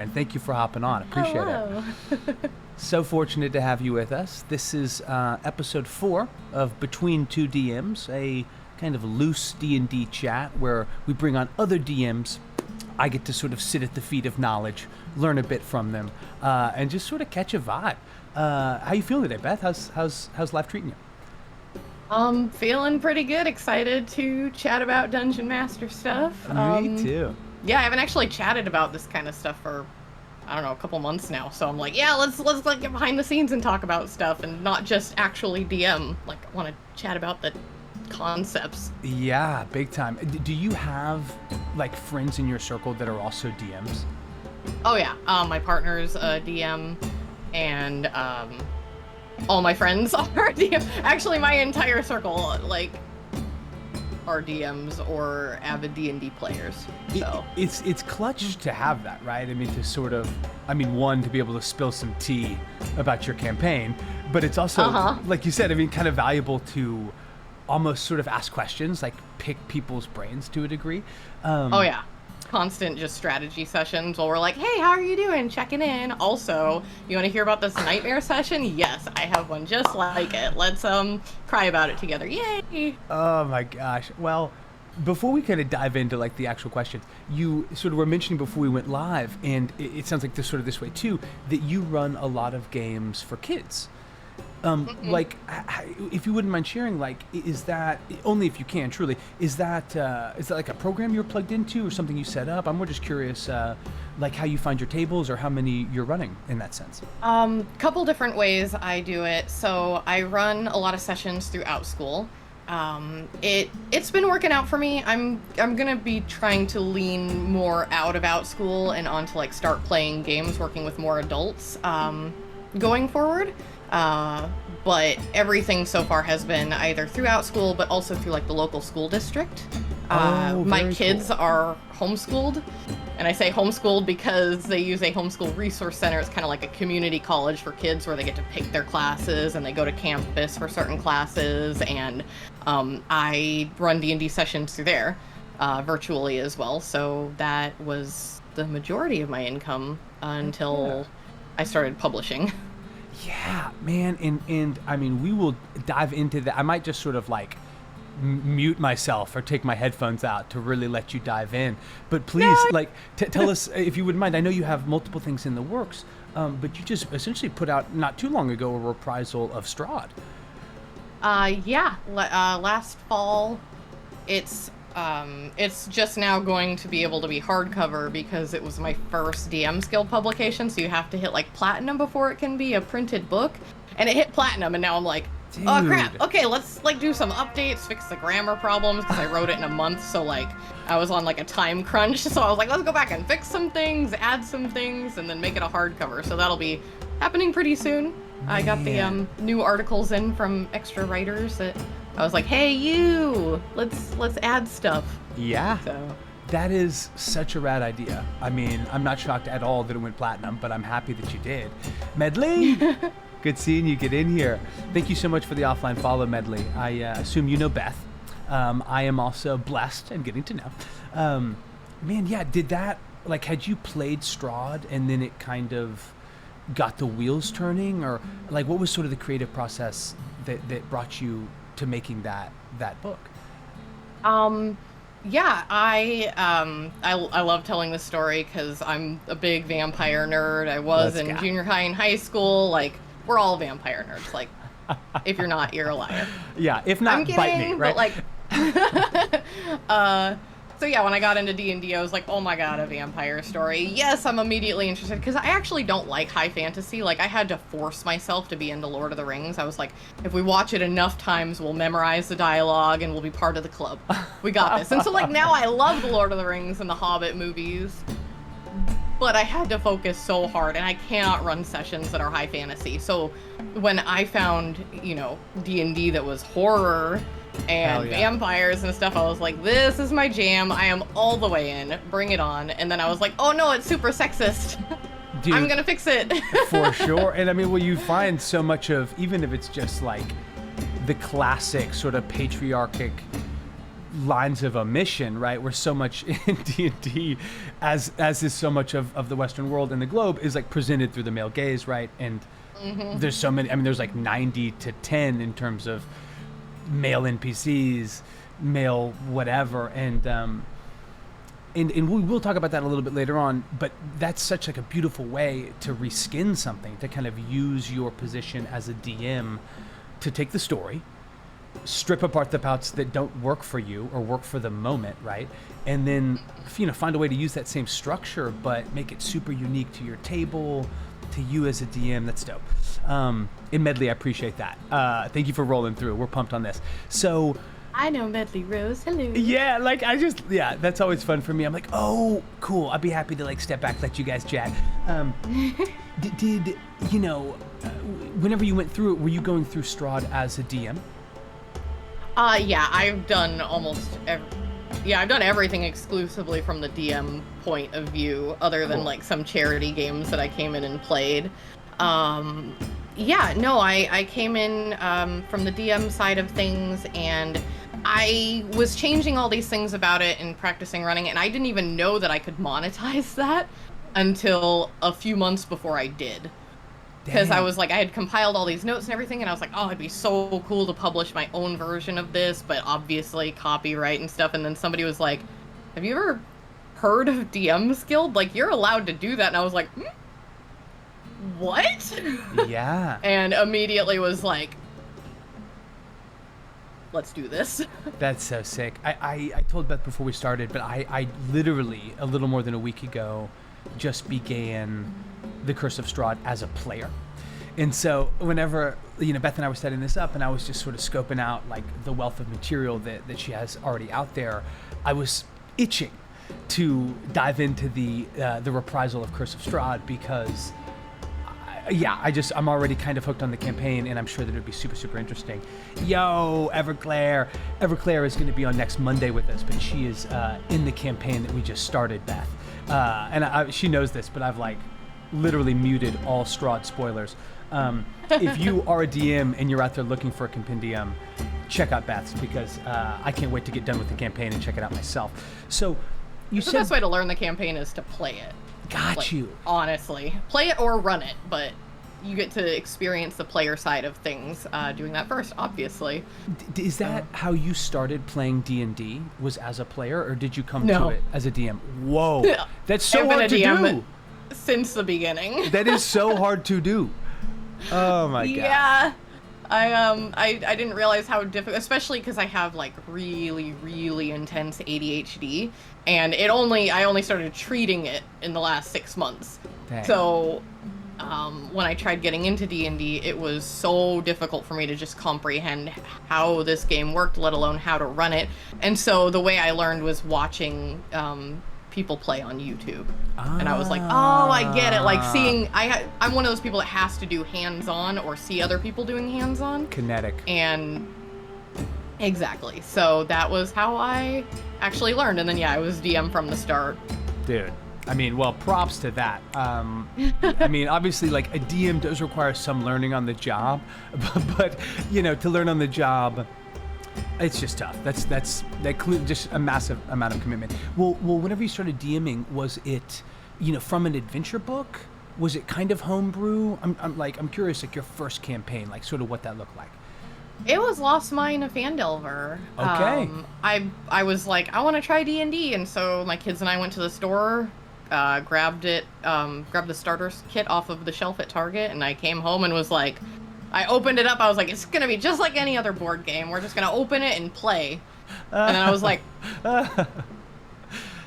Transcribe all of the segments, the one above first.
And thank you for hopping on. Appreciate Hello. it. So fortunate to have you with us. This is episode 4 of Between Two DMs, a kind of loose D&D chat where we bring on other DMs. I get to sort of sit at the feet of knowledge, learn a bit from them, and just sort of catch a vibe. How you feeling today, Beth? How's life treating you? Feeling pretty good. Excited to chat about Dungeon Master stuff. Me too. Yeah, I haven't actually chatted about this kind of stuff for, I don't know, a couple months now. So I'm like, yeah, let's like get behind the scenes and talk about stuff and not just actually DM. Like, I want to chat about the concepts. Yeah, big time. Do you have like friends in your circle that are also DMs? Oh yeah, my partner's a DM, and all my friends are DM. Actually, my entire circle, like, are DMs or avid D&D players. So it's clutch to have that, right? I mean, to sort of, one, to be able to spill some tea about your campaign, but it's also, like you said, kind of valuable to almost sort of ask questions, like pick people's brains to a degree. Oh yeah. Constant just strategy sessions where we're like, hey, how are you doing? Checking in. Also, you want to hear about this nightmare session? Yes, I have one just like it. Let's cry about it together. Yay! Oh my gosh. Well, before we kind of dive into like the actual questions, you sort of were mentioning before we went live, and it sounds like this way too, that you run a lot of games for kids. Like, if you wouldn't mind sharing, like, is that, only if you can, truly, is that like a program you're plugged into or something you set up? I'm more just curious, like how you find your tables or how many you're running in that sense. Couple different ways I do it. So I run a lot of sessions throughout school. It's been working out for me. I'm gonna be trying to lean more out of school and onto like start playing games, working with more adults, going forward. But everything so far has been either throughout school, but also through like the local school district. My kids are homeschooled, and I say homeschooled because they use a homeschool resource center. It's kind of like a community college for kids where they get to pick their classes and they go to campus for certain classes. And I run D&D sessions through there virtually as well. So that was the majority of my income until I started publishing. Yeah, man, and we will dive into that. I might just sort of like mute myself or take my headphones out to really let you dive in. But please, tell us, if you wouldn't mind. I know you have multiple things in the works, but you just essentially put out not too long ago a reprisal of Strahd. Last fall. It's just now going to be able to be hardcover because it was my first DMs Guild publication, so you have to hit like platinum before it can be a printed book, and it hit platinum, and now I'm like, dude. Oh crap, okay, let's like do some updates, fix the grammar problems, because I wrote it in a month, so like I was on like a time crunch, so I was like, let's go back and fix some things, add some things, and then make it a hardcover, so that'll be happening pretty soon. Man. I got the new articles in from extra writers that I was like, hey, let's add stuff. Yeah. So that is such a rad idea. I'm not shocked at all that it went platinum, but I'm happy that you did. Medley, good seeing you get in here. Thank you so much for the offline follow, Medley. I assume you know Beth. I am also blessed and getting to know. Did that, like, had you played Strahd and then it kind of got the wheels turning, or like what was sort of the creative process that brought you to making that book? I love telling this story because I'm a big vampire nerd. I was in junior high and high school. Like, we're all vampire nerds. Like, if you're not, you're a liar. Yeah, if not, bite me, right? But like, so yeah, when I got into D&D, I was like, oh my god, a vampire story. Yes, I'm immediately interested, because I actually don't like high fantasy. Like, I had to force myself to be into Lord of the Rings. I was like, if we watch it enough times, we'll memorize the dialogue and we'll be part of the club. We got this. And so like now I love the Lord of the Rings and the Hobbit movies, but I had to focus so hard, and I cannot run sessions that are high fantasy. So when I found, D&D that was horror and vampires and stuff, I was like, this is my jam. I am all the way in. Bring it on. And then I was like, oh no, it's super sexist. Dude, I'm gonna fix it. For sure. And you find so much of, even if it's just like the classic sort of patriarchic lines of omission, right? Where so much in D&D, as is so much of the Western world and the globe, is like presented through the male gaze, right? And there's so many. I mean, there's like 90 to 10 in terms of male NPCs, male whatever, and we will talk about that a little bit later on. But that's such like a beautiful way to reskin something, to kind of use your position as a DM to take the story, strip apart the parts that don't work for you or work for the moment, right? And then, find a way to use that same structure, but make it super unique to your table, to you as a DM. That's dope. And Medley, I appreciate that. Thank you for rolling through. We're pumped on this. So I know Medley Rose. Hello. Yeah, like that's always fun for me. I'm like, oh, cool. I'd be happy to like step back, let you guys chat. Did whenever you went through it, were you going through Strahd as a DM? Yeah, I've done I've done everything exclusively from the DM point of view, other than like some charity games that I came in and played. I came in from the DM side of things, and I was changing all these things about it and practicing running it, and I didn't even know that I could monetize that until a few months before I did. Because I was like, I had compiled all these notes and everything, and I was like, oh, it'd be so cool to publish my own version of this, but obviously copyright and stuff. And then somebody was like, have you ever heard of DM's Guild? Like, you're allowed to do that. And I was like, what? Yeah. And immediately was like, let's do this. That's so sick. I told Beth before we started, but I literally, a little more than a week ago, just began the Curse of Strahd as a player. And so whenever, Beth and I were setting this up, and I was just sort of scoping out like the wealth of material that she has already out there, I was itching to dive into the reprisal of Curse of Strahd, because I'm already kind of hooked on the campaign, and I'm sure that it would be super, super interesting. Yo, Everclaire. Everclaire is going to be on next Monday with us, but she is in the campaign that we just started, Beth. And she knows this, but I've like literally muted all Strahd spoilers. If you are a DM and you're out there looking for a compendium, check out Beth's, because I can't wait to get done with the campaign and check it out myself. So you said the best way to learn the campaign is to play it. Got you. Honestly, play it or run it, but you get to experience the player side of things doing that first, obviously. Is that how you started playing D&D? Was as a player, or did you come to it as a DM? Whoa, that's so hard to do. Since the beginning. That is so hard to do. Oh my god. Yeah. I didn't realize how difficult, especially because I have like really, really intense ADHD, and I only started treating it in the last 6 months. Dang. So when I tried getting into D&D, it was so difficult for me to just comprehend how this game worked, let alone how to run it. And so the way I learned was watching people play on YouTube. And I was like, oh, I get it. Like seeing, I'm one of those people that has to do hands-on or see other people doing hands-on. Kinetic. And exactly. So that was how I actually learned. And then, I was DM from the start. Dude. I mean, well, props to that. I mean, obviously, like, a DM does require some learning on the job, but to learn on the job, it's just tough. That's just a massive amount of commitment. Well, whenever you started DMing, was it, from an adventure book? Was it kind of homebrew? I'm curious, like your first campaign, like sort of what that looked like. It was Lost Mine of Phandelver. Okay. I was like, I want to try D&D, and so my kids and I went to the store, grabbed the starter kit off of the shelf at Target, and I came home and was like, I opened it up, I was like, it's gonna be just like any other board game. We're just gonna open it and play. And then I was like,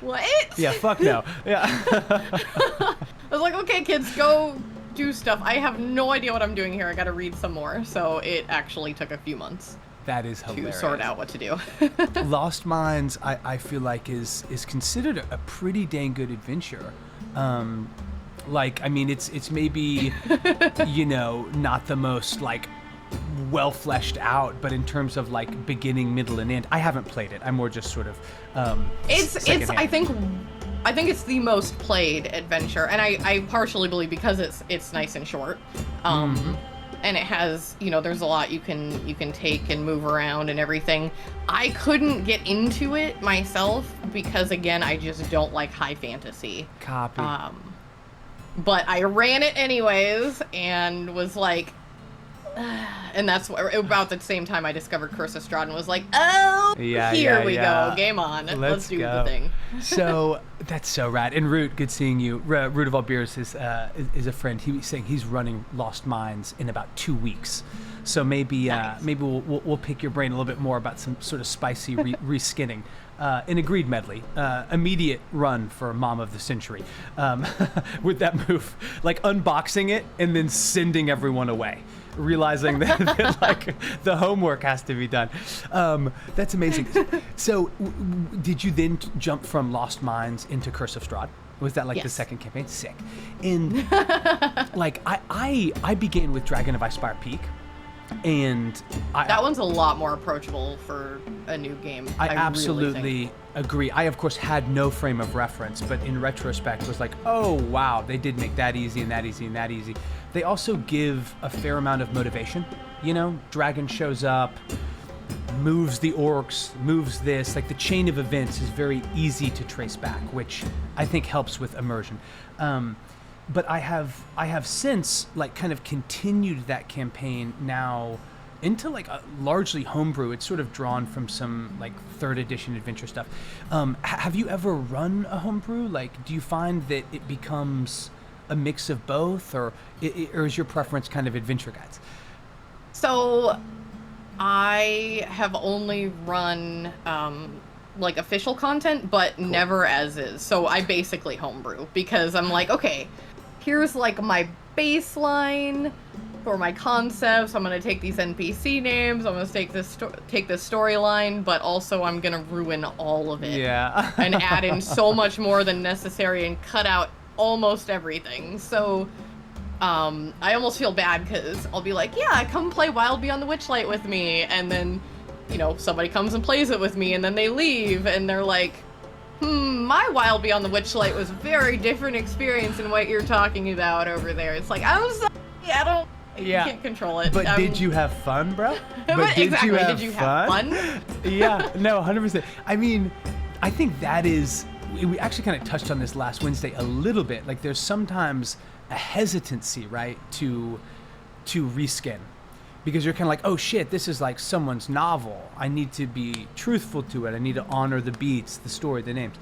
what? Yeah, fuck no. Yeah. I was like, okay, kids, go do stuff. I have no idea what I'm doing here. I gotta read some more. So it actually took a few months. That is hilarious. To sort out what to do. Lost Mines, I feel like is considered a pretty dang good adventure. Like, I mean, it's maybe, not the most like well fleshed out, but in terms of like beginning, middle, and end, I haven't played it. I'm more just sort of I think it's the most played adventure, and I partially believe because it's nice and short. and it has, there's a lot you can take and move around and everything. I couldn't get into it myself because, again, I just don't like high fantasy. Copy. But I ran it anyways and was like, and that's about the same time I discovered Curse of Strahd and was like, oh, here we go, game on, let's do the thing. So that's so rad. And Root, good seeing you. Root of All Beers is a friend. He was saying he's running Lost Mines in about 2 weeks. So maybe Nice. maybe we'll pick your brain a little bit more about some sort of spicy reskinning. An agreed medley, immediate run for Mom of the Century, with that move, like unboxing it and then sending everyone away, realizing that like the homework has to be done. That's amazing. So did you then jump from Lost Mines into Curse of Strahd? Was that like the Yes. second campaign? Sick. And like I began with Dragon of Icespire Peak. And that one's a lot more approachable for a new game. I really absolutely agree. I, of course, had no frame of reference, but in retrospect was like, oh, wow, they did make that easy and that easy and that easy. They also give a fair amount of motivation. Dragon shows up, moves the orcs, moves this. Like the chain of events is very easy to trace back, which I think helps with immersion. But I have since like kind of continued that campaign now into like a largely homebrew. It's sort of drawn from some like 3rd edition adventure stuff. Have you ever run a homebrew? Like, do you find that it becomes a mix of both, or is your preference kind of adventure guides? So I have only run like official content, but Cool. never as is. So I basically homebrew because I'm like, okay, here's like my baseline for my concepts. I'm gonna take these NPC names. I'm gonna take this storyline, but also I'm gonna ruin all of it. Yeah. And add in so much more than necessary and cut out almost everything. So I almost feel bad because I'll be like, yeah, come play Wild Beyond the Witchlight with me, and then somebody comes and plays it with me, and then they leave and they're like, my Wild Beyond the Witchlight was a very different experience than what you're talking about over there. It's like, I'm sorry, I can't control it. But did you have fun, bro? Exactly. Did you have fun? Yeah, no, 100%. I mean, I think that is, we actually kind of touched on this last Wednesday a little bit. Like there's sometimes a hesitancy, right, to reskin. Because you're kind of like, oh shit, this is like someone's novel. I need to be truthful to it. I need to honor the beats, the story, the names.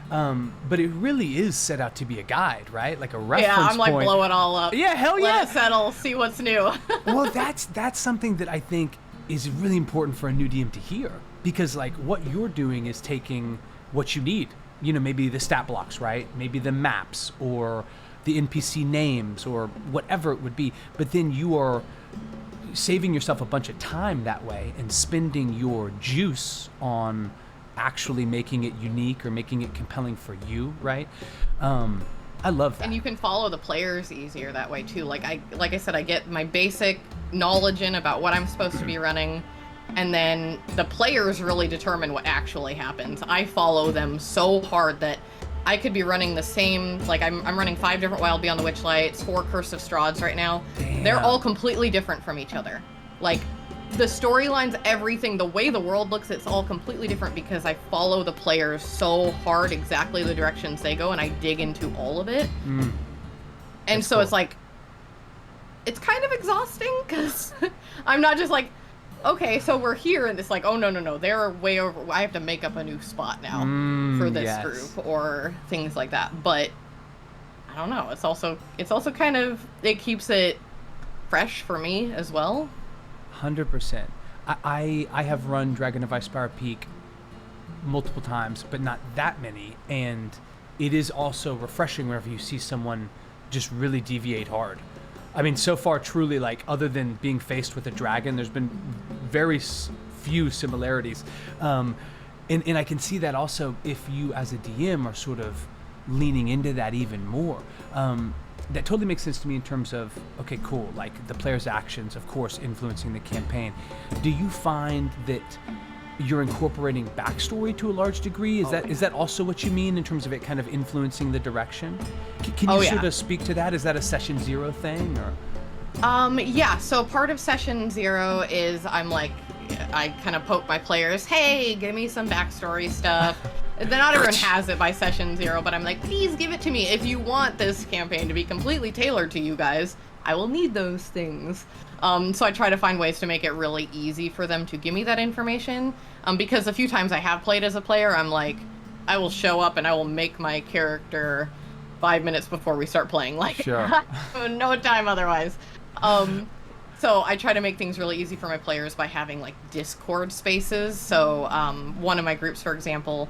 But it really is set out to be a guide, right? Like a reference point. Yeah, I'm like, blow it all up. Yeah, hell yeah. Let it settle, see what's new. Well, that's something that I think is really important for a new DM to hear. Because like what you're doing is taking what you need. Maybe the stat blocks, right? Maybe the maps or the NPC names or whatever it would be. But then you are saving yourself a bunch of time that way and spending your juice on actually making it unique or making it compelling for you, right? I love that. And you can follow the players easier that way too. Like I said, I get my basic knowledge in about what I'm supposed to be running, and then the players really determine what actually happens. I follow them so hard that I could be running the same, like I'm running 5 different Wild Beyond the Witchlights, 4 Curse of Strahds right now. Damn. They're all completely different from each other. Like the storylines, everything, the way the world looks, it's all completely different because I follow the players so hard, exactly the directions they go, and I dig into all of it. And That's so cool. it's like, it's kind of exhausting because I'm not just like, okay, so we're here, and it's like, oh, no, they're way over. I have to make up a new spot now for this yes. group or things like that. But I don't know. It's also kind of, it keeps it fresh for me as well. 100%. I have run Dragon of Icespire Peak multiple times, but not that many. And it is also refreshing whenever you see someone just really deviate hard. I mean, so far, truly, like, other than being faced with a dragon, there's been very few similarities. And I can see that also if you, as a DM, are sort of leaning into that even more. That totally makes sense to me in terms of, okay, cool, like, the player's actions, of course, influencing the campaign. Do you find that you're incorporating backstory to a large degree? Is that also what you mean in terms of it kind of influencing the direction? Can you sort of speak to that? Is that a session 0 thing, or? Yeah, so part of session 0 is I kind of poke my players, hey, give me some backstory stuff. Not everyone has it by session 0, but I'm like, please give it to me. If you want this campaign to be completely tailored to you guys, I will need those things. So I try to find ways to make it really easy for them to give me that information. Because a few times I have played as a player, I'm like, I will show up and I will make my character 5 minutes before we start playing. Like, Sure. no time otherwise. So I try to make things really easy for my players by having like Discord spaces. So one of my groups, for example,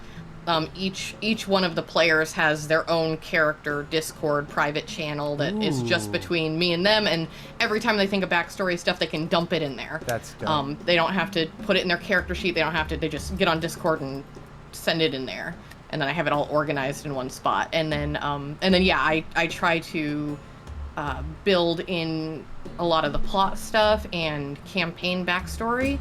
each one of the players has their own character Discord private channel that is just between me and them, and every time they think of backstory stuff, they can dump it in there. That's dope. They don't have to put it in their character sheet. They just get on Discord and send it in there, and then I have it all organized in one spot. And then yeah, I try to build in a lot of the plot stuff and campaign backstory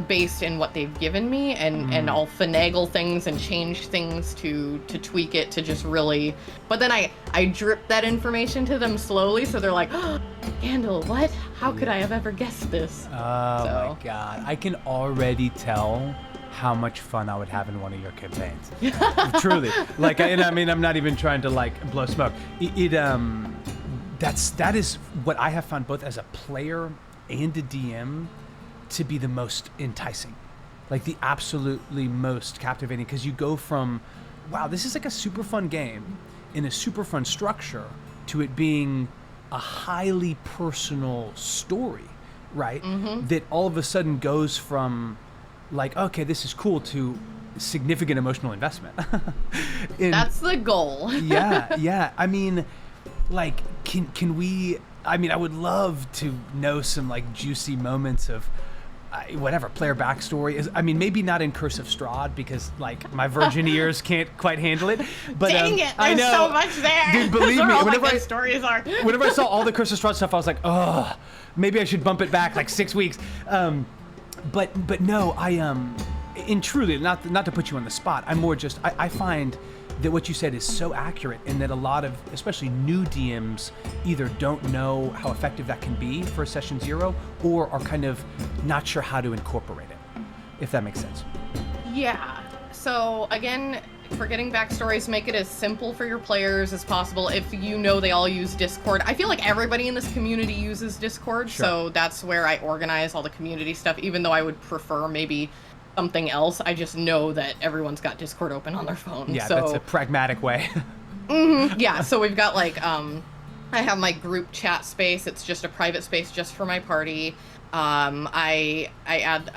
based in what they've given me, and I'll finagle things and change things to tweak it to just really, but then I drip that information to them slowly, so they're like, oh, Candle, what? How could I have ever guessed this? Oh my god, I can already tell how much fun I would have in one of your campaigns. Truly. Like, I mean, I'm not even trying to like blow smoke. That is what I have found both as a player and a DM to be the most enticing, like the absolutely most captivating, because you go from, wow, this is like a super fun game in a super fun structure, to it being a highly personal story, right? That all of a sudden goes from like, okay, this is cool, to significant emotional investment. That's the goal. yeah. I mean, like, can we, I mean, I would love to know some like juicy moments of whatever player backstory is. I mean, maybe not in Curse of Strahd, because like my virgin ears can't quite handle it. But dang it, I know, so much there. Dude, believe me, whenever stories are. Whenever I saw all the Curse of Strahd stuff, I was like, oh, maybe I should bump it back like 6 weeks. But no, in truly, not to put you on the spot, I'm more just, I find that what you said is so accurate, and that a lot of, especially new DMs, either don't know how effective that can be for session 0, or are kind of not sure how to incorporate it, if that makes sense. Yeah. So again, for getting backstories, make it as simple for your players as possible. If you know they all use Discord, I feel like everybody in this community uses Discord, Sure. So that's where I organize all the community stuff, even though I would prefer maybe something else. I just know that everyone's got Discord open on their phone. Yeah, so that's a pragmatic way. yeah, so we've got like I have my group chat space. It's just a private space just for my party. I add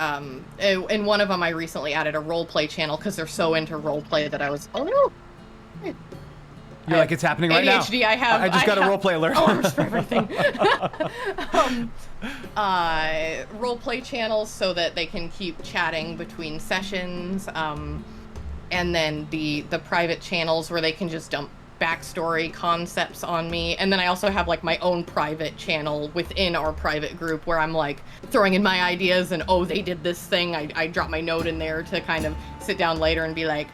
in one of them I recently added a role play channel, because they're so into role play that I was, oh no, You're like, it's happening right now. ADHD, I just got a role play alert. Alarms for everything. Role play channels so that they can keep chatting between sessions, and then the private channels where they can just dump backstory concepts on me. And then I also have like my own private channel within our private group where I'm like throwing in my ideas, and oh, they did this thing. I drop my note in there to kind of sit down later and be like,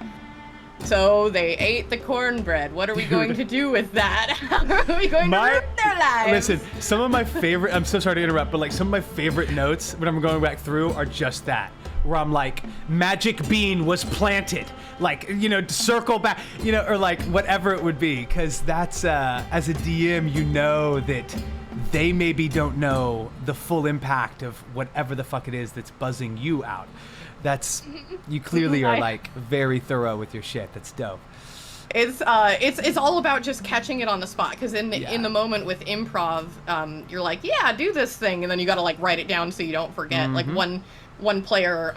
so they ate the cornbread. What are we going to do with that? How are we going to ruin their lives? Listen, some of my favorite, I'm so sorry to interrupt, but like some of my favorite notes when I'm going back through are just that, where I'm like, magic bean was planted, like, you know, circle back, you know, or like whatever it would be. Cause that's, as a DM, you know that they maybe don't know the full impact of whatever the fuck it is that's buzzing you out. That's, you clearly are like very thorough with your shit. That's dope. It's all about just catching it on the spot, because in the moment with improv, you're like, yeah, do this thing, and then you got to like write it down so you don't forget. Like one player,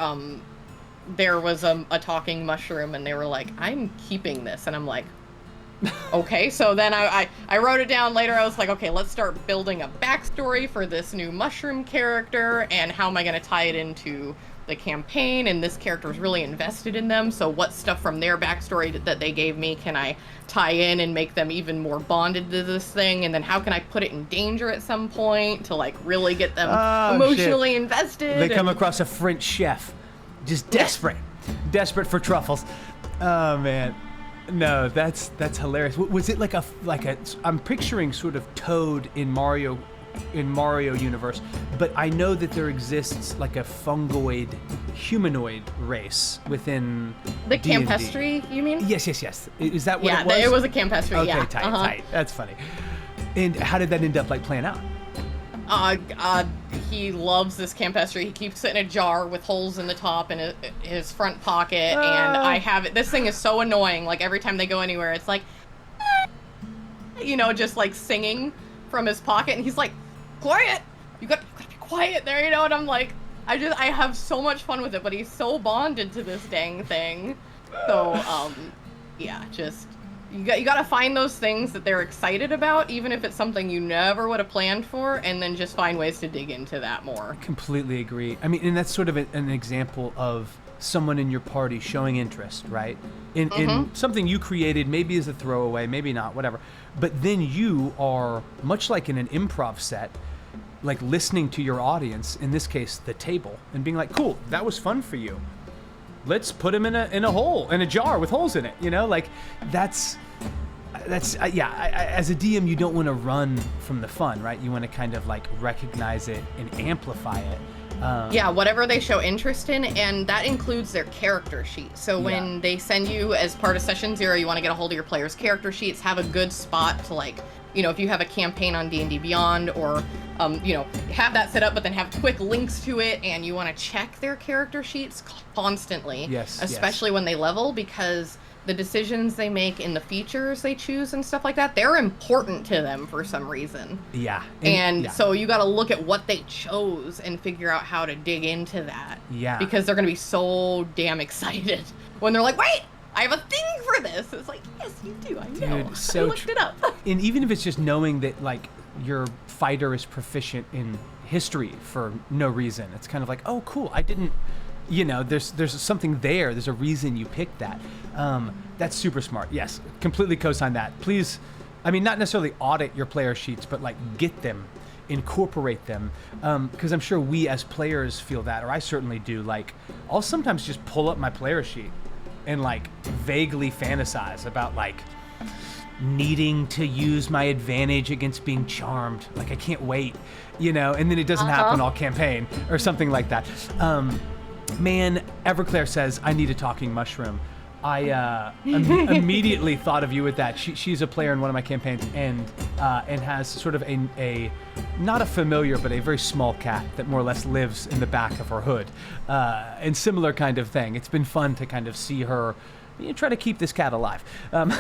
there was a talking mushroom, and they were like, I'm keeping this, and I'm like, okay. So then I wrote it down later. I was like, okay, let's start building a backstory for this new mushroom character, and how am I going to tie it into the campaign, and this character is really invested in them, so what stuff from their backstory that they gave me can I tie in and make them even more bonded to this thing, and then how can I put it in danger at some point to like really get them emotionally invested. They come across a French chef, just desperate for truffles. Oh man, no, that's hilarious. Was it like a I'm picturing sort of Toad in Mario in Mario universe, but I know that there exists like a fungoid humanoid race within The D&D. campestry, you mean? Yes. Is that what it was? Yeah, it was a campestry. Okay, yeah. tight. That's funny. And how did that end up like playing out? He loves this campestry. He keeps it in a jar with holes in the top in his front pocket, and I have it. This thing is so annoying. Like every time they go anywhere, it's like, just like singing from his pocket, and he's like, "Quiet! You got to be quiet there," And I'm like, I have so much fun with it, but he's so bonded to this dang thing. So, You got to find those things that they're excited about, even if it's something you never would have planned for, and then just find ways to dig into that more. Completely agree. I mean, and that's sort of an example of someone in your party showing interest, right? In something you created, maybe as a throwaway, maybe not, whatever. But then you are, much like in an improv set, like listening to your audience, in this case, the table, and being like, cool, that was fun for you. Let's put him in a jar with holes in it, Like that's as a DM, you don't want to run from the fun, right? You want to kind of like recognize it and amplify it. Whatever they show interest in, and that includes their character sheet. So when they send you as part of session 0, you want to get a hold of your players' character sheets, have a good spot to like, if you have a campaign on D&D Beyond, or have that set up, but then have quick links to it, and you want to check their character sheets constantly. Especially when they level, because the decisions they make in the features they choose and stuff like that, they're important to them for some reason. Yeah. So you got to look at what they chose and figure out how to dig into that. Yeah. Because they're going to be so damn excited when they're like, wait, I have a thing for this. It's like, yes, you do. I know. Dude, so I looked it up. And even if it's just knowing that like your fighter is proficient in history for no reason, it's kind of like, oh, cool. I didn't, there's something there. There's a reason you picked that. That's super smart. Yes, completely co-sign that. Please, I mean, not necessarily audit your player sheets, but like get them, incorporate them, because I'm sure we as players feel that, or I certainly do. Like, I'll sometimes just pull up my player sheet and like vaguely fantasize about like needing to use my advantage against being charmed. Like I can't wait, and then it doesn't happen all campaign or something like that. Man, Everclear says, I need a talking mushroom. I immediately thought of you with that. She's a player in one of my campaigns, and has sort of a not a familiar, but a very small cat that more or less lives in the back of her hood, and similar kind of thing. It's been fun to kind of see her try to keep this cat alive. And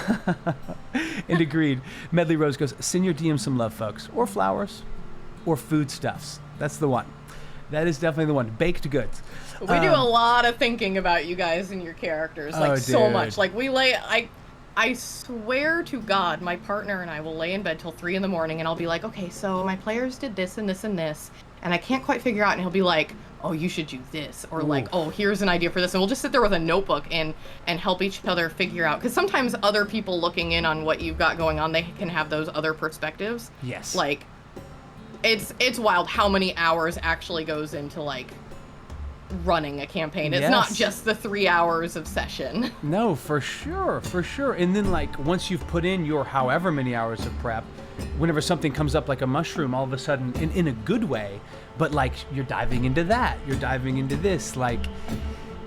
agreed. Medley Rose goes, send your DM some love, folks, or flowers, or foodstuffs. That's the one. That is definitely the one. Baked goods. We do a lot of thinking about you guys and your characters, like so much. Like I swear to God, my partner and I will lay in bed till 3 a.m, and I'll be like, okay, so my players did this and this and this, and I can't quite figure out, and he'll be like, oh, you should do this, or like, oh, here's an idea for this, and we'll just sit there with a notebook and help each other figure out, because sometimes other people looking in on what you've got going on, they can have those other perspectives. Yes. Like, it's wild how many hours actually goes into like running a campaign. It's not just the 3 hours of session. No, for sure. And then like once you've put in your however many hours of prep, whenever something comes up like a mushroom, all of a sudden in a good way, but like you're diving into that, you're diving into this, like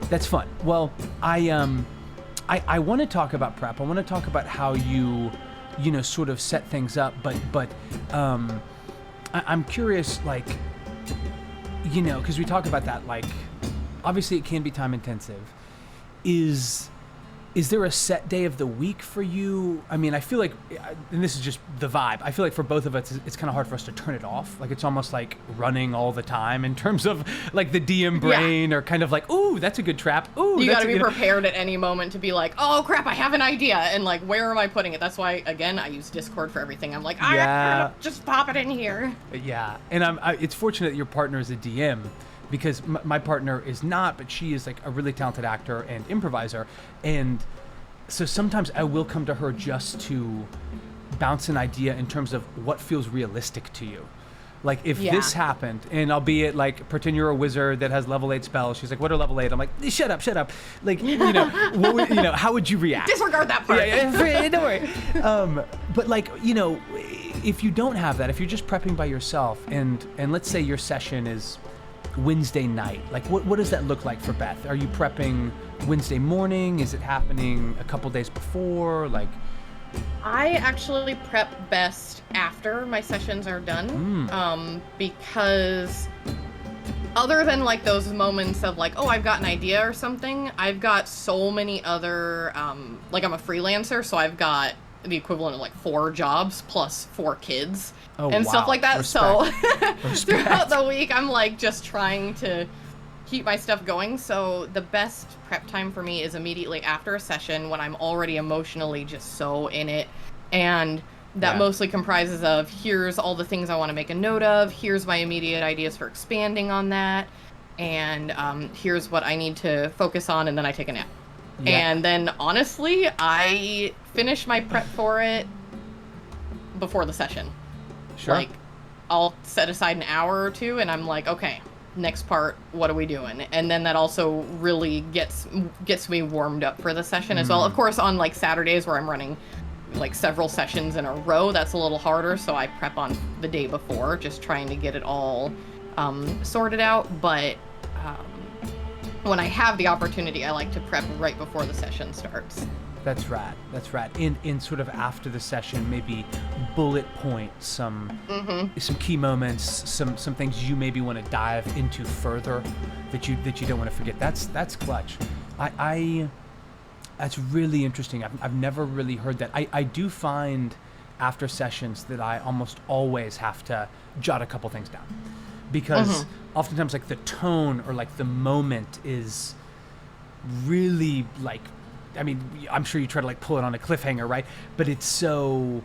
that's fun. Well, I want to talk about prep. I want to talk about how you sort of set things up, but I'm curious, like, because we talk about that, like, obviously it can be time intensive. Is there a set day of the week for you? I mean, I feel like, and this is just the vibe, I feel like for both of us, it's kind of hard for us to turn it off. Like, it's almost like running all the time in terms of, like, the DM brain, or kind of like, ooh, that's a good trap. Ooh, you gotta be prepared at any moment to be like, oh, crap, I have an idea. And, like, where am I putting it? That's why, again, I use Discord for everything. I'm like, just pop it in here. Yeah, and it's fortunate that your partner is a DM, because my partner is not, but she is like a really talented actor and improviser, and so sometimes I will come to her just to bounce an idea in terms of what feels realistic to you. Like, if this happened, and albeit like pretend you're a wizard that has level 8 spells, she's like, what are level 8? I'm like, shut up. Like, how would you react? Disregard that part. Yeah, don't worry. But like, if you don't have that, if you're just prepping by yourself, and let's say your session is Wednesday night, like what does that look like for Beth? Are you prepping Wednesday morning? Is it happening a couple days before? Like, I actually prep best after my sessions are done, because other than like those moments of like, oh, I've got an idea or something, I've got so many other, like I'm a freelancer, so I've got the equivalent of like 4 jobs plus 4 kids and stuff like that. Respect. So throughout the week, I'm like just trying to keep my stuff going. So the best prep time for me is immediately after a session when I'm already emotionally just so in it. And that mostly comprises of, here's all the things I want to make a note of, here's my immediate ideas for expanding on that, and here's what I need to focus on, and then I take a nap. Yeah. And then, honestly, I finish my prep for it before the session. Sure. Like, I'll set aside an hour or 2, and I'm like, okay, next part, what are we doing? And then that also really gets me warmed up for the session as well. Of course, on, like, Saturdays where I'm running like several sessions in a row, that's a little harder, so I prep on the day before, just trying to get it all sorted out. But when I have the opportunity, I like to prep right before the session starts. That's right. That's right. In sort of after the session, maybe bullet point some key moments, some things you maybe want to dive into further that you don't want to forget. That's clutch. That's really interesting. I've never really heard that. I do find after sessions that I almost always have to jot a couple things down, because oftentimes like the tone or like the moment is really like, I mean, I'm sure you try to like pull it on a cliffhanger, right? But it's so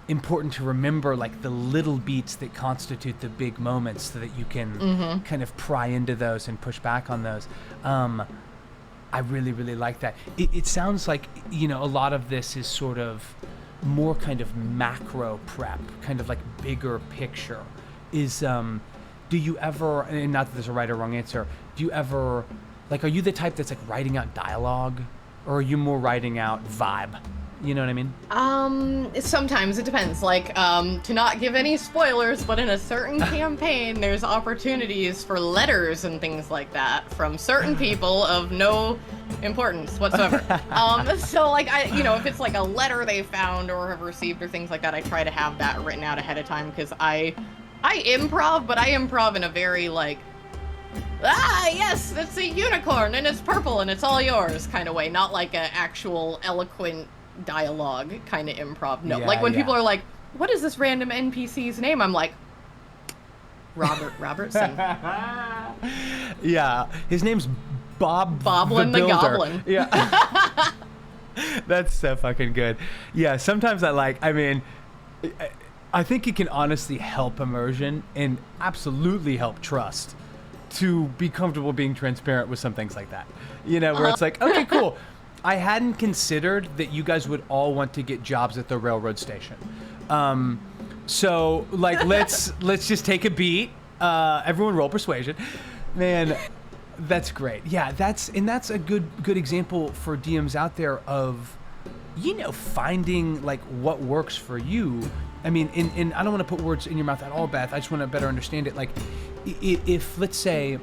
important to remember like the little beats that constitute the big moments so that you can kind of pry into those and push back on those. I really, really like that. It sounds like, you know, a lot of this is sort of more kind of macro prep, kind of like bigger picture. Do you ever, and not that there's a right or wrong answer, do you ever, like, are you the type that's like writing out dialogue, or are you more writing out vibe? You know what I mean? Sometimes it depends. Like, to not give any spoilers, but in a certain campaign, there's opportunities for letters and things like that from certain people of no importance whatsoever. So like, if it's like a letter they found or have received or things like that, I try to have that written out ahead of time, because I improv, but I improv in a very like, yes, it's a unicorn and it's purple and it's all yours kind of way, not like an actual eloquent dialogue kind of improv. No, like when people are like, what is this random NPC's name? I'm like, Robertson. Yeah, his name's Boblin the Goblin. Yeah. That's so fucking good. Yeah, sometimes I think it can honestly help immersion and absolutely help trust to be comfortable being transparent with some things like that. You know, where it's like, okay, cool. I hadn't considered that you guys would all want to get jobs at the railroad station. So like, let's just take a beat. Everyone roll persuasion. Man, that's great. Yeah, that's a good example for DMs out there of, you know, finding like what works for you. I mean, I don't want to put words in your mouth at all, Beth. I just want to better understand it. Like, if let's say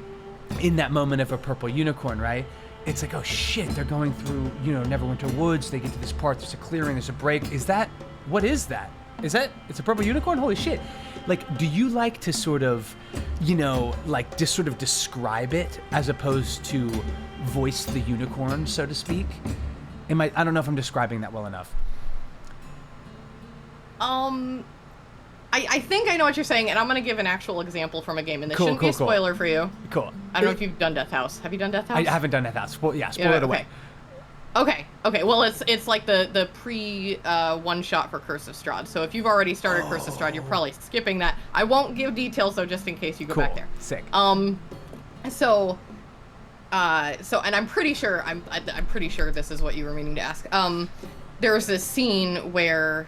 in that moment of a purple unicorn, right? It's like, oh shit, they're going through, you know, Neverwinter Woods. They get to this part, there's a clearing, there's a break. What is that? It's a purple unicorn? Holy shit. Like, do you like to sort of, you know, like just sort of describe it as opposed to voice the unicorn, so to speak? I don't know if I'm describing that well enough. I think I know what you're saying, and I'm going to give an actual example from a game, and this shouldn't be a cool. spoiler for you. Cool. I don't know if you've done Death House. Have you done Death House? I haven't done Death House. Spoil it away. Okay. Well, it's like the pre one shot for Curse of Strahd. So if you've already started Curse of Strahd, you're probably skipping that. I won't give details though, just in case you go back there. Sick. So and I'm pretty sure this is what you were meaning to ask. There was this scene where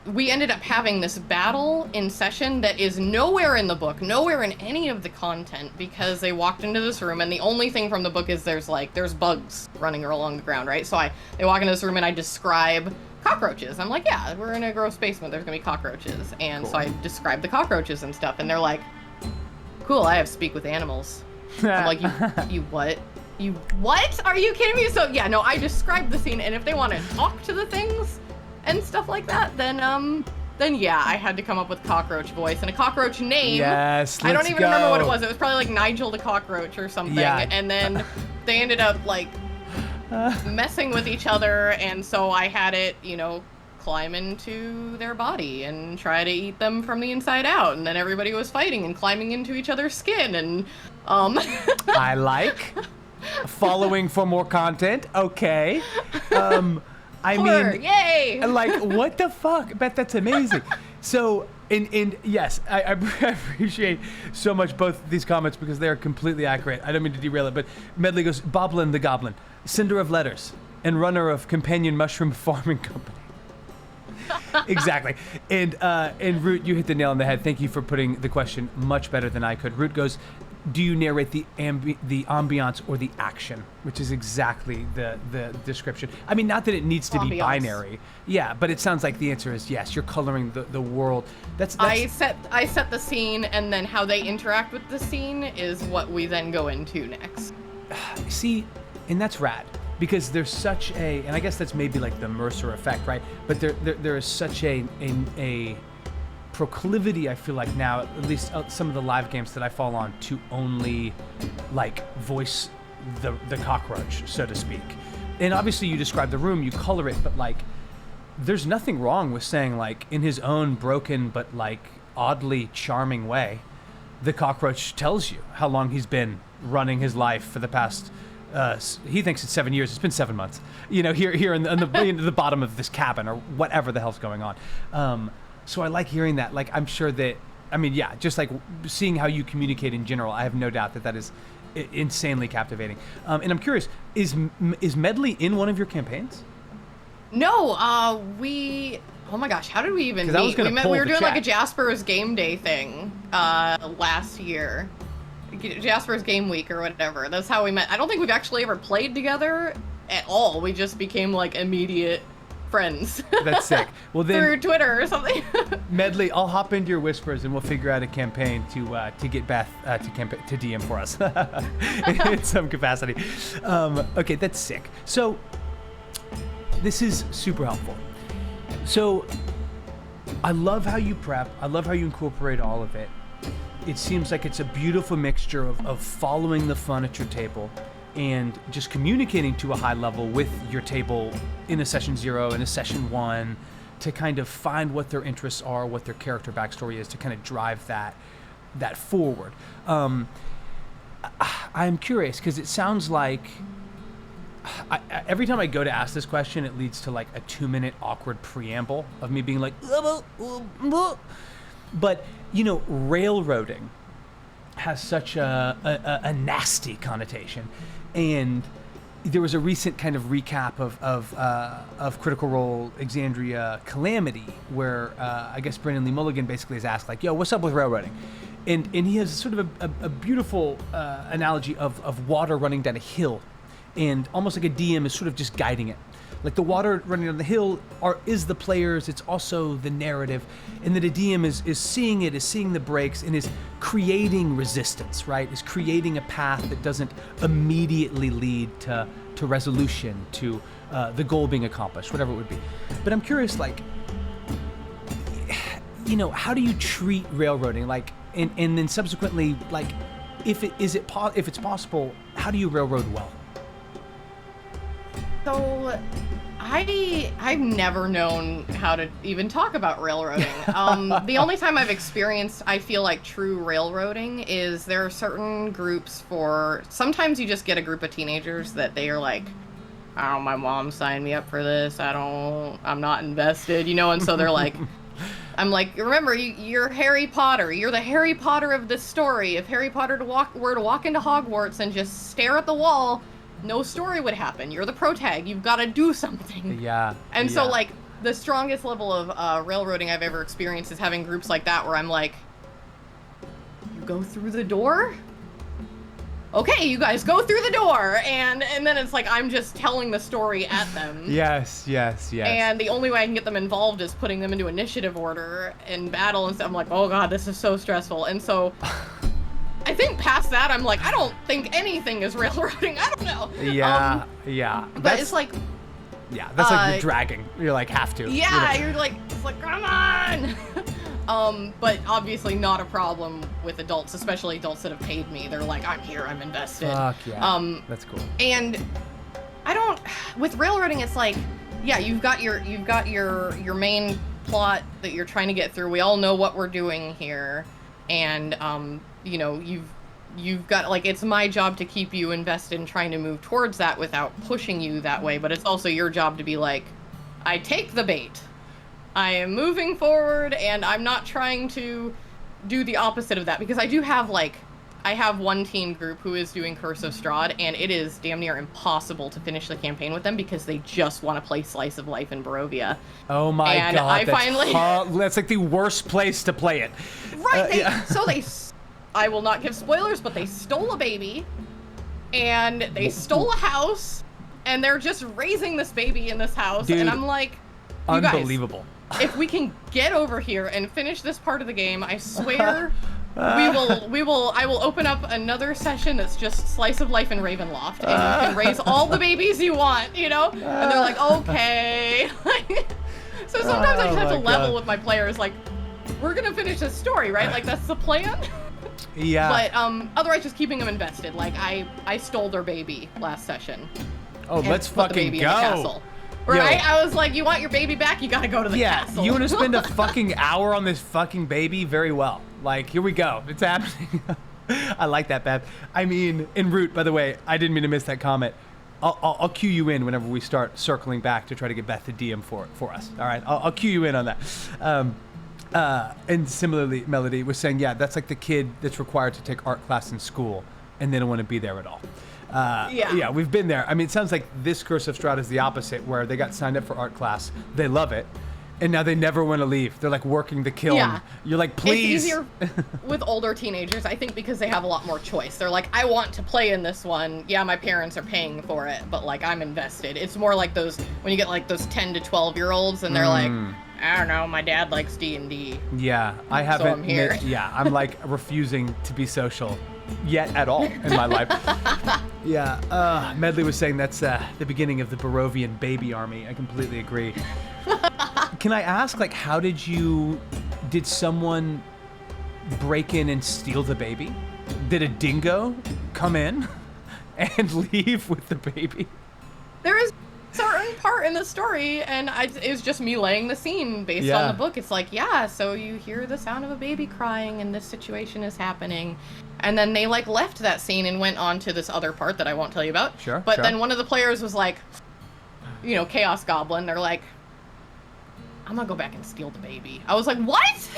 we ended up having this battle in session that is nowhere in the book, nowhere in any of the content, because they walked into this room and the only thing from the book is there's bugs running along the ground, right? So they walk into this room and I describe cockroaches. I'm like, yeah, we're in a gross basement. There's gonna be cockroaches. And Cool. so I describe the cockroaches and stuff, and they're like, cool, I have speak with animals. I'm like, you what? You what? Are you kidding me? So yeah, no, I described the scene, and if they want to talk to the things and stuff like that, then yeah, I had to come up with cockroach voice and a cockroach name. Yes, I don't let's even remember what it go. was. It was probably like Nigel the cockroach or something. Yeah. And then they ended up like messing with each other, and so I had it, you know, climb into their body and try to eat them from the inside out, and then everybody was fighting and climbing into each other's skin, and I like following for more content. Okay. I horror, mean, yay! like, what the fuck? Bet that's amazing. So, and yes, I appreciate so much both these comments because they are completely accurate. I don't mean to derail it, but Medley goes, Boblin the Goblin, Cinder of Letters, and runner of Companion Mushroom Farming Company. Exactly. And Root, you hit the nail on the head. Thank you for putting the question much better than I could. Root goes, do you narrate the ambiance or the action? Which is exactly the description. I mean, not that it needs to be Ambiance. binary. Yeah, but it sounds like the answer is yes. You're coloring the world. That's I set the scene, and then how they interact with the scene is what we then go into next. See, and that's rad. Because there's such a, and I guess that's maybe like the Mercer effect, right? But there is such a proclivity, I feel like now, at least some of the live games that I fall on, to only like voice the cockroach, so to speak. And obviously you describe the room, you color it, but like there's nothing wrong with saying like in his own broken but like oddly charming way, the cockroach tells you how long he's been running his life for the past he thinks it's 7 years. It's been 7 months. You know, here in the bottom of this cabin or whatever the hell's going on. So I like hearing that. Like, I'm sure that, I mean, yeah, just like seeing how you communicate in general, I have no doubt that is insanely captivating. And I'm curious, is Medley in one of your campaigns? No, oh my gosh, how did we even 'Cause I was meet? gonna We met, pull we were the doing like a chat. Jasper's game day thing last year. Jasper's game week or whatever. That's how we met. I don't think we've actually ever played together at all. We just became like immediate friends. That's sick. Well then, through Twitter or something. Medley, I'll hop into your whispers and we'll figure out a campaign to get Beth to DM for us in some capacity. Okay, that's sick. So this is super helpful. So I love how you prep. I love how you incorporate all of it. It seems like it's a beautiful mixture of following the fun at your table and just communicating to a high level with your table in a session 0, in a session 1, to kind of find what their interests are, what their character backstory is, to kind of drive that forward. I'm curious because it sounds like every time I go to ask this question, it leads to like a 2-minute awkward preamble of me being like, but you know, railroading has such a nasty connotation, and there was a recent kind of recap of Critical Role Exandria Calamity, where I guess Brendan Lee Mulligan basically is asked like, "Yo, what's up with railroading?" And he has sort of a beautiful analogy of water running down a hill, and almost like a DM is sort of just guiding it. Like the water running down the hill is the players, it's also the narrative, and that a DM is seeing it, is seeing the breaks, and is creating resistance, right? Is creating a path that doesn't immediately lead to resolution, to the goal being accomplished, whatever it would be. But I'm curious, like, you know, how do you treat railroading? Like, and then subsequently, like, if it's possible, how do you railroad well? So, I've never known how to even talk about railroading. The only time I've experienced, I feel like, true railroading is there are certain groups sometimes you just get a group of teenagers that they are like, oh, my mom signed me up for this, I'm not invested, you know, and so they're like, I'm like, remember, you're Harry Potter. You're the Harry Potter of this story. If Harry Potter were to walk into Hogwarts and just stare at the wall, no story would happen. You're the protag. You've got to do something. Yeah. And so, like, the strongest level of railroading I've ever experienced is having groups like that where I'm like, you go through the door? okay, you guys go through the door, and then it's like I'm just telling the story at them. Yes. And the only way I can get them involved is putting them into initiative order in battle and stuff. I'm like, oh god, this is so stressful. And so I think past that, I'm like, I don't think anything is railroading. I don't know. Yeah. But it's like, yeah, that's like you're dragging. You're like, have to. yeah, you're like, it's like, come on. But obviously not a problem with adults, especially adults that have paid me. They're like, I'm here, I'm invested. Fuck yeah. That's cool. And I don't, with railroading, it's like, yeah, you've got your main plot that you're trying to get through. We all know what we're doing here, and you know, you've got, like, it's my job to keep you invested in trying to move towards that without pushing you that way. But it's also your job to be like, I take the bait. I am moving forward, and I'm not trying to do the opposite of that, because I do have, like, I have one team group who is doing Curse of Strahd, and it is damn near impossible to finish the campaign with them because they just want to play Slice of Life in Barovia. Oh my and god, I that's like the worst place to play it. Right, I will not give spoilers, but they stole a baby, and they stole a house, and they're just raising this baby in this house, dude, and I'm like, you unbelievable. Guys, if we can get over here and finish this part of the game, I swear I will open up another session that's just Slice of Life in Ravenloft, and you can raise all the babies you want, you know? And they're like, okay. So sometimes I just have to level with my players, like, we're gonna finish this story, right? Like, that's the plan. Yeah. But otherwise, just keeping them invested. Like, I stole their baby last session. Oh, let's fucking go. Right? I was like, you want your baby back? You gotta go to the castle. Yeah, you want to spend a fucking hour on this fucking baby? Very well. Like, here we go. It's happening. I like that, Beth. I mean, en route, by the way, I didn't mean to miss that comment. I'll cue you in whenever we start circling back to try to get Beth to DM for us. All right? I'll cue you in on that. And similarly, Melody was saying, yeah, that's like the kid that's required to take art class in school and they don't want to be there at all. Yeah, we've been there. I mean, it sounds like this Curse of Strahd is the opposite, where they got signed up for art class, they love it, and now they never want to leave. They're like working the kiln. Yeah. You're like, please. It's easier with older teenagers, I think, because they have a lot more choice. They're like, I want to play in this one. Yeah, my parents are paying for it, but like, I'm invested. It's more like those, when you get like those 10 to 12-year-olds and they're like, I don't know, my dad likes D&D. Yeah, I haven't. So I'm here. Yeah, I'm like refusing to be social yet at all in my life. Yeah, Medley was saying that's the beginning of the Barovian baby army. I completely agree. Can I ask, like, how did someone break in and steal the baby? Did a dingo come in and leave with the baby? There is a certain part in the story, and it was just me laying the scene based on the book. It's like, yeah, so you hear the sound of a baby crying and this situation is happening. And then they like left that scene and went on to this other part that I won't tell you about. Sure. But then one of the players was like, you know, Chaos Goblin. They're like, I'm gonna go back and steal the baby. I was like, what?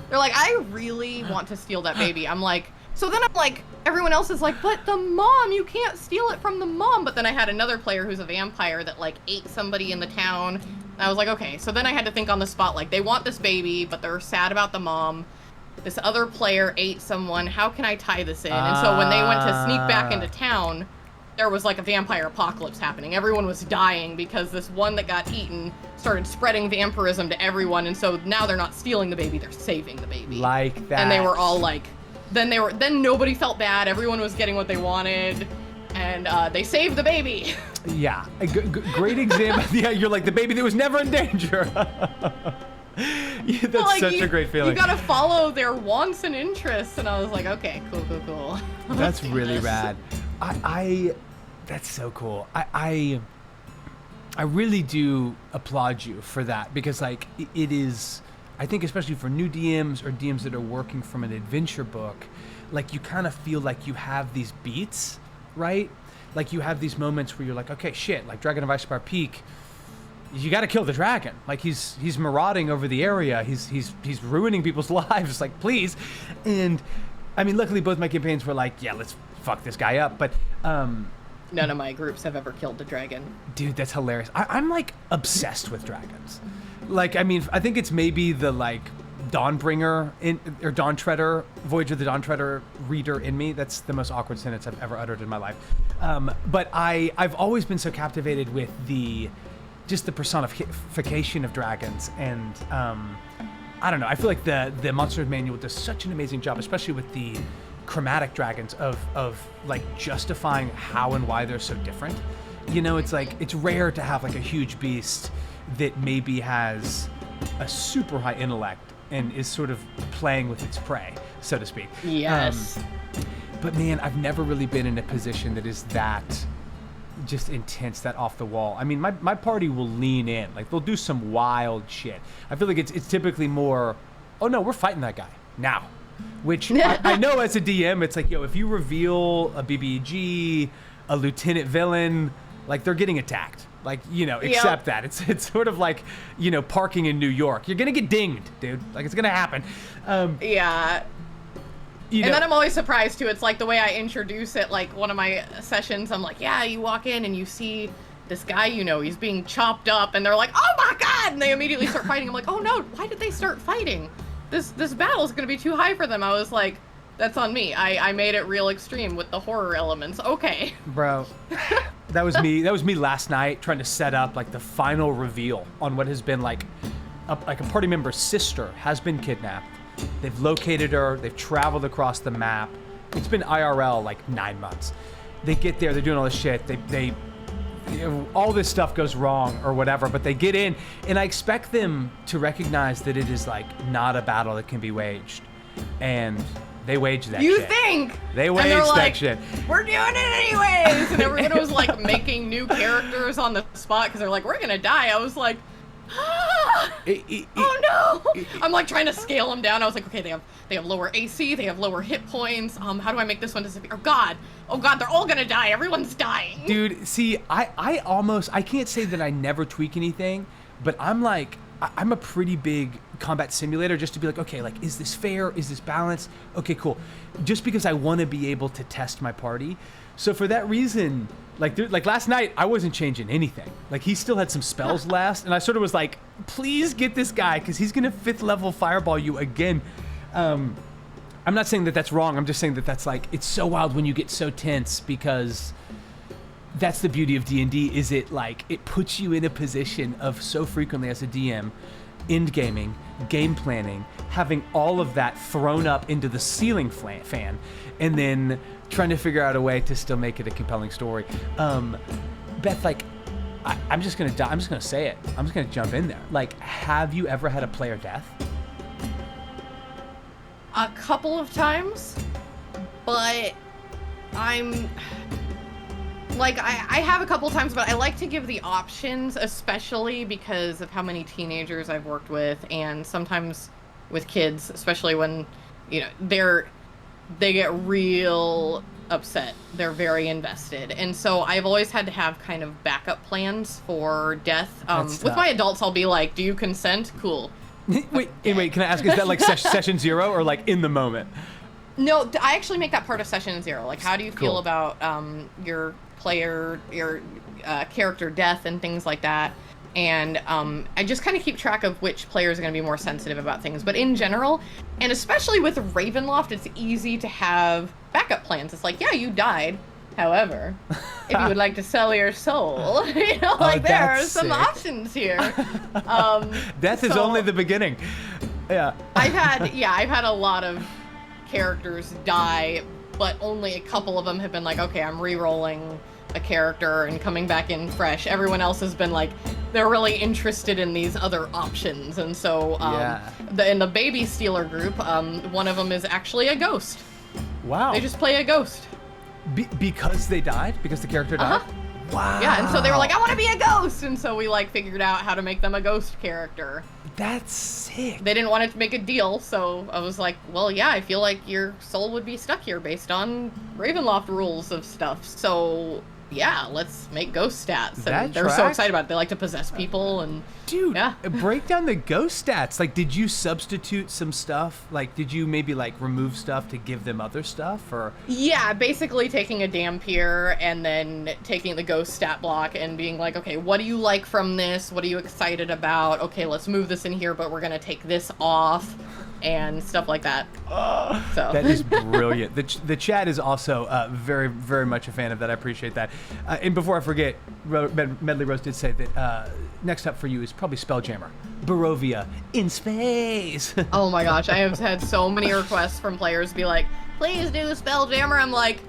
They're like, I really want to steal that baby. I'm like, so then I'm like, everyone else is like, but the mom, you can't steal it from the mom. But then I had another player who's a vampire that like ate somebody in the town. And I was like, okay. So then I had to think on the spot, like, they want this baby, but they're sad about the mom. This other player ate someone. How can I tie this in? And so when they went to sneak back into town, there was like a vampire apocalypse happening. Everyone was dying because this one that got eaten started spreading vampirism to everyone. And so now they're not stealing the baby, they're saving the baby. Like that. And they were all like, then nobody felt bad. Everyone was getting what they wanted. And they saved the baby. Yeah, great example. Yeah, you're like the baby that was never in danger. Yeah, that's like, such a great feeling. You gotta follow their wants and interests, and I was like, okay, cool. That's really rad. That's so cool. I really do applaud you for that, because like it is, I think especially for new DMs or DMs that are working from an adventure book, like you kind of feel like you have these beats, right? Like you have these moments where you're like, okay, shit, like Dragon of Icespire Peak, you got to kill the dragon. Like he's marauding over the area. He's ruining people's lives. Like, please. And I mean, luckily both my campaigns were like, yeah, let's fuck this guy up. But none of my groups have ever killed a dragon. Dude, that's hilarious. I'm like obsessed with dragons. Like, I mean, I think it's maybe the like Dawnbringer or Dawntreader, Voyager the Dawntreader reader in me. That's the most awkward sentence I've ever uttered in my life. But I've always been so captivated with just the personification of dragons, and I don't know. I feel like the Monsters Manual does such an amazing job, especially with the chromatic dragons of like justifying how and why they're so different. You know, it's like it's rare to have like a huge beast that maybe has a super high intellect and is sort of playing with its prey, so to speak. Yes. But man, I've never really been in a position that is that just intense, that off the wall. I mean, my party will lean in. Like, they'll do some wild shit. I feel like it's typically more, oh no, we're fighting that guy now. Which I know as a DM, it's like, yo, if you reveal a BBG, a lieutenant villain, like, they're getting attacked. Like, you know, accept that. It's sort of like, you know, parking in New York. You're gonna get dinged, dude. Like, it's gonna happen. Yeah. And then I'm always surprised too. It's like the way I introduce it, like one of my sessions, I'm like, yeah, you walk in and you see this guy, you know, he's being chopped up, and they're like, oh my God, and they immediately start fighting. I'm like, oh no, why did they start fighting? This battle is gonna be too high for them. I was like, that's on me. I made it real extreme with the horror elements. Okay. Bro, that was me. That was me last night trying to set up like the final reveal on what has been like a party member's sister has been kidnapped. They've located her. They've traveled across the map. It's been IRL like 9 months. They get there. They're doing all this shit. They you know, all this stuff goes wrong or whatever, but they get in, and I expect them to recognize that it is like not a battle that can be waged, and they waged that shit. You think? They waged that like, shit. We're doing it anyways, and everyone was like making new characters on the spot because they're like, we're gonna die. I was like, oh no! I'm like trying to scale them down. I was like, okay, they have lower AC, they have lower hit points. How do I make this one disappear? Oh god, they're all gonna die. Everyone's dying. Dude, see, I can't say that I never tweak anything, but I'm like, I'm a pretty big combat simulator just to be like, okay, like, is this fair? Is this balanced? Okay, cool. Just because I want to be able to test my party. So for that reason, like last night, I wasn't changing anything. Like, he still had some spells last, and I sort of was like, please get this guy, because he's going to 5th level fireball you again. I'm not saying that that's wrong. I'm just saying that that's like, it's so wild when you get so tense, because that's the beauty of D&D, is it like, it puts you in a position of so frequently as a DM, end gaming, game planning, having all of that thrown up into the ceiling fan, and then trying to figure out a way to still make it a compelling story. Beth, like, I'm just gonna I'm just gonna say it. I'm just gonna jump in there. Like, have you ever had a player death? A couple of times, but I'm like, I have a couple times, but I like to give the options, especially because of how many teenagers I've worked with, and sometimes with kids, especially when, you know, they get real upset. They're very invested. And so I've always had to have kind of backup plans for death. With my adults, I'll be like, do you consent? Cool. Wait, can I ask, is that like session 0 or like in the moment? No, I actually make that part of session 0. Like, how do you feel about your player, your character death and things like that? And I just kind of keep track of which players are going to be more sensitive about things. But in general, and especially with Ravenloft, it's easy to have backup plans. It's like, yeah, you died. However, if you would like to sell your soul, you know, like, there are some options here. Death is only the beginning. Yeah. I've had a lot of characters die, but only a couple of them have been like, okay, I'm re-rolling a character and coming back in fresh. Everyone else has been like, they're really interested in these other options. And so in the baby stealer group, one of them is actually a ghost. Wow. They just play a ghost. Because they died? Because the character died? Wow. Yeah, and so they were like, I want to be a ghost! And so we like figured out how to make them a ghost character. That's sick. They didn't want it to make a deal, so I was like, well, yeah, I feel like your soul would be stuck here based on Ravenloft rules of stuff. So yeah, let's make ghost stats. That And they're so tracks. excited about it. They like to possess people and Dude, yeah. break down the ghost stats. Like, did you substitute some stuff? Like, did you maybe like remove stuff to give them other stuff, or? Yeah, basically taking a Dampier and then taking the ghost stat block and being like, okay, what do you like from this? What are you excited about? Okay, let's move this in here, but we're gonna take this off and stuff like that. So That is brilliant. The chat is also very, very much a fan of that. I appreciate that. And before I forget, Medley Rose did say that next up for you is probably Spelljammer. Barovia in space. Oh my gosh, I have had so many requests from players be like, please do Spelljammer. I'm like,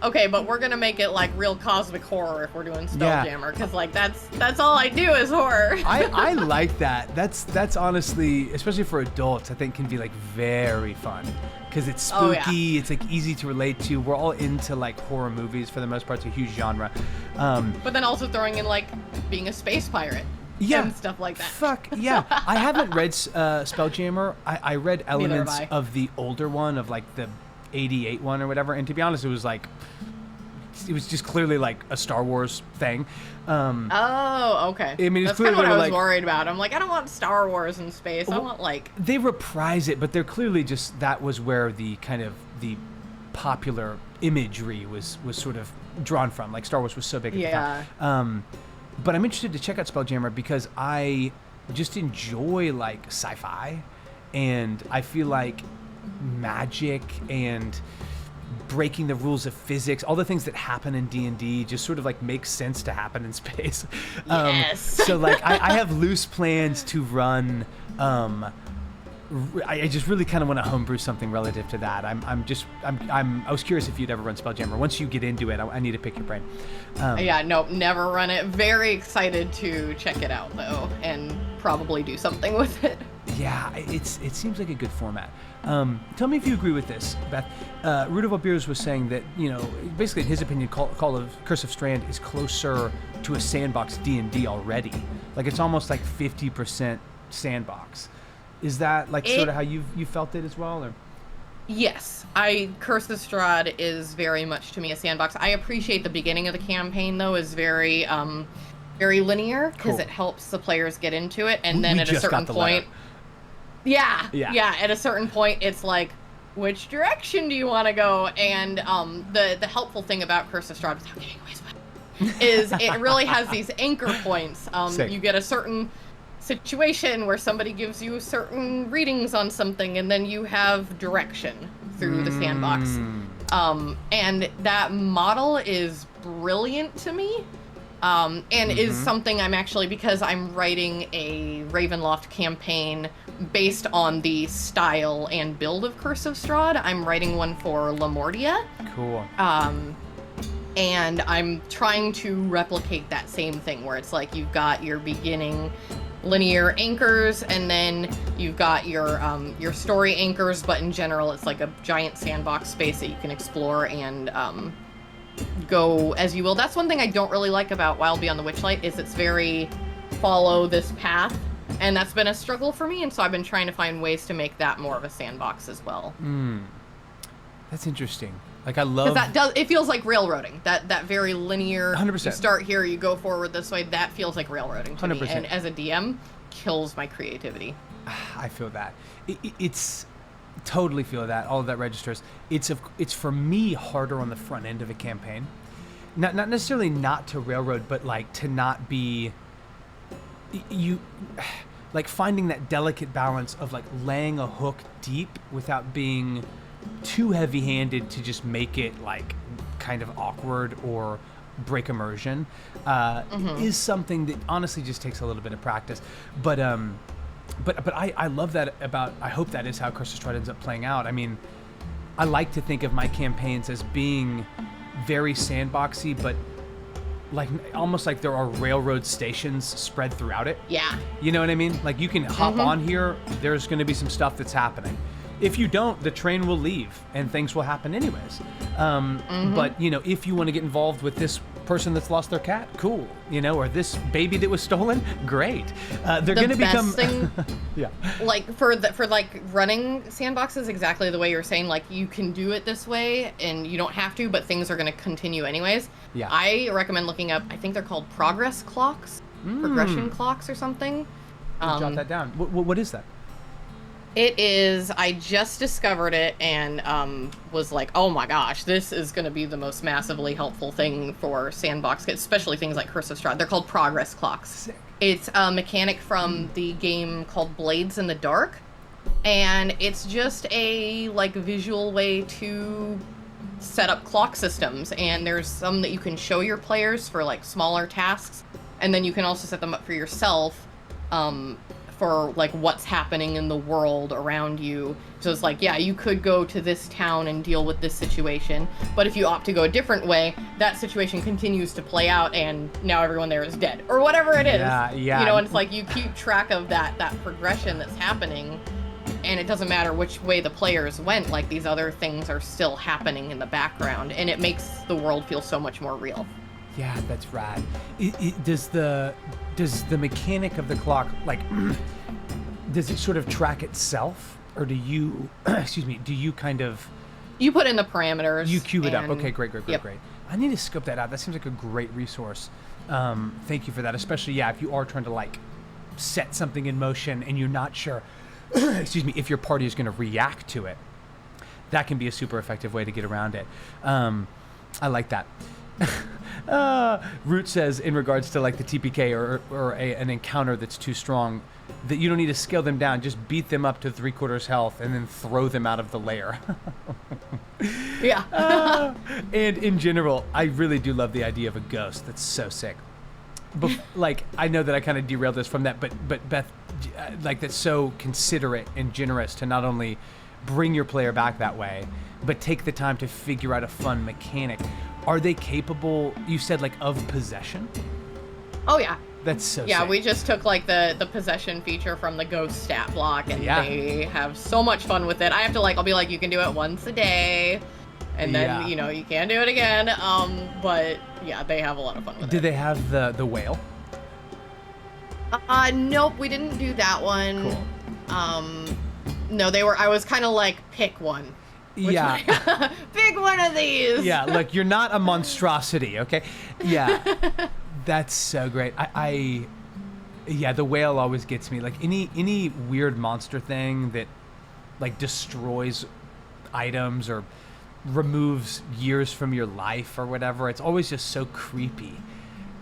okay, but we're gonna make it like real cosmic horror if we're doing Spelljammer, because like that's all I do is horror. I like that. That's honestly, especially for adults, I think can be like very fun. Because it's spooky, Oh, yeah. it's like easy to relate to. We're all into like horror movies for the most part. It's a huge genre. But then also throwing in like being a space pirate. Yeah, And stuff like that. Fuck yeah! I haven't read Spelljammer. I read elements have I. of the older one, of like the '88 one or whatever. And to be honest, it was just clearly like a Star Wars thing. Oh, okay. I mean, it's that's kind of clearly what I was like- worried about. I'm like, I don't want Star Wars in space. I want like They reprise it, but they're clearly just that was where the kind of the popular imagery was sort of drawn from. Like Star Wars was so big at the time. But I'm interested to check out Spelljammer because I just enjoy like sci-fi, and I feel like magic and breaking the rules of physics, all the things that happen in D&D just sort of like make sense to happen in space. Yes. So like I have loose plans to run. I just really kind of want to homebrew something relative to that. I was curious if you'd ever run Spelljammer. Once you get into it, I need to pick your brain. yeah, nope, never run it. Very excited to check it out though, and probably do something with it. Yeah, it seems like a good format. Tell me if you agree with this, Beth. Rudolph Beers was saying that, you know, basically in his opinion, Call of Curse of Strand is closer to a sandbox D&D already. Like it's almost like 50% sandbox. Is that like sort of how you felt it as well, or? Yes, Curse of Strahd is very much to me a sandbox. I appreciate the beginning of the campaign though is very very linear because Cool. it helps the players get into it, and then We at a just certain got the letter. point, yeah, Yeah. at a certain point it's like, which direction do you want to go? And the helpful thing about Curse of Strahd, without giving away spoilers, is it really has these anchor points. Sick. You get a certain situation where somebody gives you certain readings on something, and then you have direction through the sandbox. And that model is brilliant to me, and is something I'm actually, because I'm writing a Ravenloft campaign based on the style and build of Curse of Strahd. I'm writing one for Lamortia. Cool. And I'm trying to replicate that same thing where it's like you've got your beginning linear anchors, and then you've got your story anchors, but in general it's like a giant sandbox space that you can explore and go as you will. That's one thing I don't really like about Wild Beyond the Witchlight, is it's very follow this path, and that's been a struggle for me, and so I've been trying to find ways to make that more of a sandbox as well. That's interesting. Like I love Because it feels like railroading. That very linear. 100%. You start here, you go forward this way. That feels like railroading to me. 100%. And as a DM, kills my creativity. I feel that. It's totally feel that. All of that registers. It's for me harder on the front end of a campaign. Not necessarily not to railroad, but like to not be you like finding that delicate balance of like laying a hook deep without being too heavy-handed to just make it like kind of awkward or break immersion is something that honestly just takes a little bit of practice. But I love that about. I hope that is how Curse of Strahd ends up playing out. I mean, I like to think of my campaigns as being very sandboxy, but like almost like there are railroad stations spread throughout it. Yeah. You know what I mean? Like you can hop on here. There's going to be some stuff that's happening. If you don't, the train will leave and things will happen anyways. But, you know, if you want to get involved with this person that's lost their cat, cool. You know, or this baby that was stolen, great. They're going to become... thing, yeah. like, for like running sandboxes, exactly the way you're saying, like, you can do it this way and you don't have to, but things are going to continue anyways. Yeah. I recommend looking up, I think they're called progress clocks, progression clocks or something. Jot that down. What is that? It is, I just discovered it and was like, oh my gosh, this is going to be the most massively helpful thing for sandbox, especially things like Curse of Strahd. They're called progress clocks. Sick. It's a mechanic from the game called Blades in the Dark, and it's just a like visual way to set up clock systems, and there's some that you can show your players for like smaller tasks, and then you can also set them up for yourself for like what's happening in the world around you. So it's like, yeah, you could go to this town and deal with this situation, but if you opt to go a different way, that situation continues to play out and now everyone there is dead or whatever it is. Yeah. You know, and it's like you keep track of that progression that's happening, and it doesn't matter which way the players went, like these other things are still happening in the background, and it makes the world feel so much more real. Yeah, that's rad. Does the mechanic of the clock, like, does it sort of track itself, or do you, do you kind of... You put in the parameters. You cue it up. Okay, great. Yep. I need to scope that out. That seems like a great resource. Thank you for that, especially, yeah, if you are trying to, like, set something in motion and you're not sure, if your party is going to react to it. That can be a super effective way to get around it. I like that. Root says, in regards to like the TPK or an encounter that's too strong, that you don't need to scale them down, just beat them up to 3/4 health and then throw them out of the lair. Yeah. And in general, I really do love the idea of a ghost. That's so sick. But like, I know that I kind of derailed this from that, but Beth, like, that's so considerate and generous to not only bring your player back that way, but take the time to figure out a fun mechanic. Are they capable, you said, like, of possession? Oh, yeah. That's so Yeah, sick. we just took, like, the possession feature from the ghost stat block, and they have so much fun with it. I have to, like, I'll be like, you can do it once a day, and then, you know, you can do it again. But, yeah, they have a lot of fun with it. Do they have the whale? Nope, we didn't do that one. Cool. No, I was kind of like, pick one. Yeah. Pick one of these. Yeah, like, you're not a monstrosity, okay? Yeah. That's so great. Yeah, the whale always gets me. Like, any weird monster thing that, like, destroys items or removes years from your life or whatever, it's always just so creepy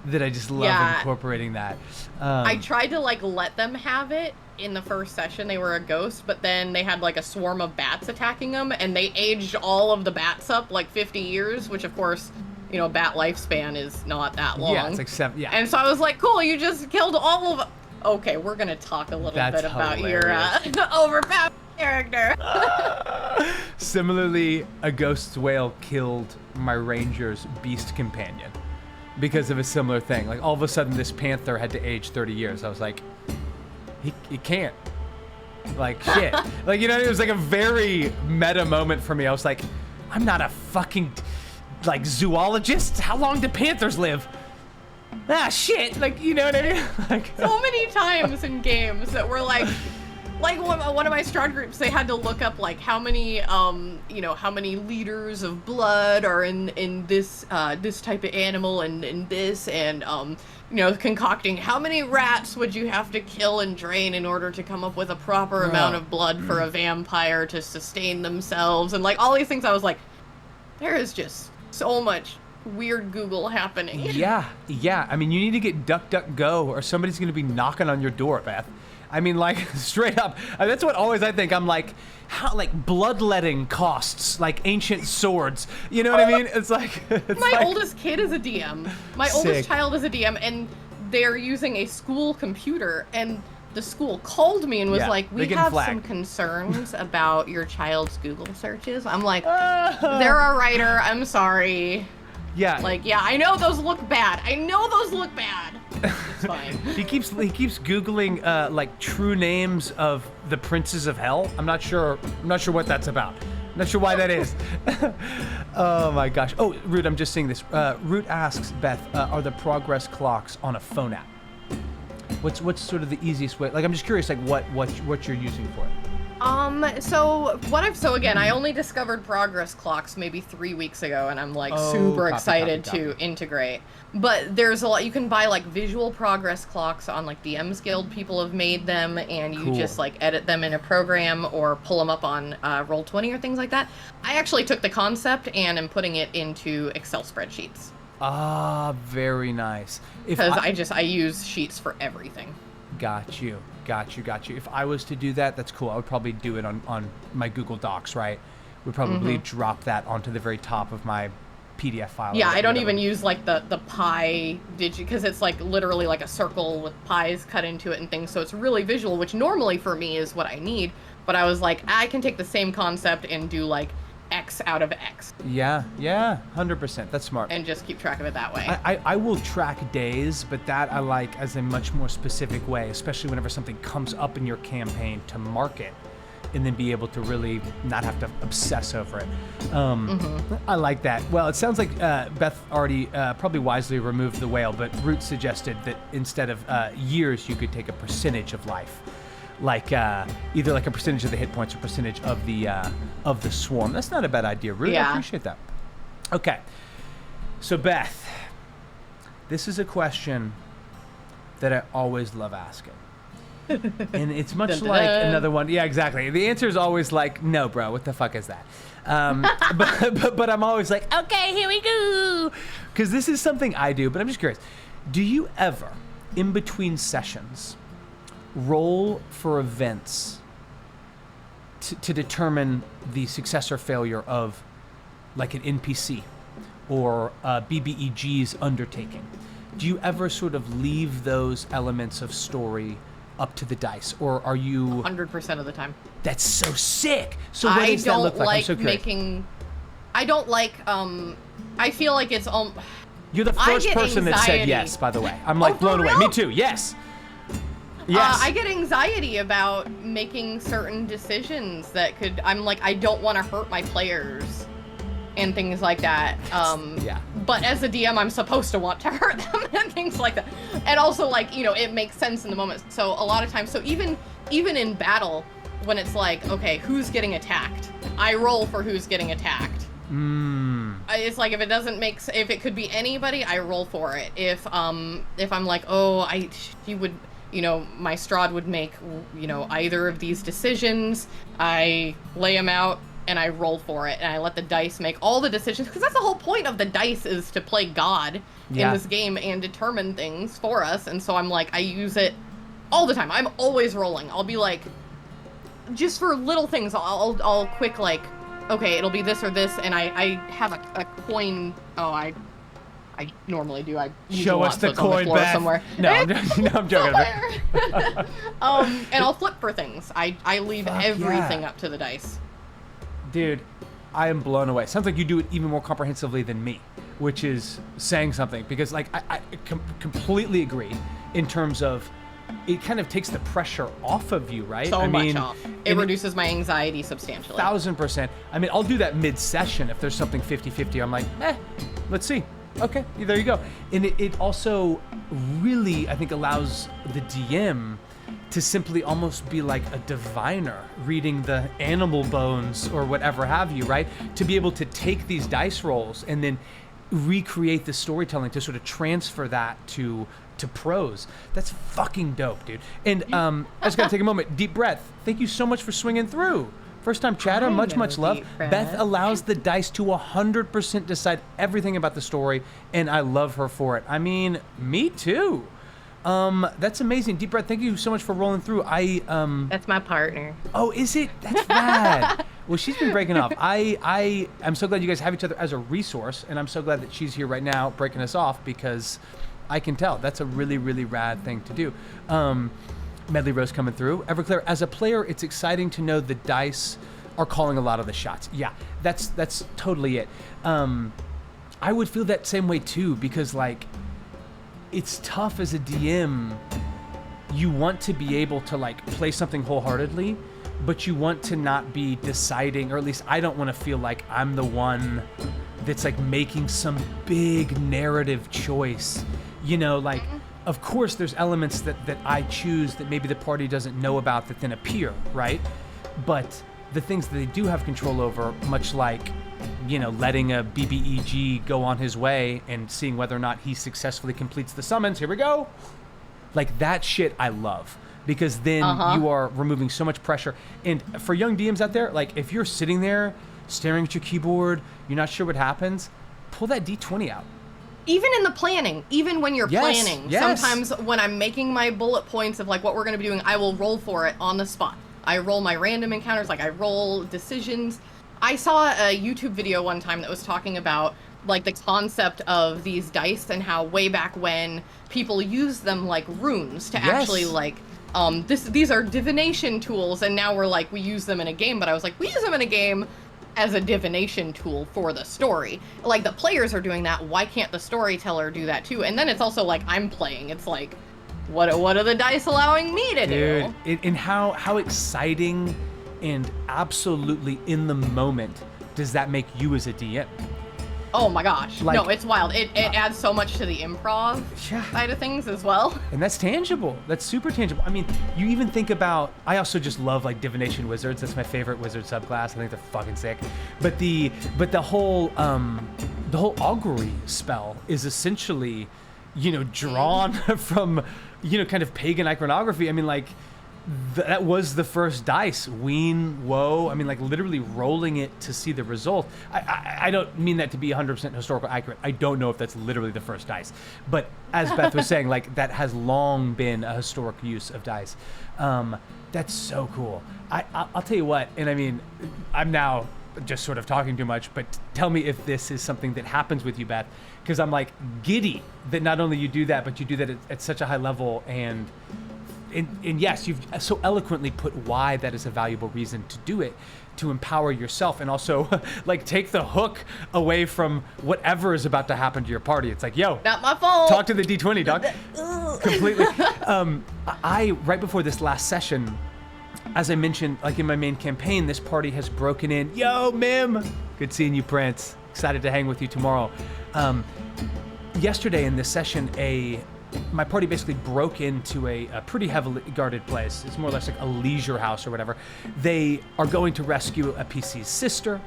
that I just love incorporating that. I tried to, like, let them have it in the first session. They were a ghost, but then they had, like, a swarm of bats attacking them, and they aged all of the bats up, like, 50 years, which, of course, you know, bat lifespan is not that long. Yeah, it's like 7, yeah. And so I was like, cool, you just killed all of them. Okay, we're gonna talk a little bit about hilarious. your overpowered character. Similarly, a ghost whale killed my ranger's beast companion because of a similar thing. Like, all of a sudden, this panther had to age 30 years. I was like, he can't. Like, shit. Like, you know, it was like a very meta moment for me. I was like, I'm not a fucking, like, zoologist. How long do panthers live? Ah, shit. Like, you know what I mean? Like, So many times in games that were like one of my Strahd groups, they had to look up, like, how many, you know, how many liters of blood are in this type of animal and in this, and, you know, concocting how many rats would you have to kill and drain in order to come up with a proper amount of blood for a vampire to sustain themselves, and, like, all these things. I was like, there is just so much weird Google happening. yeah. I mean, you need to get DuckDuckGo or somebody's going to be knocking on your door, Beth. I mean, like, straight up. That's what always I think. I'm like, how, like, bloodletting costs, like, ancient swords. You know what I mean? It's like... My oldest kid is a DM. My oldest child is a DM, and they're using a school computer, and the school called me and was like, we have some concerns about your child's Google searches. I'm like, they're a writer. I'm sorry. Yeah. Like, yeah, I know those look bad. It's fine. He keeps googling like true names of the princes of hell. I'm not sure what that's about. I'm not sure why that is. Oh my gosh. Oh, Root, I'm just seeing this. Root asks Beth, are the progress clocks on a phone app? What's sort of the easiest way? Like, I'm just curious, like what you're using for it. So again, I only discovered progress clocks maybe 3 weeks ago, and I'm like super excited to integrate. But there's a lot, you can buy like visual progress clocks on like DM's Guild, people have made them, and you just like edit them in a program or pull them up on Roll20 or things like that. I actually took the concept and am putting it into Excel spreadsheets. Ah, very nice. Because I use sheets for everything. Got you. If I was to do that, that's cool. I would probably do it on my Google Docs, right? Would probably drop that onto the very top of my PDF file. Yeah, I don't even use like the pie because it's like literally like a circle with pies cut into it and things, so it's really visual, which normally for me is what I need. But I was like, I can take the same concept and do like X out of X. Yeah, 100%. That's smart. And just keep track of it that way. I will track days, but that I like as a much more specific way, especially whenever something comes up in your campaign to mark it and then be able to really not have to obsess over it. I like that. Well, it sounds like Beth already probably wisely removed the whale, but Root suggested that instead of years, you could take a percentage of life. Like either like a percentage of the hit points or percentage of the swarm. That's not a bad idea, Root. Yeah. I appreciate that. Okay, so Beth, this is a question that I always love asking, and it's much like another one. Yeah, exactly. The answer is always like, no, bro. What the fuck is that? But I'm always like, okay, here we go, because this is something I do. But I'm just curious. Do you ever, in between sessions, roll for events to determine the success or failure of like an NPC or BBEG's undertaking? Do you ever sort of leave those elements of story up to the dice, or are you 100% of the time? That's so sick. So what does that look like? I'm so curious. I don't like I feel like it's You're the first person that said yes, by the way. I'm like blown away. Me too. Yes. Yes. I get anxiety about making certain decisions that I'm like, I don't want to hurt my players and things like that. Yeah. But as a DM, I'm supposed to want to hurt them and things like that. And also, like, you know, it makes sense in the moment. So a lot of times, so even in battle, when it's like, okay, who's getting attacked? I roll for who's getting attacked. It's like, if it could be anybody, I roll for it. If I'm like, my Strahd would make, either of these decisions, I lay them out and I roll for it, and I let the dice make all the decisions, because that's the whole point of the dice, is to play God in this game and determine things for us. And so I'm like, I use it all the time. I'm always rolling. I'll be like, just for little things, I'll quick, like, okay, it'll be this or this, and I have a coin. I normally do. I show us the coin back somewhere. No, I'm joking. And I'll flip for things. I leave everything up to the dice. Dude, I am blown away. Sounds like you do it even more comprehensively than me, which is saying something, because like I completely agree in terms of it kind of takes the pressure off of you, right? So much off. It reduces my anxiety substantially. 1000%. I mean, I'll do that mid-session if there's something 50-50. I'm like, let's see. Okay, there you go. And it also really, I think, allows the DM to simply almost be like a diviner reading the animal bones or whatever have you, right? To be able to take these dice rolls and then recreate the storytelling to sort of transfer that to prose. That's fucking dope, dude. And I just gotta take a moment. Deep breath. Thank you so much for swinging through. First time chatter, much love. Beth allows the dice to 100% decide everything about the story, and I love her for it. I mean, me too. That's amazing. Deep breath. Thank you so much for rolling through. That's my partner. Oh, is it? That's rad. Well, she's been breaking off. I'm so glad you guys have each other as a resource, and I'm so glad that she's here right now breaking us off, because I can tell that's a really, really rad thing to do. Medley Rose coming through. Everclear, as a player, it's exciting to know the dice are calling a lot of the shots. Yeah, that's totally it. I would feel that same way too, because like it's tough as a DM. You want to be able to like play something wholeheartedly, but you want to not be deciding, or at least I don't want to feel like I'm the one that's like making some big narrative choice. You know, like, of course there's elements that I choose that maybe the party doesn't know about that then appear, right? But the things that they do have control over, much like, you know, letting a BBEG go on his way and seeing whether or not he successfully completes the summons, here we go. Like, that shit I love, because then you are removing so much pressure. And for young DMs out there, like, if you're sitting there staring at your keyboard, you're not sure what happens, pull that D20 out. Even in the planning, even when you're planning, yes. sometimes when I'm making my bullet points of like what we're going to be doing, I will roll for it on the spot. I roll my random encounters, like I roll decisions. I saw a YouTube video one time that was talking about like the concept of these dice and how way back when people used them like runes to actually like these are divination tools, and now we're like, we use them in a game. But I was like, we use them in a game as a divination tool for the story. Like, the players are doing that, why can't the storyteller do that too? And then it's also like, I'm playing, it's like, what are the dice allowing me to do? And how exciting and absolutely in the moment does that make you as a DM? Oh my gosh. Like, no, it's wild. It adds so much to the improv side of things as well. And that's tangible. That's super tangible. I mean, you even think about, I also just love like divination wizards. That's my favorite wizard subclass. I think they're fucking sick. But the whole augury spell is essentially, you know, drawn from, you know, kind of pagan iconography. I mean, like, that was the first dice. Ween, woe. I mean, like, literally rolling it to see the result. I don't mean that to be 100% historical accurate. I don't know if that's literally the first dice. But as Beth was saying, like, that has long been a historic use of dice. That's so cool. I'll tell you what, and I mean, I'm now just sort of talking too much, but tell me if this is something that happens with you, Beth, because I'm like giddy that not only you do that, but you do that at such a high level. And yes, you've so eloquently put why that is a valuable reason to do it, to empower yourself, and also like take the hook away from whatever is about to happen to your party. It's like, yo, not my fault. Talk to the D20, dog. Completely. I right before this last session, as I mentioned, like in my main campaign, this party has broken in. Yo, Mim, good seeing you, Prince. Excited to hang with you tomorrow. Yesterday in this session, my party basically broke into a pretty heavily guarded place. It's more or less like a leisure house or whatever. They are going to rescue a PC's sister.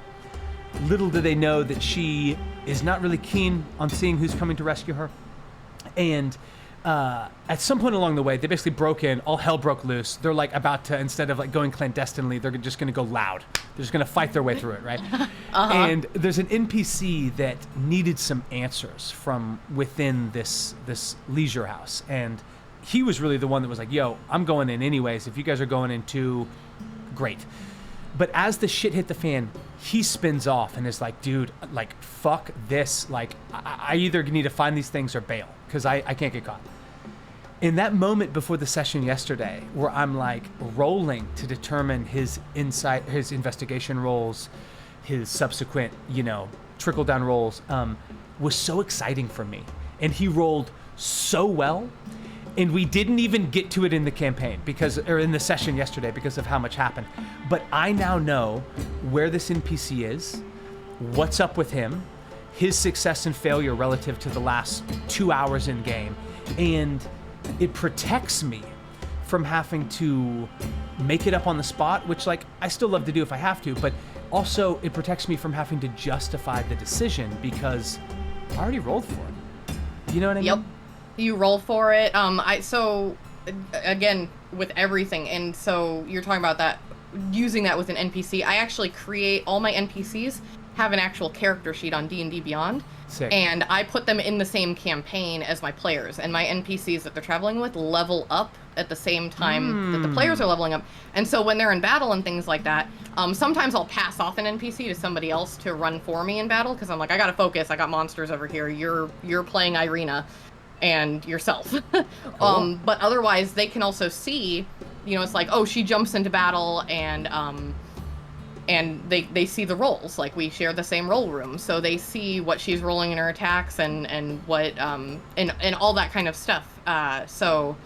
Little do they know that she is not really keen on seeing who's coming to rescue her. And at some point along the way, they basically broke in, all hell broke loose. They're like about to, instead of like going clandestinely, they're just going to go loud. They're just going to fight their way through it, right? And there's an NPC that needed some answers from within this leisure house. And he was really the one that was like, yo, I'm going in anyways. If you guys are going in too, great. But as the shit hit the fan, he spins off and is like, dude, like, fuck this. Like, I either need to find these things or bail, because I can't get caught. In that moment before the session yesterday, where I'm like rolling to determine his insight, his investigation rolls, his subsequent, you know, trickle down rolls, was so exciting for me. And he rolled so well. And we didn't even get to it in the campaign or in the session yesterday because of how much happened. But I now know where this NPC is, what's up with him, his success and failure relative to the last 2 hours in game. And it protects me from having to make it up on the spot, which, like, I still love to do if I have to, but also it protects me from having to justify the decision because I already rolled for it. You know what I mean? Yep. You roll for it. So again, with everything, and so you're talking about that, using that with an NPC. I actually create all my NPCs have an actual character sheet on D&D Beyond. Sick. And I put them in the same campaign as my players, and my NPCs that they're traveling with level up at the same time that the players are leveling up. And so when they're in battle and things like that, sometimes I'll pass off an NPC to somebody else to run for me in battle, because I'm like, I gotta focus, I got monsters over here, you're playing Irina and yourself. Cool. But otherwise they can also see, you know, it's like, oh, she jumps into battle and and they see the rolls. Like, we share the same roll room, so they see what she's rolling in her attacks and what and all that kind of stuff. So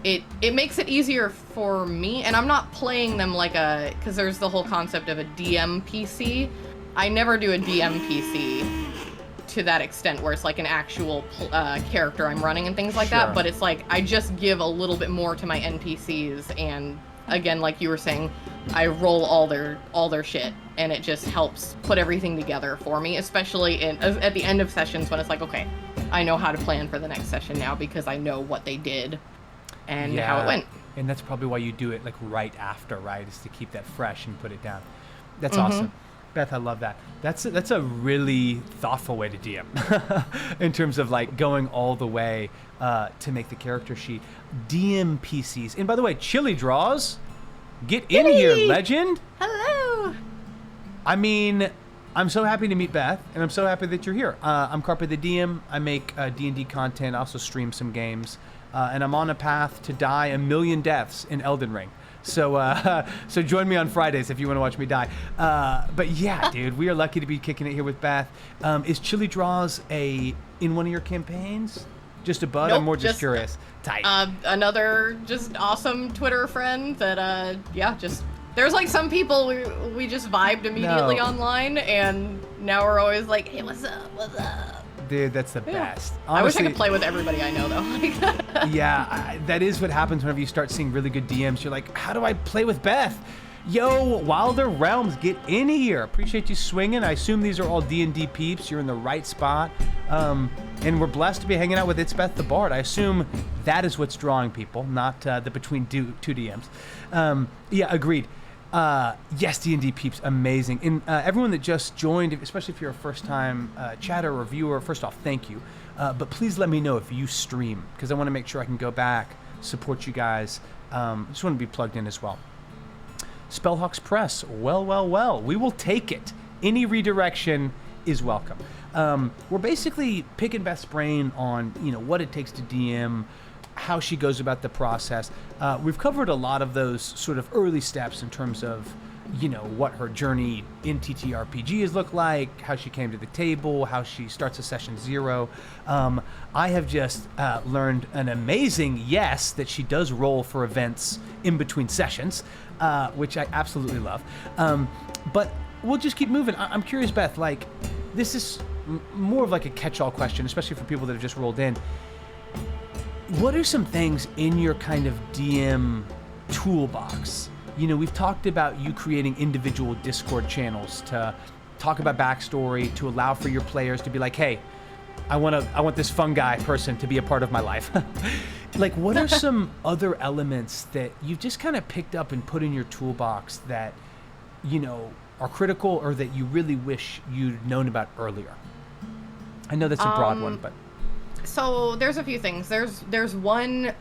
it makes it easier for me, and I'm not playing them like because there's the whole concept of a DM PC. I never do a DM PC to that extent where it's like an actual character I'm running and things like that, but it's like I just give a little bit more to my NPCs, and again, like you were saying, I roll all their shit, and it just helps put everything together for me, especially at the end of sessions when it's like, okay, I know how to plan for the next session now because I know what they did and how it went. And that's probably why you do it like right after, right? Is to keep that fresh and put it down. That's awesome. Beth, I love that. That's a really thoughtful way to DM in terms of like going all the way to make the character sheet. DM PCs. And by the way, Chili Draws, get in here, legend. Hello. I mean, I'm so happy to meet Beth, and I'm so happy that you're here. I'm Carpe the DM. I make D&D content. I also stream some games. And I'm on a path to die a million deaths in Elden Ring. So so join me on Fridays if you want to watch me die. But yeah, dude, we are lucky to be kicking it here with Beth. Is Chili Draws in one of your campaigns? Just a bud? Nope, I'm more just curious. Tight. Another just awesome Twitter friend that, just... There's like some people we just vibed immediately online, and now we're always like, hey, what's up, what's up? Dude, that's the best. Honestly, I wish I could play with everybody I know, though. Yeah, that is what happens whenever you start seeing really good DMs. You're like, how do I play with Beth? Yo, Wilder Realms, get in here. Appreciate you swinging. I assume these are all D&D peeps. You're in the right spot. And we're blessed to be hanging out with It's Beth the Bard. I assume that is what's drawing people, not the between two DMs. Yeah, agreed. Yes, D&D peeps, amazing. And everyone that just joined, especially if you're a first-time chatter or viewer, first off, thank you. But please let me know if you stream, because I want to make sure I can go back, support you guys. Just want to be plugged in as well. Spellhawks Press, well. We will take it. Any redirection is welcome. We're basically picking Beth's brain on, what it takes to DM, how she goes about the process. We've covered a lot of those sort of early steps in terms of, what her journey in TTRPG has looked like, how she came to the table, how she starts a session 0. I have just learned an amazing that she does roll for events in between sessions, which I absolutely love. But we'll just keep moving. I'm curious, Beth, like, this is more of like a catch-all question, especially for people that have just rolled in. What are some things in your kind of DM toolbox? We've talked about you creating individual Discord channels to talk about backstory, to allow for your players to be like, hey, I want this fungi person to be a part of my life. Like, what are some other elements that you've just kind of picked up and put in your toolbox that, are critical or that you really wish you'd known about earlier? I know that's a broad one, but... So there's a few things. There's one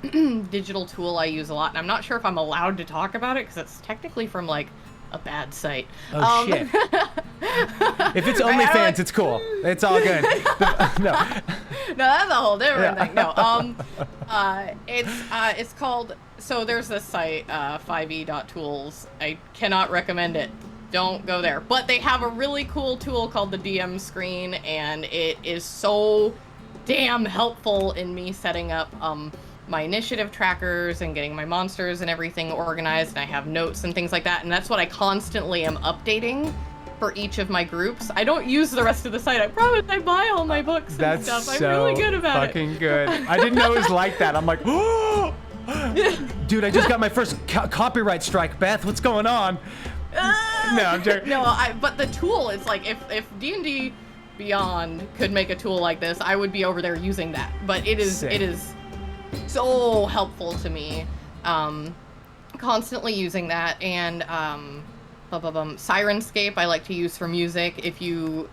digital tool I use a lot, and I'm not sure if I'm allowed to talk about it because it's technically from like a bad site. Oh shit! If it's OnlyFans, it's cool. It's all good. No, that's a whole different thing. No, it's called. So there's this site, 5e.tools. I cannot recommend it. Don't go there. But they have a really cool tool called the DM screen, and it is so damn helpful in me setting up my initiative trackers and getting my monsters and everything organized, and I have notes and things like that, and that's what I constantly am updating for each of my groups. I don't use the rest of the site. I promise I buy all my books and stuff. I'm really good about it. That's fucking good. I didn't know it was like that. I'm like, oh! Dude, I just got my first copyright strike. Beth, what's going on? No, I'm joking. No, but the tool is like, if D&D Beyond could make a tool like this, I would be over there using that. But it is so helpful to me. Constantly using that, and Sirenscape I like to use for music. If you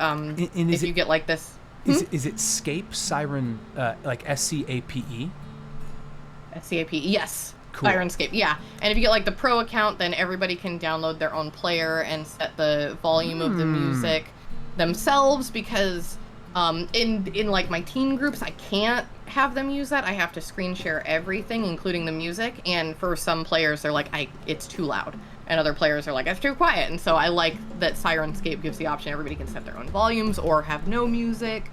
you get like this, is it Scape Siren, like SCAPE? SCAPE, yes. Cool. Sirenscape, yeah. And if you get like the pro account, then everybody can download their own player and set the volume of the music themselves, because in like my teen groups I can't have them use that. I have to screen share everything, including the music, and for some players they're like, it's too loud. and other players are like, it's too quiet. And so I like that Sirenscape gives the option everybody can set their own volumes or have no music.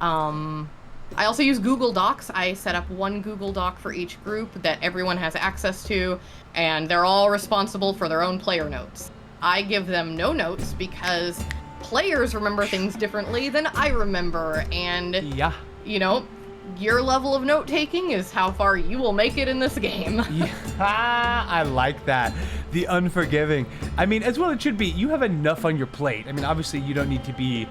I also use Google Docs. I set up one Google Doc for each group that everyone has access to, and they're all responsible for their own player notes. I give them no notes because players remember things differently than I remember, and Yeah. you know, your level of note-taking is how far you will make it in this game. Yeah, I like that. The unforgiving. I mean, as well it should be. You have enough on your plate. I mean, obviously you don't need to be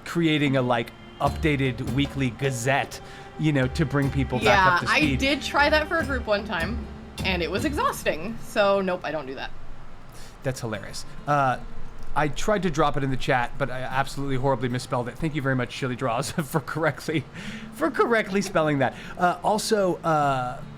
creating a like updated weekly gazette, you know, to bring people back up to speed. I did try that for a group one time, and it was exhausting. So nope, I don't do that. That's hilarious. I tried to drop it in the chat, but I absolutely horribly misspelled it. Thank you very much, Chili Draws, for correctly spelling that. Also,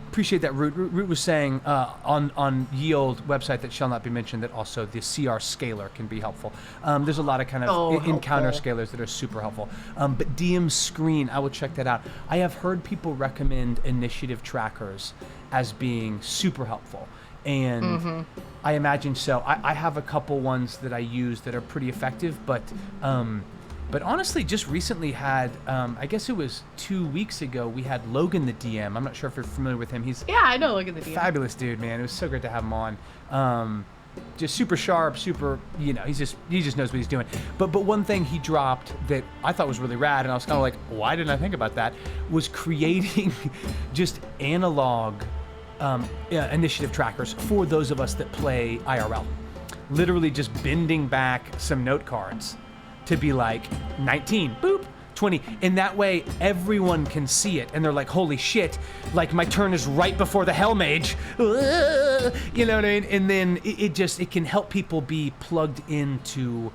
appreciate that. Root was saying on Yield website that shall not be mentioned that also the CR scaler can be helpful. There's a lot of kind of encounter scalers that are super helpful. But DM screen, I will check that out. I have heard people recommend initiative trackers as being super helpful. And I imagine so. I have a couple ones that I use that are pretty effective, but honestly, just recently had, I guess it was 2 weeks ago, we had Logan the DM. I'm not sure if you're familiar with him. Yeah, I know Logan the DM. Fabulous dude, man. It was so great to have him on. Just super sharp, super, you know, he just knows what he's doing. But one thing he dropped that I thought was really rad, and I was kind of like, why didn't I think about that, was creating just analog initiative trackers for those of us that play IRL. Literally just bending back some note cards to be like 19, boop, 20. And that way everyone can see it and they're like, holy shit, like my turn is right before the Hell Mage. You know what I mean? And then it can help people be plugged into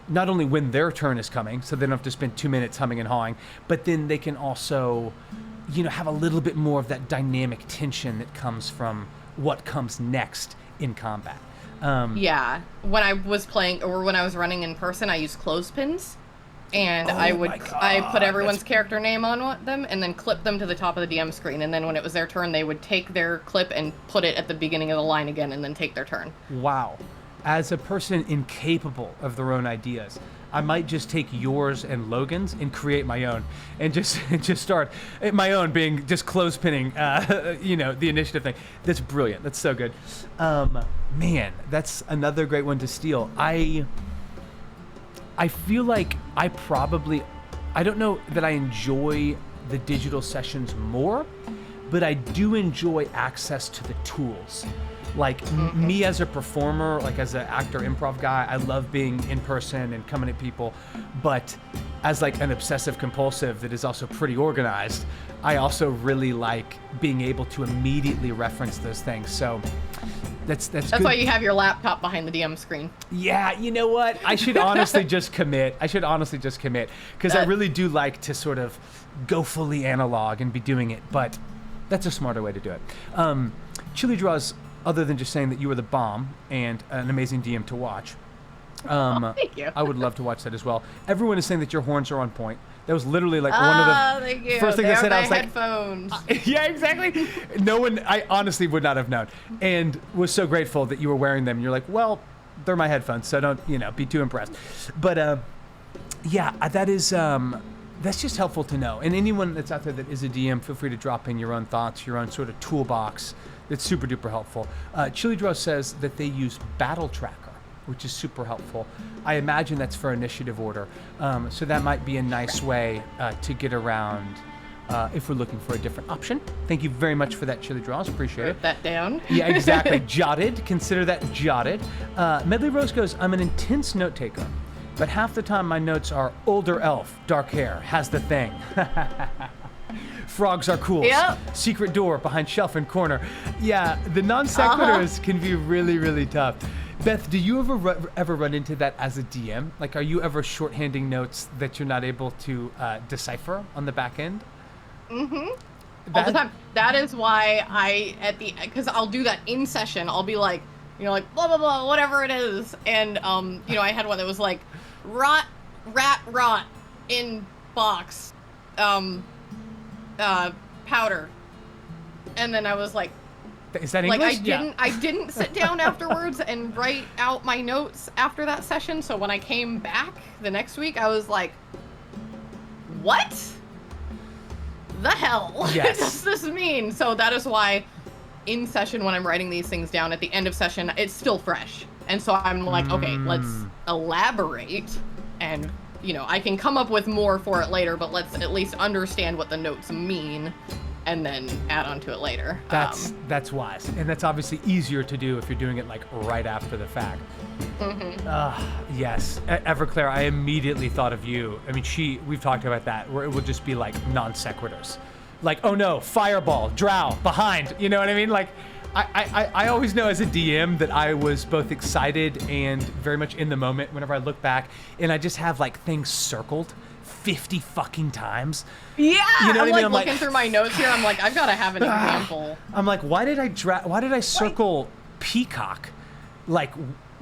not only when their turn is coming, so they don't have to spend 2 minutes humming and hawing, but then they can also, you know, have a little bit more of that dynamic tension that comes from what comes next in combat. Yeah, when I was playing or when I was running in person, I used clothespins, and I put everyone's character name on them and then clip them to the top of the DM screen, and then when it was their turn, they would take their clip and put it at the beginning of the line again, and then take their turn. Wow. As a person incapable of their own ideas, I might just take yours and Logan's and create my own, and just start my own being just clothespinning, you know, the initiative thing. That's brilliant. That's so good. Man, that's another great one to steal. I feel like I don't know that I enjoy the digital sessions more, but I do enjoy access to the tools. Like me as a performer, like as an actor improv guy, I love being in person and coming at people, but as like an obsessive compulsive that is also pretty organized, I also really like being able to immediately reference those things. So that's good. Why you have your laptop behind the DM screen. Yeah, you know what? I should honestly just commit. Because I really do like to sort of go fully analog and be doing it, but that's a smarter way to do it. Chili Draws, other than just saying that you were the bomb and an amazing DM to watch. Thank you. I would love to watch that as well. Everyone is saying that your horns are on point. That was literally like one of the first things I said. I was headphones. like, yeah, exactly. No one, I honestly would not have known, and was so grateful that you were wearing them. You're like, well, they're my headphones, so don't, you know, be too impressed. But yeah, that is that's just helpful to know. And anyone that's out there that is a DM, feel free to drop in your own thoughts, your own sort of toolbox. That's super duper helpful. Chili Draw says that they use Battle Tracker, which is super helpful. I imagine that's for initiative order. So that might be a nice way to get around if we're looking for a different option. Thank you very much for that, Chili Draws. Appreciate it. Wrote that down. Yeah, exactly. Jotted. Consider that jotted. Medley Rose goes, I'm an intense note taker, but half the time my notes are older elf, dark hair, has the thing. Frogs are cool. Yep. Secret door behind shelf and corner. Yeah, the non sequiturs can be really, really tough. Beth, do you ever run into that as a DM? Like, are you ever shorthanding notes that you're not able to decipher on the back end? Mm-hmm. All the time. That is why because I'll do that in session. I'll be like, you know, like blah blah blah, whatever it is, and you know, I had one that was like, rat in box, powder, and then I was like, Is that Like English? I didn't sit down afterwards and write out my notes after that session. So when I came back the next week, I was like, what the hell Yes. does this mean? So that is why in session, when I'm writing these things down at the end of session, it's still fresh. And so I'm like, okay, let's elaborate, and I can come up with more for it later, but let's at least understand what the notes mean and then add on to it later. That's wise, and that's obviously easier to do if you're doing it like right after the fact. Yes, Everclear, I immediately thought of you. I mean, we've talked about that, where it would just be like non sequiturs, like, oh no, fireball, drow, behind. You know what I mean? Like, I always know as a DM that I was both excited and very much in the moment whenever I look back, and I just have like things circled 50 fucking times. Yeah, you know I'm what I mean? like looking through my notes here. I'm like, I've got to have an example. I'm like, why did I circle peacock? Like,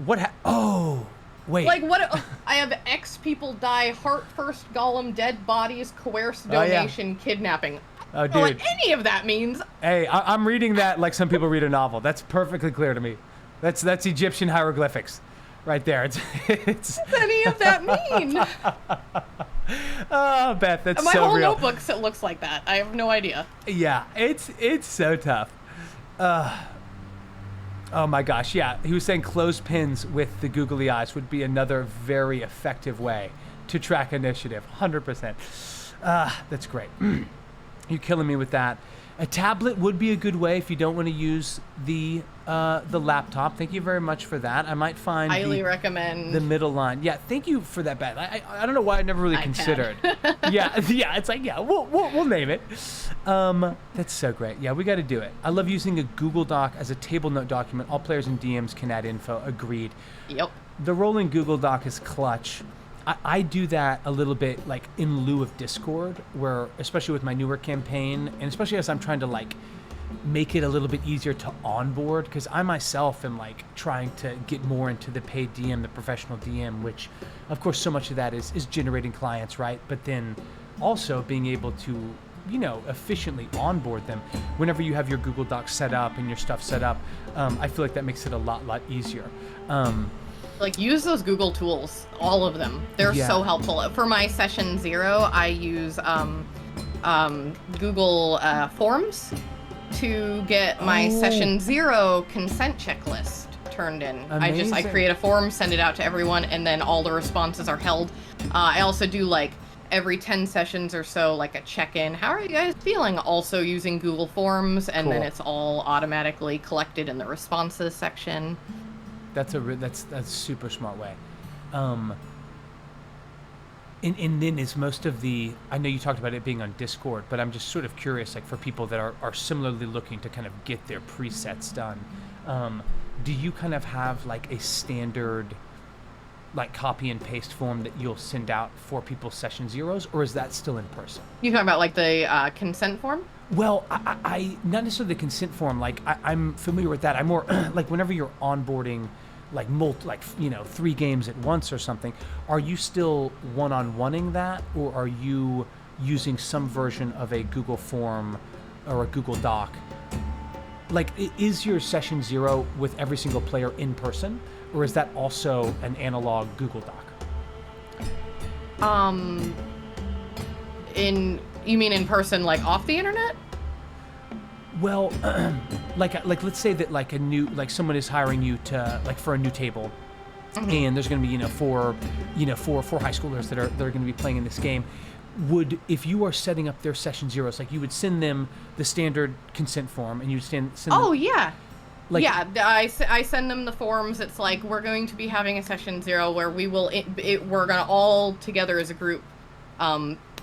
what? Oh, wait. Like what? I have X people die, heart first, golem, dead bodies, coerced donation, kidnapping. Oh, dude. I don't know what any of that means. Hey, I'm reading that like some people read a novel. That's perfectly clear to me. That's Egyptian hieroglyphics, right there. It's what does any of that mean? Oh, Beth, that's my so whole real. notebook looks like that. I have no idea. Yeah, it's so tough. Oh my gosh, yeah. He was saying clothespins with the googly eyes would be another very effective way to track initiative. 100%. That's great. You're killing me with that. A tablet would be a good way if you don't want to use the laptop. Thank you very much for that. I might find highly recommend the middle line. Yeah, thank you for that, Beth. I don't know why I never really considered. yeah, it's like, yeah, we'll name it. That's so great. Yeah, we got to do it. I love using a Google Doc as a table note document. All players and DMs can add info. Agreed. Yep. The rolling Google Doc is clutch. I do that a little bit like in lieu of Discord, where especially with my newer campaign, and especially as I'm trying to like make it a little bit easier to onboard, because I myself am like trying to get more into the paid DM, the professional DM, which of course so much of that is generating clients, right? But then also being able to, efficiently onboard them whenever you have your Google Docs set up and your stuff set up. I feel like that makes it a lot easier. Like, use those Google tools, all of them. They're so helpful. For my session 0, I use Google Forms to get my session 0 consent checklist turned in. Amazing. I create a form, send it out to everyone, and then all the responses are held. I also do like every 10 sessions or so, like a check-in. How are you guys feeling? Also using Google Forms, and then it's all automatically collected in the responses section. That's a super smart way. And then is most of I know you talked about it being on Discord, but I'm just sort of curious, like for people that are similarly looking to kind of get their presets done, do you kind of have like a standard like copy and paste form that you'll send out for people's session 0s, or is that still in person? You talking about like the consent form? Well, I not necessarily the consent form. Like I'm familiar with that. I'm more like whenever you're onboarding, like 3 games at once or something. Are you still one-on-oneing that, or are you using some version of a Google form or a Google Doc? Like, is your session 0 with every single player in person, or is that also an analog Google Doc? You mean in person, like off the internet? Well, like let's say that like someone is hiring you to like for a new table, and there's going to be four high schoolers that are going to be playing in this game. If you are setting up their session 0s, like you would send them the standard consent form, and you would send them, yeah. Like, yeah, I send them the forms. It's like, we're going to be having a session 0 where we're going to all together as a group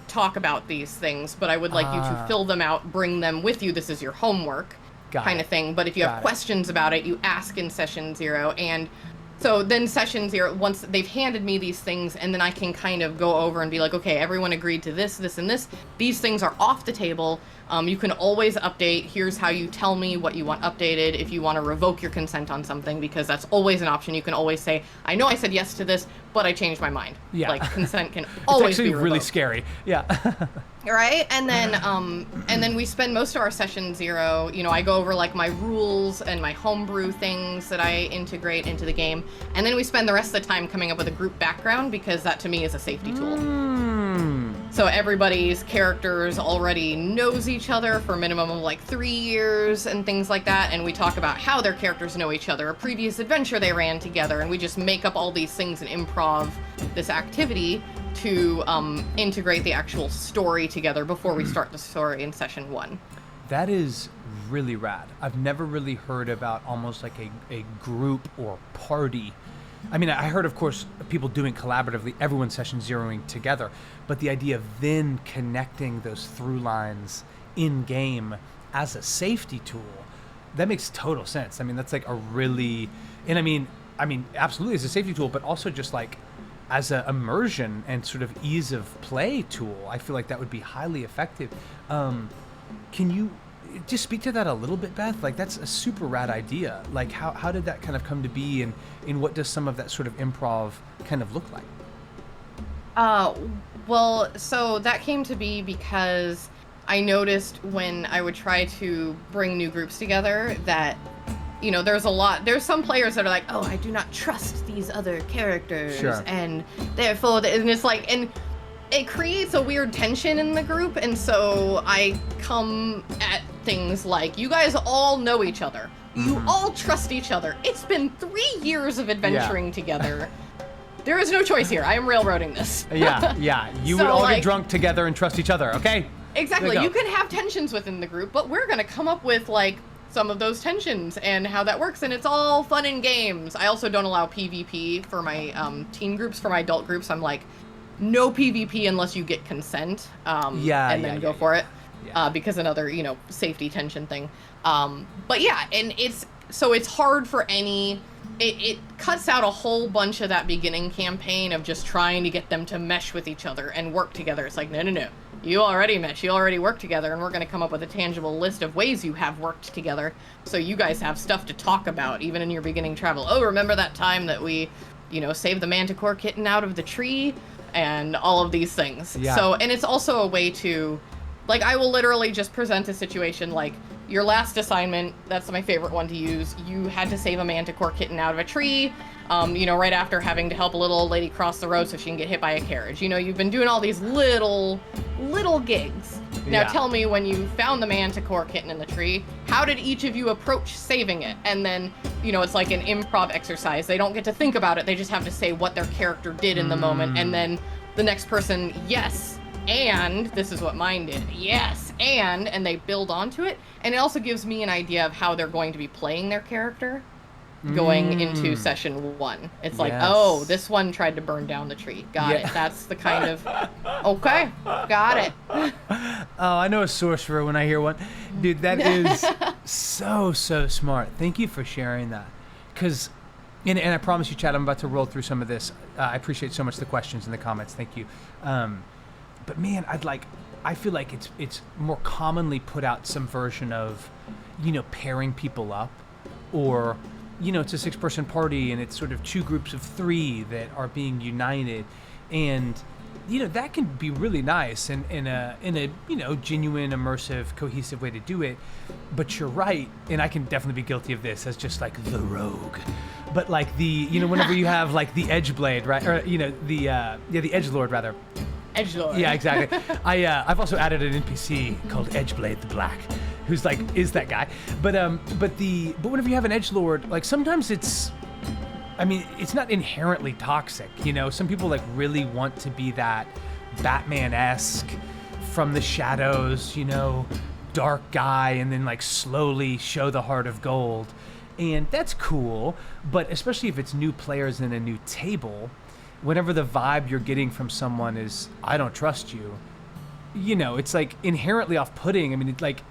talk about these things, but I would like you to fill them out, bring them with you. This is your homework kind of thing. But if you have questions about it, you ask in session 0. And so then session 0, once they've handed me these things, and then I can kind of go over and be like, okay, everyone agreed to this, this, and this. These things are off the table. You can always update. Here's how you tell me what you want updated. If you want to revoke your consent on something, because that's always an option. You can always say, I know I said yes to this, but I changed my mind. Yeah. Like, consent can always be revoked. It's actually really scary. Yeah. Right? And then we spend most of our session 0, you know, I go over like my rules and my homebrew things that I integrate into the game. And then we spend the rest of the time coming up with a group background, because that to me is a safety tool. So everybody's characters already knows each other for a minimum of like 3 years and things like that. And we talk about how their characters know each other, a previous adventure they ran together. And we just make up all these things and improv this activity to integrate the actual story together before we start the story in session 1. That is really rad. I've never really heard about almost like a group or party. I mean, I heard, of course, people doing collaboratively, everyone session zeroing together, but the idea of then connecting those through lines in game as a safety tool, that makes total sense. I mean, that's like a really, and I mean, absolutely as a safety tool, but also just like as a immersion and sort of ease of play tool, I feel like that would be highly effective. Can you just speak to that a little bit, Beth? Like, that's a super rad idea. Like, how did that kind of come to be, and what does some of that sort of improv kind of look like? Well, so that came to be because I noticed when I would try to bring new groups together that, you know, there's some players that are like, oh, I do not trust these other characters. Sure. And therefore, and it's like, and it creates a weird tension in the group. And so I come at things like, you guys all know each other. You all trust each other. It's been 3 years of adventuring together. There is no choice here. I am railroading this. Yeah. You would all get drunk together and trust each other, okay? Exactly. You can have tensions within the group, but we're going to come up with, like, some of those tensions and how that works, and it's all fun and games. I also don't allow PvP for my teen groups. For my adult groups, I'm like, no PvP unless you get consent, and then go for it, because another, you know, safety tension thing. But yeah, and it's hard for any... It cuts out a whole bunch of that beginning campaign of just trying to get them to mesh with each other and work together. It's like, no. You already mesh, you already work together, and we're going to come up with a tangible list of ways you have worked together, so you guys have stuff to talk about, even in your beginning travel. Oh, remember that time that we, you know, saved the manticore kitten out of the tree? And all of these things. Yeah. So, and it's also a way to, like, I will literally just present a situation like, your last assignment, that's my favorite one to use, you had to save a manticore kitten out of a tree, you know, right after having to help a little old lady cross the road so she can get hit by a carriage. You know, you've been doing all these little gigs. Now tell me, when you found the manticore kitten in the tree, how did each of you approach saving it? And then, you know, it's like an improv exercise. They don't get to think about it. They just have to say what their character did in the moment. And then the next person, yes, and this is what mine did. Yes, and they build onto it. And it also gives me an idea of how they're going to be playing their character going into session 1. It's like, oh, this one tried to burn down the tree. Got it. That's the kind of, okay, got it. Oh, I know a sorcerer when I hear one. Dude, that is so smart. Thank you for sharing that. Because, and I promise you, Chad, I'm about to roll through some of this. I appreciate so much the questions in the comments. Thank you. But man, I feel like it's more commonly put out some version of, you know, pairing people up, or, you know, it's a 6-person party and it's sort of 2 groups of 3 that are being united, and, you know, that can be really nice and in a you know, genuine, immersive, cohesive way to do it. But you're right, and I can definitely be guilty of this as just like the rogue. But like the, you know, whenever you have like the Edgeblade, right, or, you know, the Edgelord rather. Edgelord. Yeah, exactly. I've also added an NPC called Edgeblade the Black, who's like is that guy. But whenever you have an edgelord, like sometimes it's not inherently toxic. You know, some people like really want to be that Batman-esque from the shadows, you know, dark guy, and then like slowly show the heart of gold. And that's cool, but especially if it's new players in a new table, whenever the vibe you're getting from someone is, I don't trust you, you know, it's like inherently off-putting. I mean, it's like,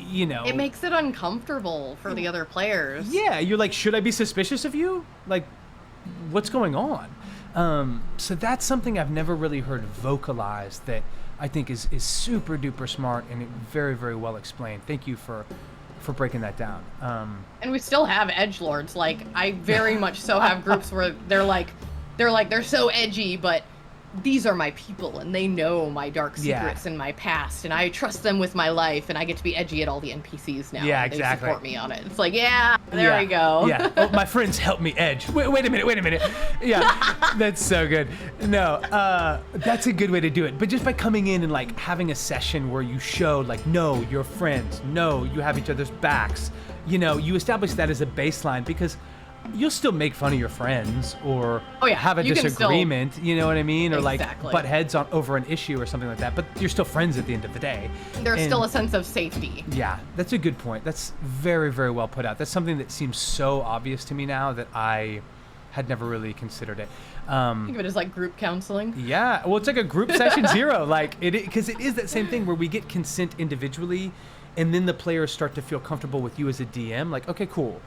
you know, it makes it uncomfortable for the other players. Yeah, you're like, should I be suspicious of you? Like, what's going on? So that's something I've never really heard vocalized that I think is super duper smart and very, very well explained. Thank you for breaking that down. And we still have edgelords. Like, I very much so have groups where they're so edgy, but these are my people and they know my dark secrets and my past, and I trust them with my life, and I get to be edgy at all the NPCs now. Yeah, and exactly. They support me on it. It's like, there we go. Yeah. Oh, my friends help me edge. Wait a minute. Yeah, that's so good. No, that's a good way to do it. But just by coming in and like having a session where you show like, no, you're friends. No, you have each other's backs. You know, you establish that as a baseline, because you'll still make fun of your friends or have a disagreement, you know what I mean? Or like butt heads over an issue or something like that, but you're still friends at the end of the day. There's still a sense of safety. Yeah, that's a good point. That's very, very well put out. That's something that seems so obvious to me now that I had never really considered it. Think of it as like group counseling. Yeah, well, it's like a group session zero, like because it is that same thing where we get consent individually, and then the players start to feel comfortable with you as a DM. Like, okay, cool.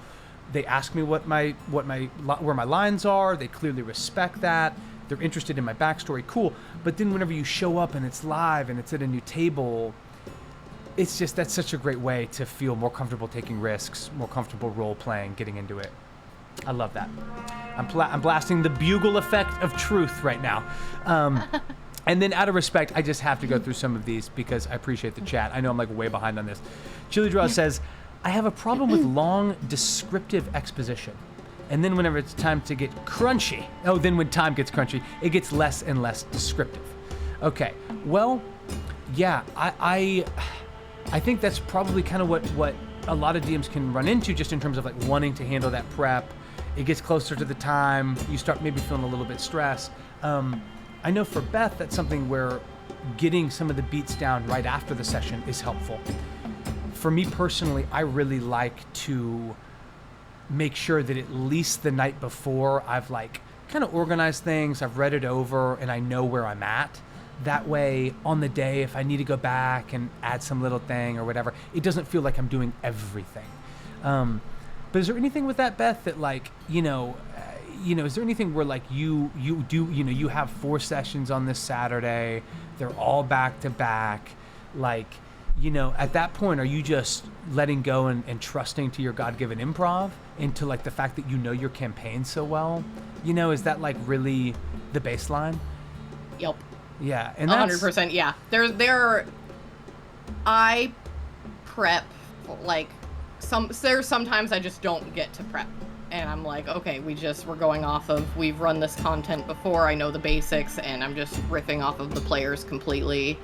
They ask me where my lines are. They clearly respect that. They're interested in my backstory. Cool. But then whenever you show up and it's live and it's at a new table, it's just, that's such a great way to feel more comfortable taking risks, more comfortable role playing, getting into it. I love that. I'm blasting the bugle effect of truth right now. And then out of respect, I just have to go through some of these because I appreciate the chat. I know I'm like way behind on this. Chili Draw says, I have a problem with long, descriptive exposition. And then whenever it's time to get crunchy, then when time gets crunchy, it gets less and less descriptive. Okay, well, yeah, I think that's probably kind of what a lot of DMs can run into, just in terms of like wanting to handle that prep. It gets closer to the time, you start maybe feeling a little bit stressed. I know for Beth, that's something where getting some of the beats down right after the session is helpful. For me personally, I really like to make sure that at least the night before I've like kind of organized things, I've read it over, and I know where I'm at. That way, on the day, if I need to go back and add some little thing or whatever, it doesn't feel like I'm doing everything. But is there anything with that, Beth, that like, is there anything where like you do, you have 4 sessions on this Saturday, they're all back to back, like, at that point, are you just letting go and trusting to your God-given improv, and to like the fact that your campaign so well? Is that like really the baseline? Yep. Yeah, and that's 100%. Yeah, I prep like there's sometimes I just don't get to prep, and I'm like, okay, we're going off of, we've run this content before, I know the basics, and I'm just riffing off of the players completely.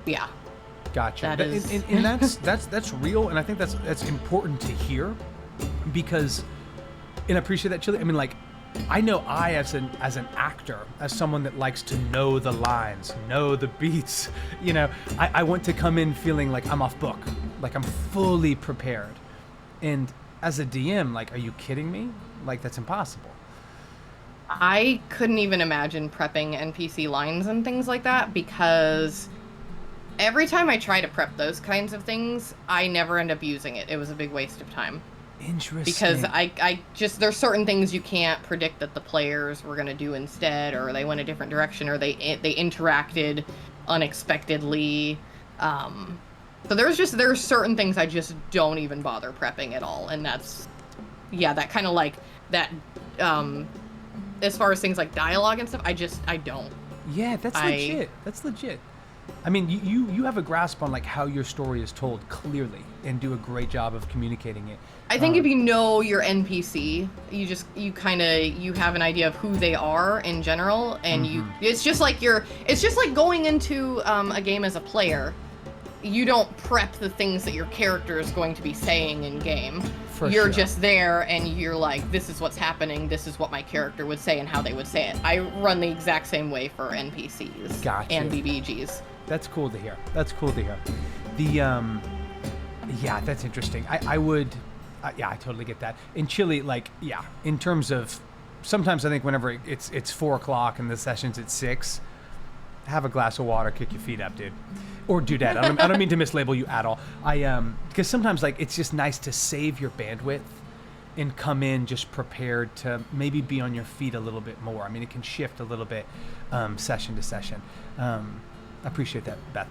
Yeah. Gotcha. And that's real, and I think that's important to hear, because, and I appreciate that, Chili. I mean, like, I know as an actor, as someone that likes to know the lines, know the beats, I want to come in feeling like I'm off book, like I'm fully prepared. And as a DM, like, are you kidding me? Like, that's impossible. I couldn't even imagine prepping NPC lines and things like that, because every time I try to prep those kinds of things, I never end up using it. It was a big waste of time. Interesting. Because I just, there's certain things you can't predict that the players were going to do instead, or they went a different direction, or they interacted unexpectedly. So there's certain things I just don't even bother prepping at all. And that's, that kind of like that, as far as things like dialogue and stuff, I don't. Yeah, legit. That's legit. I mean, you have a grasp on like how your story is told clearly, and do a great job of communicating it. I think if you know your NPC, you have an idea of who they are in general, and it's just like going into a game as a player. You don't prep the things that your character is going to be saying in game. You're just there, and you're like, this is what's happening, this is what my character would say and how they would say it. I run the exact same way for NPCs. Gotcha. And BBGs. That's cool to hear. That's interesting. I totally get that. In Chile, like, in terms of, sometimes I think whenever it's 4:00 and the session's at 6, have a glass of water, kick your feet up, dude. Or do that. I don't mean to mislabel you at all. Because sometimes, like, it's just nice to save your bandwidth and come in just prepared to maybe be on your feet a little bit more. I mean, it can shift a little bit session to session. I appreciate that, Beth.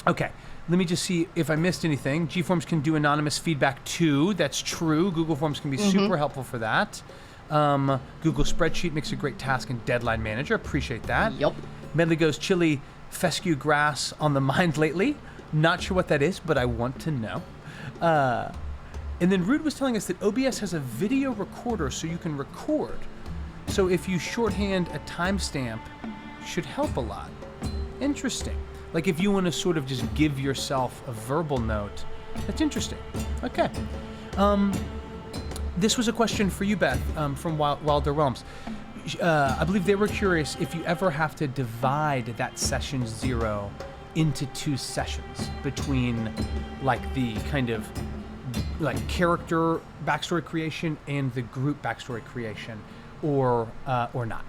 Okay, let me just see if I missed anything. G-Forms can do anonymous feedback too. That's true. Google Forms can be super helpful for that. Google Spreadsheet makes a great task and deadline manager. Appreciate that. Yep. Medley goes, chili fescue grass on the mind lately. Not sure what that is, but I want to know. And then Rude was telling us that OBS has a video recorder so you can record. So if you shorthand a timestamp, should help a lot. Interesting. Like if you want to sort of just give yourself a verbal note, that's interesting. Okay. This was a question for you, Beth, from Wilder Realms. I believe they were curious if you ever have to divide that session 0 into 2 sessions between like the kind of like character backstory creation and the group backstory creation, or not.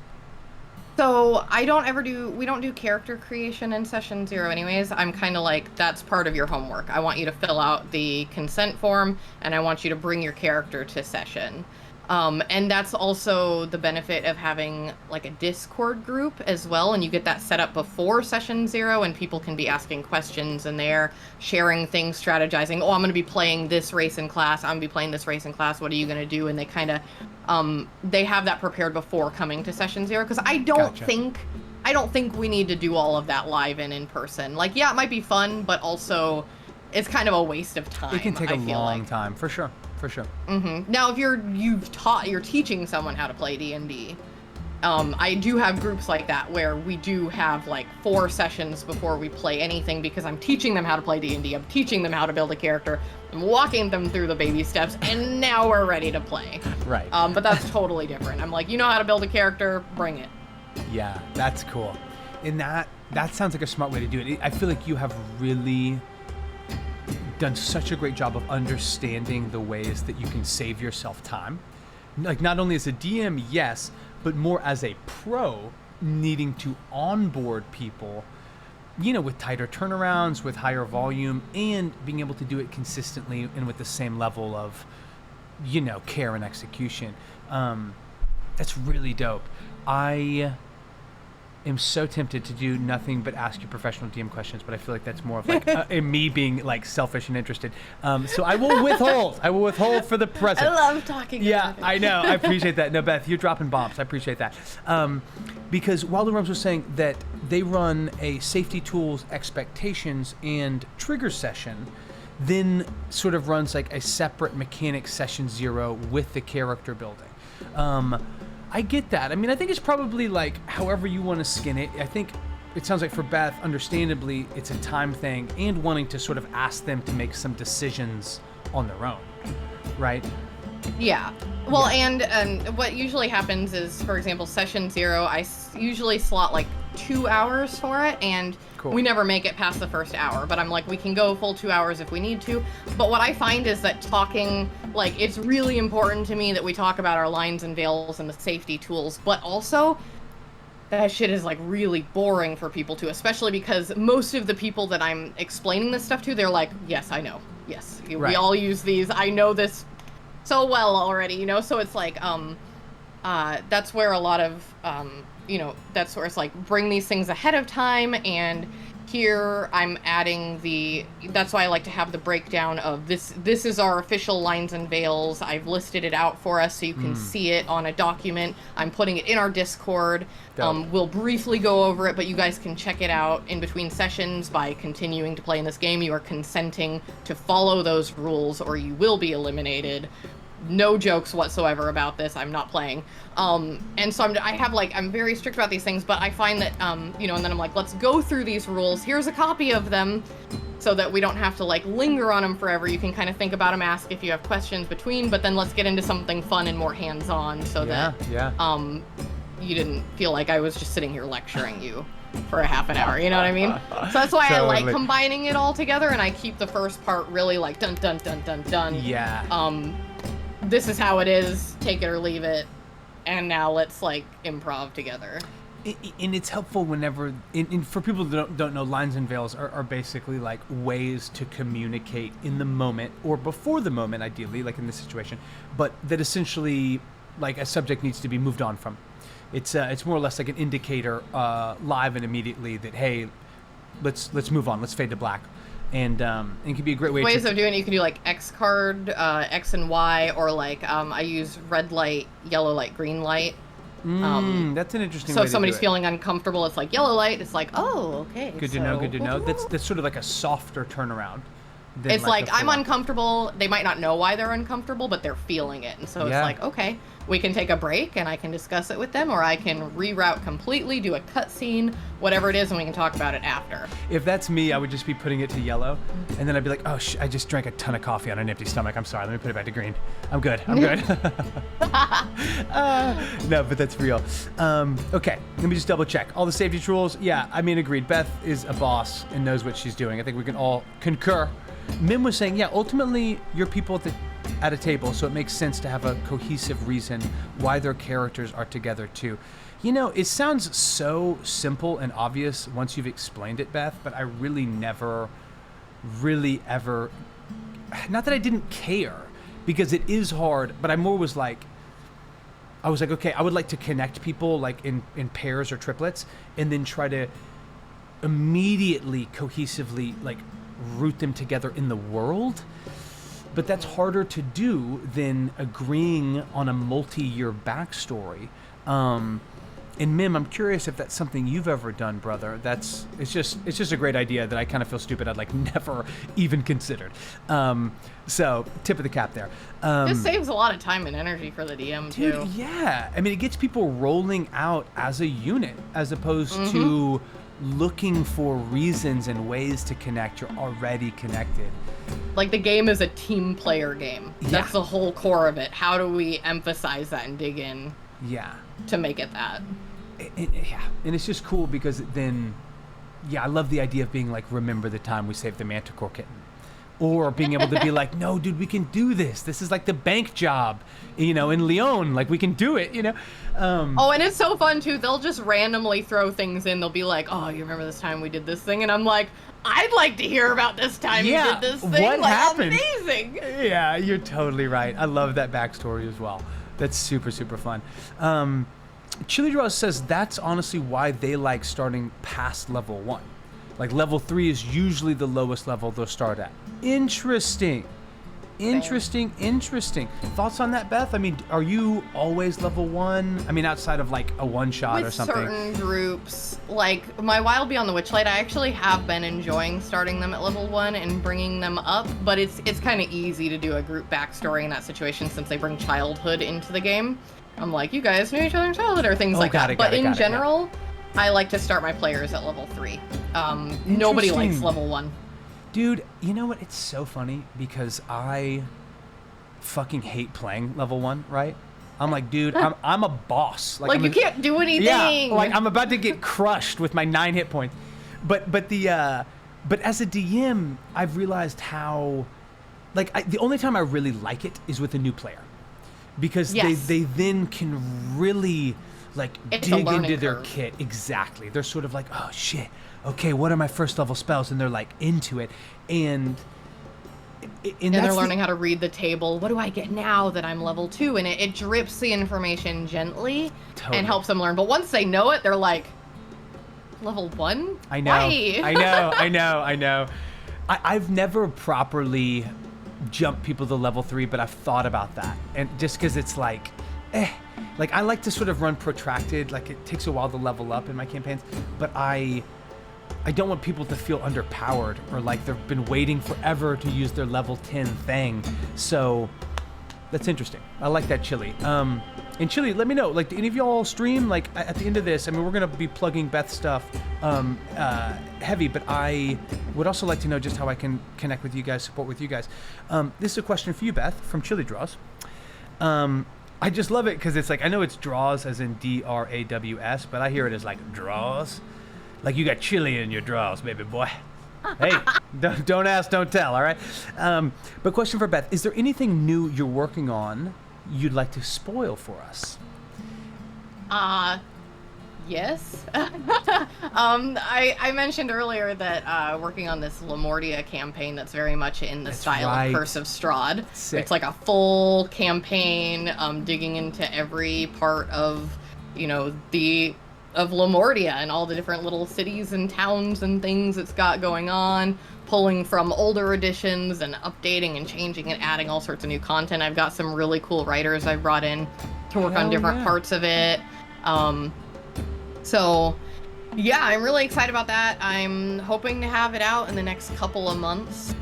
So we don't do character creation in session 0 anyways. I'm kind of like, that's part of your homework. I want you to fill out the consent form and I want you to bring your character to session. And that's also the benefit of having like a Discord group as well. And you get that set up before session 0 and people can be asking questions and they're sharing things, strategizing. Oh, I'm going to be playing this race in class. I'm going to be playing this race in class. What are you going to do? And they kind of, they have that prepared before coming to session 0. Cause I don't think we need to do all of that live and in person. Like, yeah, it might be fun, but also it's kind of a waste of time. It can take a long time, for sure. For sure. Now, if you're teaching someone how to play D&D, I do have groups like that where we do have like 4 sessions before we play anything because I'm teaching them how to play D&D. I'm teaching them how to build a character. I'm walking them through the baby steps, and now we're ready to play. Right. But that's totally different. I'm like, you know how to build a character, bring it. Yeah, that's cool. And that sounds like a smart way to do it. I feel like you have really done such a great job of understanding the ways that you can save yourself time. Like not only as a DM, yes, but more as a pro needing to onboard people, you know, with tighter turnarounds, with higher volume, and being able to do it consistently and with the same level of, you know, care and execution. That's really dope. I am so tempted to do nothing but ask you professional DM questions, but I feel like that's more of like me being like selfish and interested. So I will withhold. I will withhold for the present. I love talking. Yeah, I know. I appreciate that. No, Beth, you're dropping bombs. I appreciate that. Because Wilder Rums was saying that they run a safety tools, expectations, and trigger session, then sort of runs like a separate mechanic session 0 with the character building. I get that. I mean, I think it's probably like however you want to skin it. I think it sounds like for Beth, understandably, it's a time thing and wanting to sort of ask them to make some decisions on their own, right? Yeah. Well, and what usually happens is, for example, session 0, I usually slot like 2 hours for it, and cool. We never make it past the first hour, but I'm like, we can go full 2 hours if we need to. But what I find is that talking, like, it's really important to me that we talk about our lines and veils and the safety tools, but also that shit is like really boring for people too, especially because most of the people that I'm explaining this stuff to, they're like, yes, I know. Yes, right. We all use these. I know this so well already, you know? So it's like, that's where a lot of, you know, that's where it's like, bring these things ahead of time, and here I'm adding that's why I like to have the breakdown of this is our official lines and veils. I've listed it out for us so you can see it on a document. I'm putting it in our Discord. We'll briefly go over it, but you guys can check it out in between sessions by continuing to play in this game. You are consenting to follow those rules or you will be eliminated. No jokes whatsoever about this. I'm not playing. And so I'm very strict about these things, but I find that, you know, and then I'm like, let's go through these rules. Here's a copy of them so that we don't have to like linger on them forever. You can kind of think about them, ask if you have questions between, but then let's get into something fun and more hands-on so that you didn't feel like I was just sitting here lecturing you for a half an hour, you know what I mean? So that's why I like combining it all together, and I keep the first part really like dun dun dun dun dun. Yeah. This is how it is, take it or leave it, and now let's like improv together. And it's helpful whenever, for people that don't know, lines and veils are basically like ways to communicate in the moment or before the moment, ideally, like in this situation, but that essentially like a subject needs to be moved on from. It's more or less like an indicator live and immediately that, hey, let's move on, let's fade to black. And it can be a great way ways of doing it. You can do like X card, X and Y, or like I use red light, yellow light, green light. That's an interesting way So to if somebody's do it. feeling uncomfortable, it's like yellow light. It's like, oh, okay. Good to know, good to know. That's sort of like a softer turnaround. It's like the I'm full-on. uncomfortable. They might not know why they're uncomfortable, but they're feeling it. And so it's Yeah. like, okay, we can take a break and I can discuss it with them, or I can reroute completely, do a cutscene, whatever it is, and we can talk about it after. If that's me, I would just be putting it to yellow, and then I'd be like, oh, I just drank a ton of coffee on an empty stomach. I'm sorry. Let me put it back to green. I'm good. I'm good. No, but that's real. Okay, let me just double check. All the safety rules, yeah, I mean, agreed. Beth is a boss and knows what she's doing. I think we can all concur. Mim was saying, yeah, ultimately, you're people at a table, so it makes sense to have a cohesive reason why their characters are together, too. You know, it sounds so simple and obvious once you've explained it, Beth, but I really never really ever... Not that I didn't care, because it is hard, but I more was like... I was like, okay, I would like to connect people like in pairs or triplets, and then try to immediately, cohesively, like, root them together in the world. But that's harder to do than agreeing on a multi-year backstory. And Mim, I'm curious if that's something you've ever done, brother. It's just a great idea that I kind of feel stupid I'd like never even considered. So tip of the cap there. This saves a lot of time and energy for the DM too. Dude, yeah. I mean, it gets people rolling out as a unit as opposed to looking for reasons and ways to connect. You're already connected. Like the game is a team player game. Yeah. That's the whole core of it. How do we emphasize that and dig in Yeah. to make it that? Yeah, and it's just cool because then, yeah, I love the idea of being like, remember the time we saved the Manticore kitten. Or being able to be like, no, dude, we can do this. This is like the bank job, you know, in Lyon. Like, we can do it, you know? Oh, and it's so fun, too. They'll just randomly throw things in. They'll be like, oh, you remember this time we did this thing? And I'm like, I'd like to hear about this time you did this thing. What like, happened? Amazing. Yeah, you're totally right. I love that backstory as well. That's super, super fun. Chili Draws says that's honestly why they like starting past level 1. Like, level 3 is usually the lowest level they'll start at. Interesting. Thoughts on that, Beth? I mean, are you always level 1? I mean, outside of like a one-shot or something. With certain groups, like my Wild Beyond the Witchlight, I actually have been enjoying starting them at level 1 and bringing them up, but it's kind of easy to do a group backstory in that situation since they bring childhood into the game. I'm like, you guys knew each other in childhood or things like that. But in general, I like to start my players at level 3. Nobody likes level 1. Dude, you know what? It's so funny because I fucking hate playing level 1, right? I'm like, dude, I'm a boss. Like you can't do anything. Yeah, like I'm about to get crushed with my 9 hit points. But as a DM, I've realized how, like, the only time I really like it is with a new player. Because they then can really, like, dig into their kit. Exactly. They're sort of like, oh, shit. Okay, what are my first level spells? And they're, like, into it. And they're learning how to read the table. What do I get now that I'm level 2? And it drips the information gently and helps them learn. But once they know it, they're like, level 1? I know. Why? I know. I've never properly jump people to level 3, but I've thought about that, and just because it's like I like to sort of run protracted, like it takes a while to level up in my campaigns, but I don't want people to feel underpowered or like they've been waiting forever to use their level 10 thing. So that's interesting. I like that, Chili. And Chili, let me know, like, do any of y'all stream? Like, at the end of this, I mean, we're gonna be plugging Beth's stuff heavy, but I would also like to know just how I can connect with you guys, support with you guys. This is a question for you, Beth, from Chili Draws. I just love it because it's like, I know it's draws as in DRAWS, but I hear it as like draws. Like you got chili in your draws, baby boy. Hey, don't ask, don't tell, all right? But question for Beth, is there anything new you're working on you'd like to spoil for us? Yes. I mentioned earlier that working on this Lamortia campaign that's very much in the style of Curse of Strahd. Sick. It's like a full campaign, digging into every part of, of Lamortia and all the different little cities and towns and things it's got going on, pulling from older editions and updating and changing and adding all sorts of new content. I've got some really cool writers I've brought in to work on different parts of it. So, yeah, I'm really excited about that. I'm hoping to have it out in the next couple of months.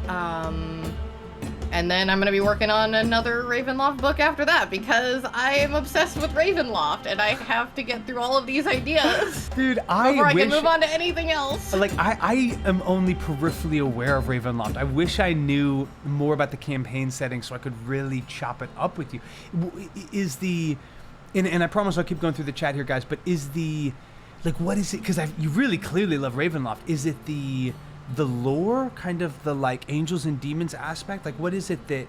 And then I'm going to be working on another Ravenloft book after that because I am obsessed with Ravenloft and I have to get through all of these ideas. Dude, before I can move on to anything else. Like, I am only peripherally aware of Ravenloft. I wish I knew more about the campaign setting so I could really chop it up with you. And I promise I'll keep going through the chat here, guys, but what is it? Because you really clearly love Ravenloft. Is it the lore, kind of the like angels and demons aspect? Like, what is it that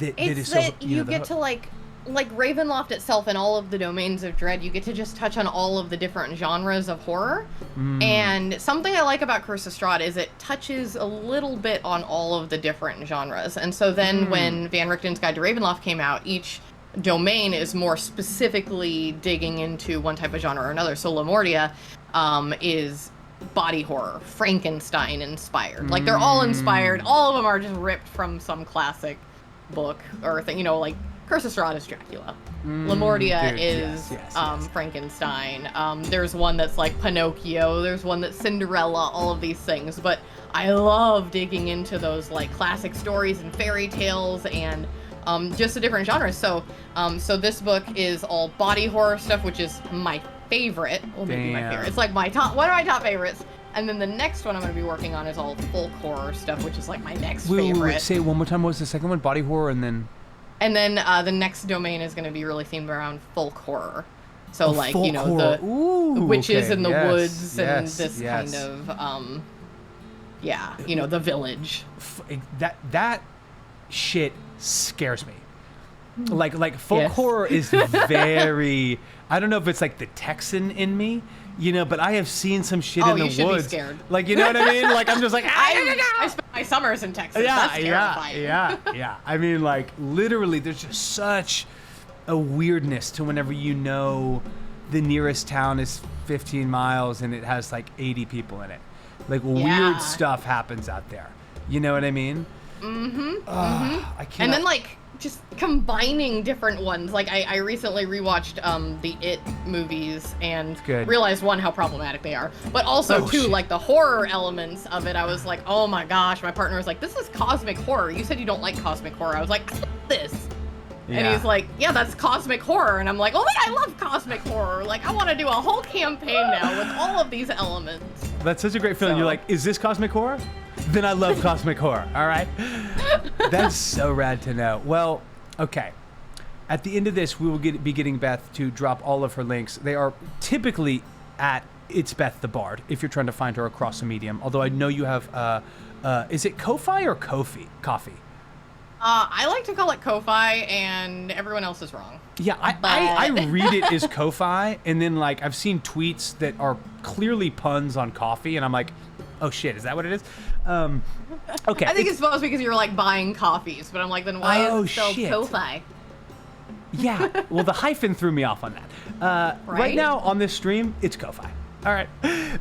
is so? You get to like Ravenloft itself and all of the domains of dread. You get to just touch on all of the different genres of horror. And something I like about Curse of Strahd is it touches a little bit on all of the different genres. And so then when Van Richten's Guide to Ravenloft came out, each domain is more specifically digging into one type of genre or another. So Lamortia is body horror, Frankenstein inspired. Like, they're all inspired. All of them are just ripped from some classic book or thing. Like Curse of Strahd is Dracula. Lamortia is Frankenstein. There's one that's like Pinocchio. There's one that's Cinderella. All of these things. But I love digging into those like classic stories and fairy tales and just the different genres. So this book is all body horror stuff, which is my favorite. Well, maybe my favorite. It's like one of my top favorites. And then the next one I'm going to be working on is all folk horror stuff, which is like my next favorite. Wait, say it one more time. What was the second one? Body horror, and then? And then the next domain is going to be really themed around folk horror. So horror. The witches in the woods and this kind of, the village. That shit scares me. Like folk horror is very. I don't know if it's like the Texan in me, but I have seen some shit in the woods. You should be scared. Like, you know what I mean? Like, I'm just like, I spent my summers in Texas. That's terrifying. Yeah. I mean, like, literally, there's just such a weirdness to whenever the nearest town is 15 miles and it has like 80 people in it. Like, weird stuff happens out there. You know what I mean? I can't. And then like just combining different ones. Like I recently rewatched the It movies and realized, one, how problematic they are, but also like the horror elements of it. I was like, oh my gosh, my partner was like, this is cosmic horror. You said you don't like cosmic horror. I was like, I love this. And he's like, yeah, that's cosmic horror. And I'm like, oh man, I love cosmic horror. Like, I want to do a whole campaign now with all of these elements. That's such a great feeling. You're like, is this cosmic horror? Then I love cosmic horror, all right? That's so rad to know. Well, okay. At the end of this, we will be getting Beth to drop all of her links. They are typically at It's Beth the Bard, if you're trying to find her across a medium. Although I know you have, is it Ko-Fi or Coffee? I like to call it Ko-Fi, and everyone else is wrong. Yeah, I read it as Ko-Fi, and then like I've seen tweets that are clearly puns on coffee, and I'm like, oh shit, is that what it is? Okay. I think it's supposed because you're like buying coffees, but I'm like, then why is it spelled Ko-Fi? Yeah, well, the hyphen threw me off on that. Right now on this stream, it's Ko-Fi. All right,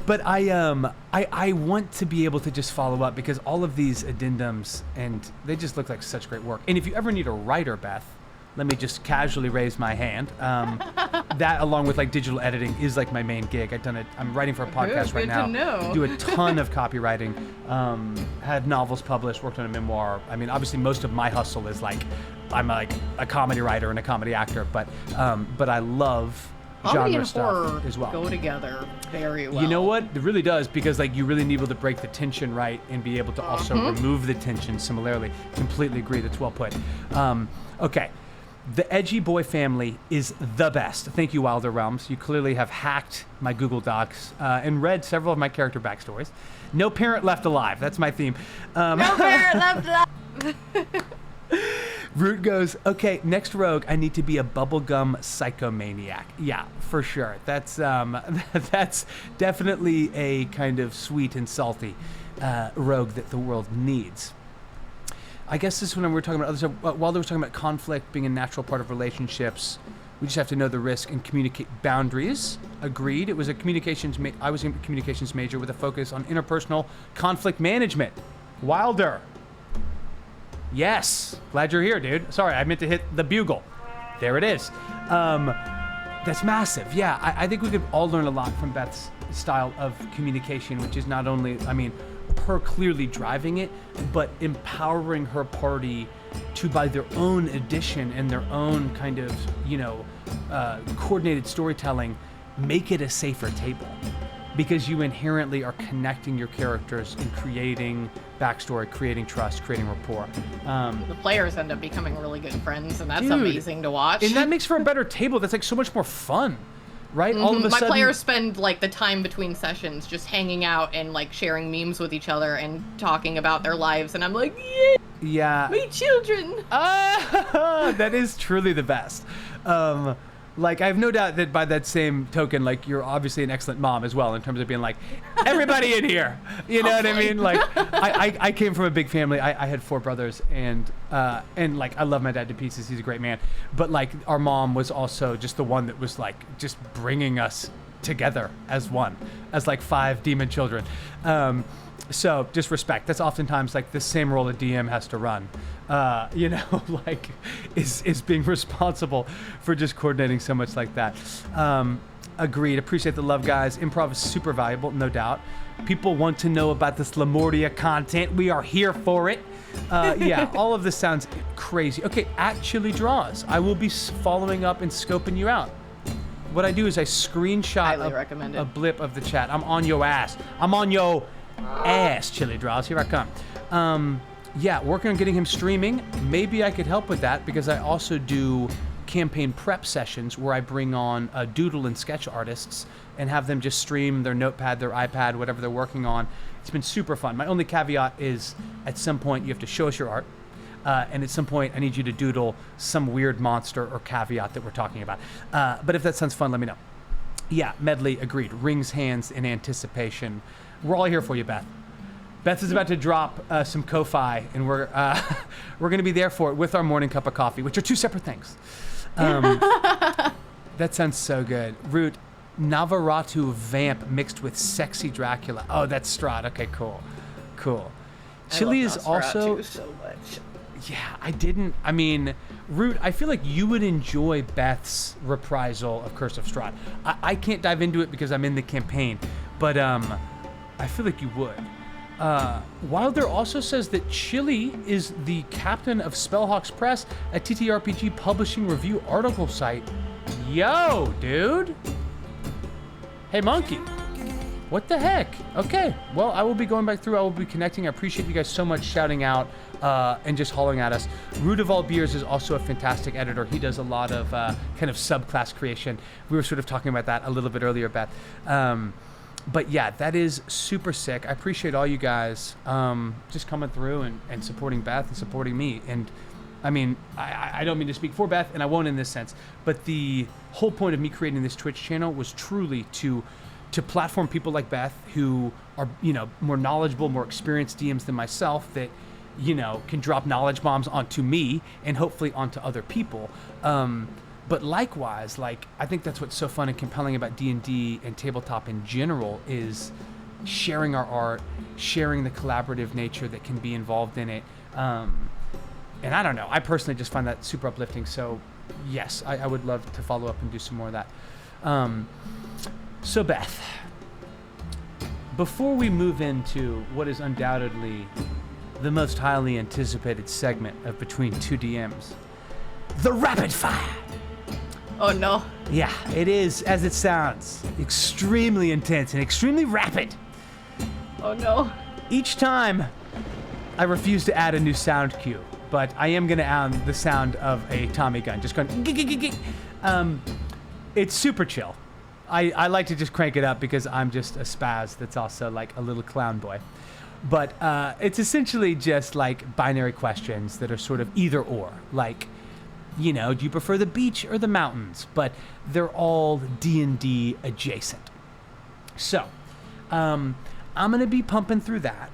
but I want to be able to just follow up because all of these addendums, and they just look like such great work. And if you ever need a writer, Beth, let me just casually raise my hand. That, along with like digital editing, is like my main gig. I'm writing for a podcast right now. Do a ton of copywriting. Had novels published. Worked on a memoir. I mean, obviously, most of my hustle is like I'm like a comedy writer and a comedy actor, but I love comedy genre and stuff horror as well. Go together very well. You know what? It really does, because like you really need to be able to break the tension right and be able to also remove the tension similarly. Completely agree. That's well put. Okay. The Edgy Boy family is the best. Thank you, Wilder Realms. You clearly have hacked my Google Docs and read several of my character backstories. No parent left alive. That's my theme. No parent left alive. Root goes, okay, next rogue, I need to be a bubblegum psychomaniac. Yeah, for sure. That's that's definitely a kind of sweet and salty rogue that the world needs. I guess this is when we're talking about other stuff. While they were talking about conflict being a natural part of relationships, we just have to know the risk and communicate boundaries. Agreed. It was a communications. I was a communications major with a focus on interpersonal conflict management. Wilder. Yes. Glad you're here, dude. Sorry, I meant to hit the bugle. There it is. That's massive. Yeah, I think we could all learn a lot from Beth's style of communication, which is not only, I mean, her clearly driving it, but empowering her party to, by their own addition and their own kind of, coordinated storytelling, make it a safer table. Because you inherently are connecting your characters and creating backstory, creating trust, creating rapport. The players end up becoming really good friends, and that's amazing to watch. And that makes for a better table. That's like so much more fun, right? All of a sudden, my players spend like the time between sessions just hanging out and like sharing memes with each other and talking about their lives, and I'm like, yeah, my children. That is truly the best. Like, I have no doubt that by that same token, like, you're obviously an excellent mom as well in terms of being like, everybody in here. You know what I mean? Like, I came from a big family. I had 4 brothers, and like, I love my dad to pieces. He's a great man. But, like, our mom was also just the one that was, like, just bringing us together as one, as, like, 5 demon children. So, just respect. That's oftentimes, like, the same role a DM has to run. Like, is being responsible for just coordinating so much like that. Agreed. Appreciate the love, guys. Improv is super valuable, no doubt. People want to know about this Lamortia content. We are here for it. Yeah, all of this sounds crazy. Okay, at Chili Draws, I will be following up and scoping you out. What I do is I screenshot a blip of the chat. I'm on your ass. I'm on your ass, Chili Draws. Here I come. Yeah, working on getting him streaming. Maybe I could help with that because I also do campaign prep sessions where I bring on doodle and sketch artists and have them just stream their notepad, their iPad, whatever they're working on. It's been super fun. My only caveat is at some point you have to show us your art. And at some point I need you to doodle some weird monster or caveat that we're talking about. But if that sounds fun, let me know. Yeah, Medley, agreed. Rings hands in anticipation. We're all here for you, Beth. Beth is about to drop some Ko-Fi, and we're going to be there for it with our morning cup of coffee, which are 2 separate things. That sounds so good. Root, Navarratu vamp mixed with sexy Dracula. Oh, that's Strahd. Okay, cool. Chili is also so much. Yeah, Root, I feel like you would enjoy Beth's reprisal of Curse of Strahd. I can't dive into it because I'm in the campaign, but I feel like you would. Wilder also says that Chili is the captain of Spellhawks Press, a TTRPG publishing review article site. Yo, dude. Hey, monkey. What the heck? Okay, well, I will be going back through. I will be connecting. I appreciate you guys so much shouting out and just hollering at us. Root of All Beers is also a fantastic editor. He does a lot of kind of subclass creation. We were sort of talking about that a little bit earlier, Beth. But yeah, that is super sick. I appreciate all you guys just coming through and supporting Beth and supporting me. And I mean, I don't mean to speak for Beth, and I won't in this sense, but the whole point of me creating this Twitch channel was truly to platform people like Beth who are, more knowledgeable, more experienced DMs than myself that, can drop knowledge bombs onto me and hopefully onto other people. But likewise, like, I think that's what's so fun and compelling about D&D and tabletop in general is sharing our art, sharing the collaborative nature that can be involved in it. And I don't know, I personally just find that super uplifting. So yes, I would love to follow up and do some more of that. So Beth, before we move into what is undoubtedly the most highly anticipated segment of Between Two DMs, the rapid fire. Oh no. Yeah, it is, as it sounds, extremely intense and extremely rapid. Oh no. Each time, I refuse to add a new sound cue, but I am going to add the sound of a Tommy gun, just going gig. It's super chill. I like to just crank it up because I'm just a spaz that's also like a little clown boy. But it's essentially just like binary questions that are sort of either or. Like, you know, do you prefer the beach or the mountains? But they're all D&D adjacent. So, I'm going to be pumping through that.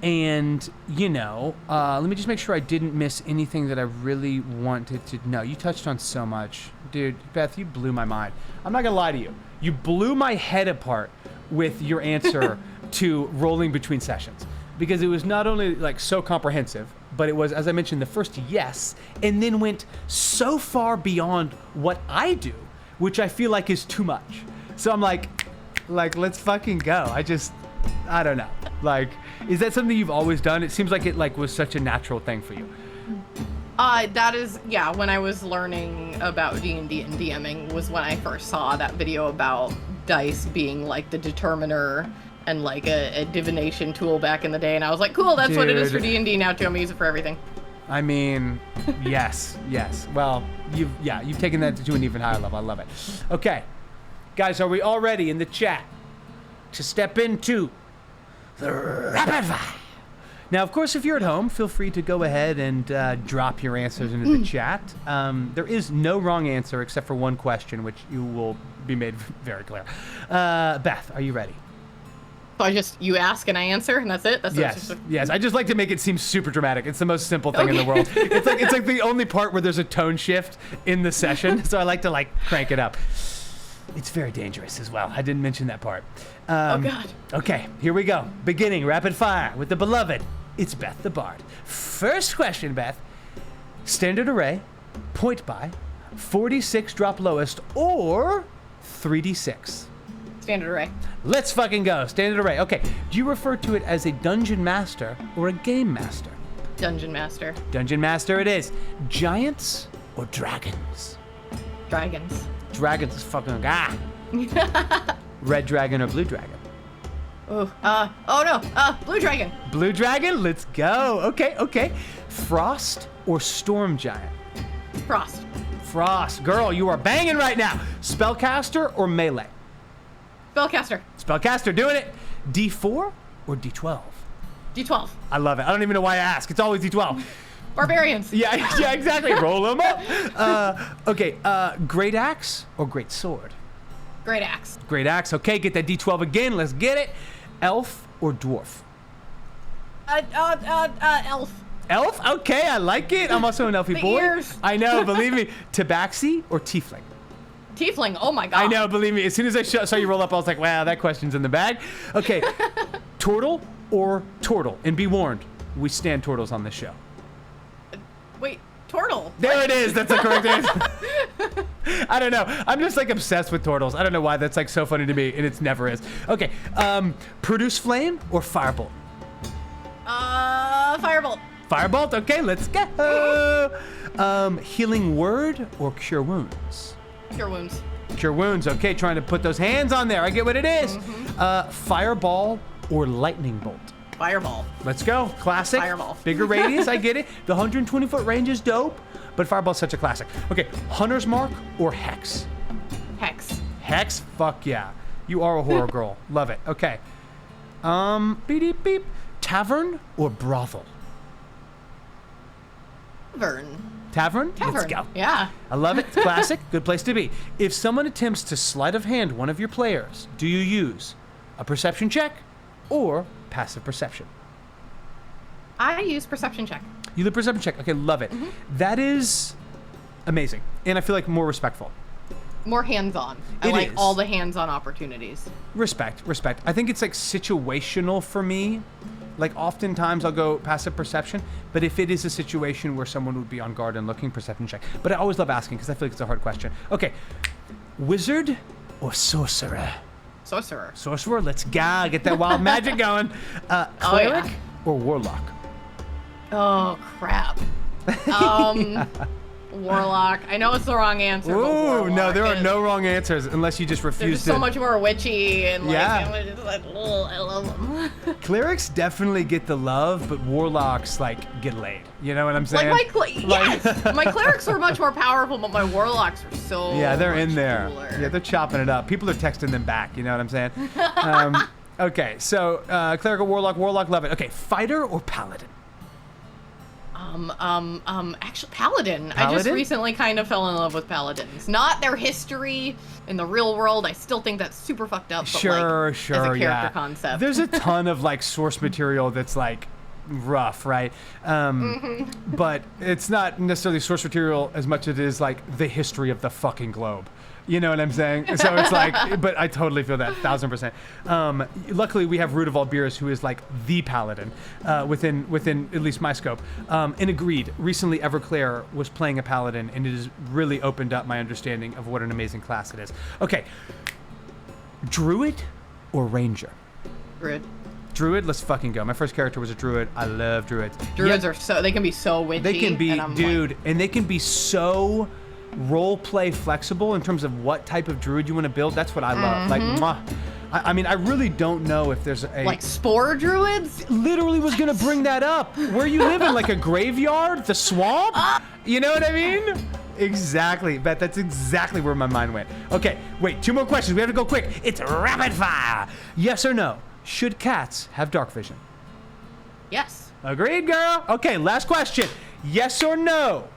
And, you know, let me just make sure I didn't miss anything that I really wanted to know. You touched on so much. Dude, Beth, you blew my mind. I'm not going to lie to you. You blew my head apart with your answer to rolling between sessions. Because it was not only, like, so comprehensive, but it was, as I mentioned, the first yes, and then went so far beyond what I do, which I feel like is too much. So I'm like, let's fucking go. I don't know. Like, is that something you've always done? It seems like it like was such a natural thing for you. That is, yeah, when I was learning about D&D and DMing was when I first saw that video about dice being like the determiner and like a divination tool back in the day, and I was like, cool, that's what it is for D&D now too. I'm gonna use it for everything. I mean, yes. Well, you've taken that to an even higher level. I love it. Okay, guys, are we all ready in the chat to step into the rapid fire? Now, of course, if you're at home, feel free to go ahead and drop your answers into the chat. There is no wrong answer except for one question, which you will be made very clear. Beth, are you ready? So you ask and I answer, and that's it? Yes. I just like to make it seem super dramatic. It's the most simple thing in the world. It's like the only part where there's a tone shift in the session, so I like to like crank it up. It's very dangerous as well. I didn't mention that part. Oh, God. Okay, here we go. Beginning rapid fire with the beloved. It's Beth the Bard. First question, Beth. Standard array, point buy, 46 drop lowest, or 3d6? Standard array. Let's fucking go. Standard array. Okay. Do you refer to it as a dungeon master or a game master? Dungeon master. Dungeon master it is. Giants or dragons? Dragons. Dragons is fucking Red dragon or blue dragon? Blue dragon. Blue dragon? Let's go. Okay. Frost or storm giant? Frost. Frost. Girl, you are banging right now. Spellcaster or melee? Spellcaster. Spellcaster, doing it. D4 or D12? D12. I love it. I don't even know why I ask. It's always D12. Barbarians. Yeah, exactly. Roll them up. Okay, great axe or great sword? Great axe. Great axe. Okay, get that D12 again. Let's get it. Elf or dwarf? Elf. Elf? Okay, I like it. I'm also an elfy boy. Ears. I know, believe me. Tabaxi or tiefling? Tiefling. Oh my God. I know, believe me. As soon as I saw you roll up, I was like, wow, that question's in the bag. Okay, turtle or turtle? And be warned, we stand turtles on this show. Wait, turtle. There it is. That's the correct answer. I don't know. I'm just like obsessed with turtles. I don't know why. That's like so funny to me, and it never is. Okay, produce flame or firebolt? Firebolt. Firebolt. Okay, let's go. Healing word or cure wounds? Cure wounds. Cure wounds. Okay, trying to put those hands on there. I get what it is. Fireball or lightning bolt? Fireball. Let's go. Classic. Fireball. Bigger radius. I get it. The 120-foot range is dope, but fireball's such a classic. Okay, hunter's mark or hex? Hex. Hex. Fuck yeah. You are a horror girl. Love it. Okay. Beep beep. Tavern or brothel? Tavern? Let's go. Yeah. I love it. It's classic. Good place to be. If someone attempts to sleight of hand one of your players, do you use a perception check or passive perception? I use perception check. You do perception check. Okay, love it. That is amazing. And I feel like more respectful. More hands-on. I like all the hands-on opportunities. Respect. I think it's like situational for me. Like oftentimes I'll go passive perception, but if it is a situation where someone would be on guard and looking, perception check. But I always love asking because I feel like it's a hard question. Okay, wizard or sorcerer? Sorcerer. Let's go. Get that wild magic going. Cleric or warlock? Oh, crap. Warlock. I know it's the wrong answer. Ooh, no, there are no wrong answers unless you just refuse to. They're so much more witchy and like, I love them. Clerics definitely get the love, but warlocks like get laid. You know what I'm saying? My clerics are much more powerful, but my warlocks are so they're in there. cooler. Yeah, they're chopping it up. People are texting them back. You know what I'm saying? Okay, so clerical, warlock, love it. Okay, fighter or paladin? Actually, Paladin. I just Paladin? recently kind of fell in love with Paladins. Not their history in the real world. I still think that's super fucked up, but Sure, as a character yeah. concept. There's a ton of like source material that's like rough, right? But it's not necessarily source material as much as it is like the history of the fucking globe. You know what I'm saying? So it's like, but I totally feel that 1000%. Luckily, we have Root of Alberis, who is like the paladin within at least my scope. And agreed. Recently, Everclear was playing a paladin, and it has really opened up my understanding of what an amazing class it is. Okay, druid or ranger? Druid. Druid, let's fucking go. My first character was a druid. I love druids. Druids are they can be so witchy. They can be, and dude, and they can be so role play flexible in terms of what type of druid you want to build. That's what I love. Like, mwah. I mean, I really don't know if there's a like spore druids. Literally was gonna bring that up. Where you live in like a graveyard, the swamp. You know what I mean? Exactly, Beth. That's exactly where my mind went. Okay, wait. 2 more questions. We have to go quick. It's rapid fire. Yes or no? Should cats have dark vision? Yes. Agreed, girl. Okay, last question. Yes or no?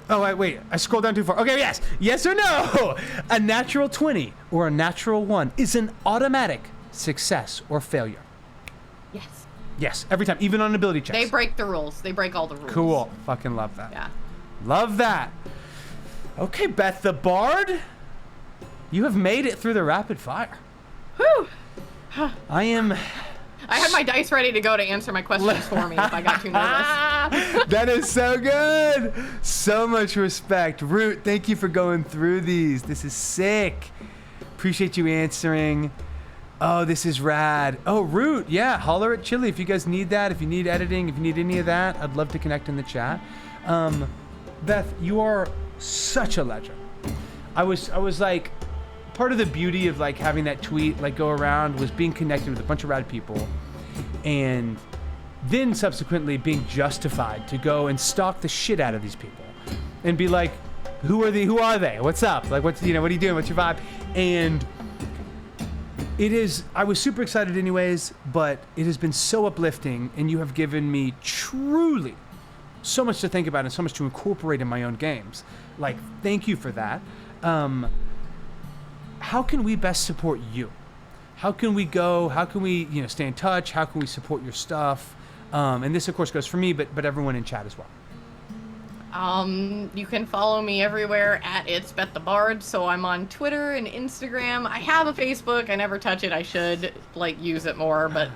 Oh, wait. I scrolled down too far. Okay, yes. Yes or no? A natural 20 or a natural 1 is an automatic success or failure. Yes. Yes, every time, even on ability checks. They break the rules. They break all the rules. Cool. Fucking love that. Yeah. Love that. Okay, Beth the Bard. You have made it through the rapid fire. Whew. I had my dice ready to go to answer my questions for me if I got too nervous. That is so good. So much respect. Root, thank you for going through these. This is sick. Appreciate you answering. Oh, this is rad. Oh, Root, yeah, holler at Chili if you guys need that, if you need editing, if you need any of that. I'd love to connect in the chat. Beth, you are such a legend. I was like, part of the beauty of like having that tweet like go around was being connected with a bunch of rad people, and then subsequently being justified to go and stalk the shit out of these people and be like, who are they? What's up? Like, what are you doing? What's your vibe? And I was super excited anyways, but it has been so uplifting, and you have given me truly so much to think about and so much to incorporate in my own games. Like, thank you for that. How can we best support you? How can we stay in touch? How can we support your stuff? And this, of course, goes for me, but everyone in chat as well. You can follow me everywhere at It's Beth the Bard. So I'm on Twitter and Instagram. I have a Facebook. I never touch it. I should use it more, but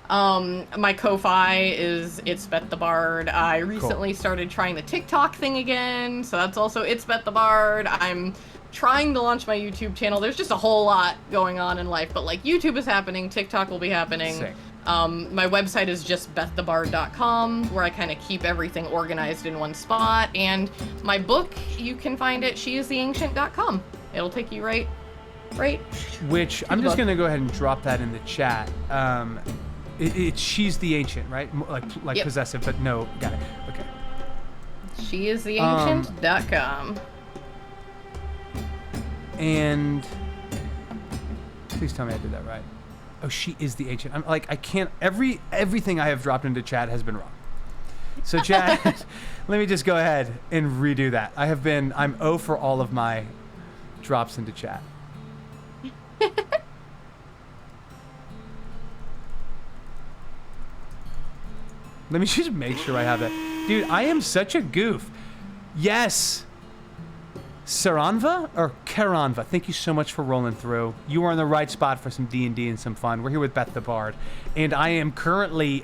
my Ko-Fi is It's Beth the Bard. I recently started trying the TikTok thing again, so that's also It's Beth the Bard. I'm trying to launch my YouTube channel. There's just a whole lot going on in life, but YouTube is happening. TikTok will be happening. Sick. My website is just beththebard.com, where I kind of keep everything organized in one spot. And my book, you can find at sheistheancient.com. It'll take you right. Which I'm just gonna go ahead and drop that in the chat. It's She's the Ancient, right? Like yep. Possessive, but no, got it. Okay. Sheistheancient.com. And please tell me I did that right. Oh, She is the Ancient. I'm like, I can't. Everything I have dropped into chat has been wrong. So chat, let me just go ahead and redo that. I'm 0 for all of my drops into chat. Let me just make sure I have that. Dude, I am such a goof. Yes. Saranva or Karanva, thank you so much for rolling through. You are in the right spot for some D&D and some fun. We're here with Beth the Bard, and I am currently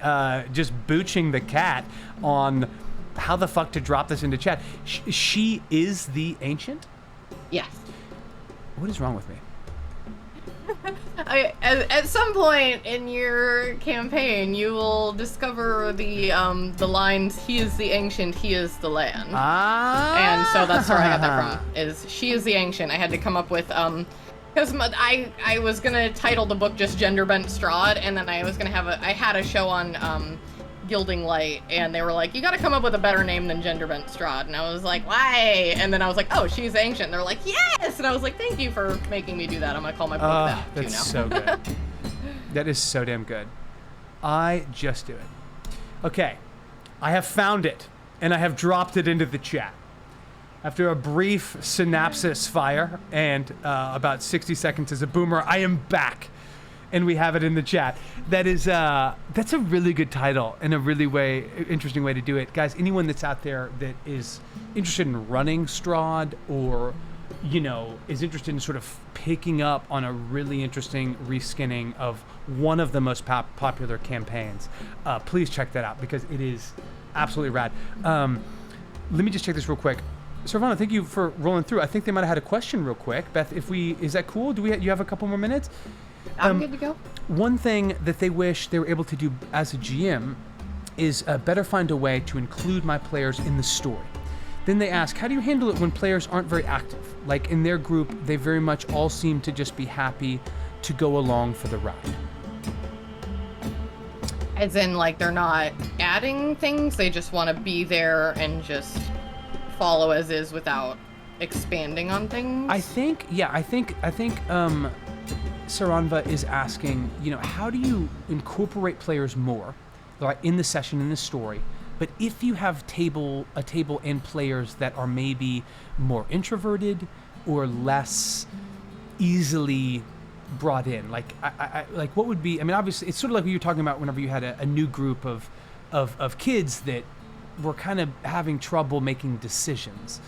just booching the cat on how the fuck to drop this into chat. She is the Ancient? Yes. What is wrong with me? At some point in your campaign, you will discover the lines, he is the ancient, he is the land. And so that's where I got that from, is she is the ancient. I had to come up with, because I was going to title the book just Gender Bent Strahd, and then I was going to I had a show on Gilding Light, and they were like, you gotta come up with a better name than Genderbent Strahd. And I was like, why? And then I was like, oh, she's ancient. And they're like, yes! And I was like, thank you for making me do that. I'm gonna call my book that too now. That's so good. That is so damn good. I just do it. Okay, I have found it, and I have dropped it into the chat. After a brief synopsis fire and about 60 seconds as a boomer, I am back, and we have it in the chat. That's a really good title and a really interesting way to do it. Guys, anyone that's out there that is interested in running Strahd or, is interested in sort of picking up on a really interesting reskinning of one of the most popular campaigns, please check that out because it is absolutely rad. Let me just check this real quick. Servana, thank you for rolling through. I think they might have had a question real quick. Beth, is that cool? You have a couple more minutes? I'm good to go. One thing that they wish they were able to do as a GM is better find a way to include my players in the story. Then they ask, how do you handle it when players aren't very active? Like in their group, they very much all seem to just be happy to go along for the ride. As in, like, they're not adding things, they just want to be there and just follow as is without expanding on things? I think Saranva is asking, how do you incorporate players more, like in the session, in the story, but if you have a table and players that are maybe more introverted or less easily brought in, like what would be, obviously it's sort of like what you were talking about whenever you had a new group of kids that were kind of having trouble making decisions.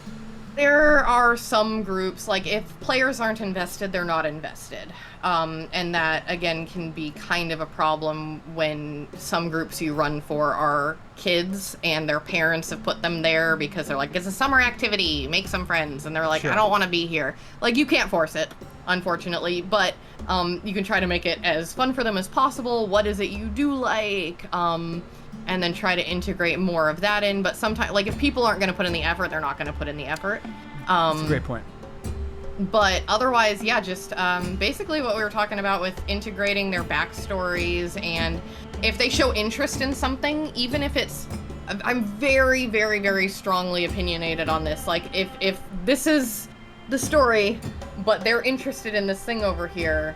There are some groups, like if players aren't invested, they're not invested. And that, again, can be kind of a problem when some groups you run for are kids and their parents have put them there because they're like, it's a summer activity, make some friends. And they're like, sure. I don't want to be here. Like, you can't force it, unfortunately, but you can try to make it as fun for them as possible. What is it you do like? And then try to integrate more of that in. But sometimes, like, if people aren't going to put in the effort, they're not going to put in the effort. That's a great point. But otherwise, yeah, just basically what we were talking about with integrating their backstories. And if they show interest in something, even if it's... I'm very, very, very strongly opinionated on this. Like, if this is the story, but they're interested in this thing over here,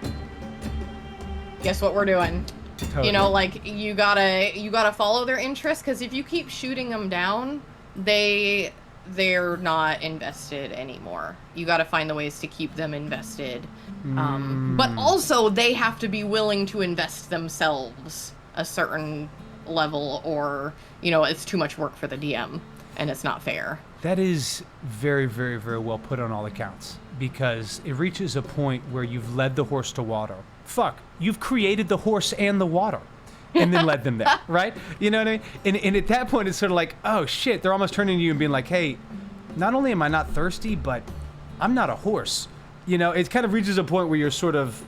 guess what we're doing? Totally. Like, you gotta follow their interest, because if you keep shooting them down, they're not invested anymore. You gotta find the ways to keep them invested. But also, they have to be willing to invest themselves a certain level, or, it's too much work for the DM, and it's not fair. That is very, very, very well put on all accounts, because it reaches a point where you've led the horse to water. You've created the horse and the water and then led them there, right? You know what I mean? And at that point, it's sort of like, oh, shit, they're almost turning to you and being like, hey, not only am I not thirsty, but I'm not a horse. It kind of reaches a point where you're sort of,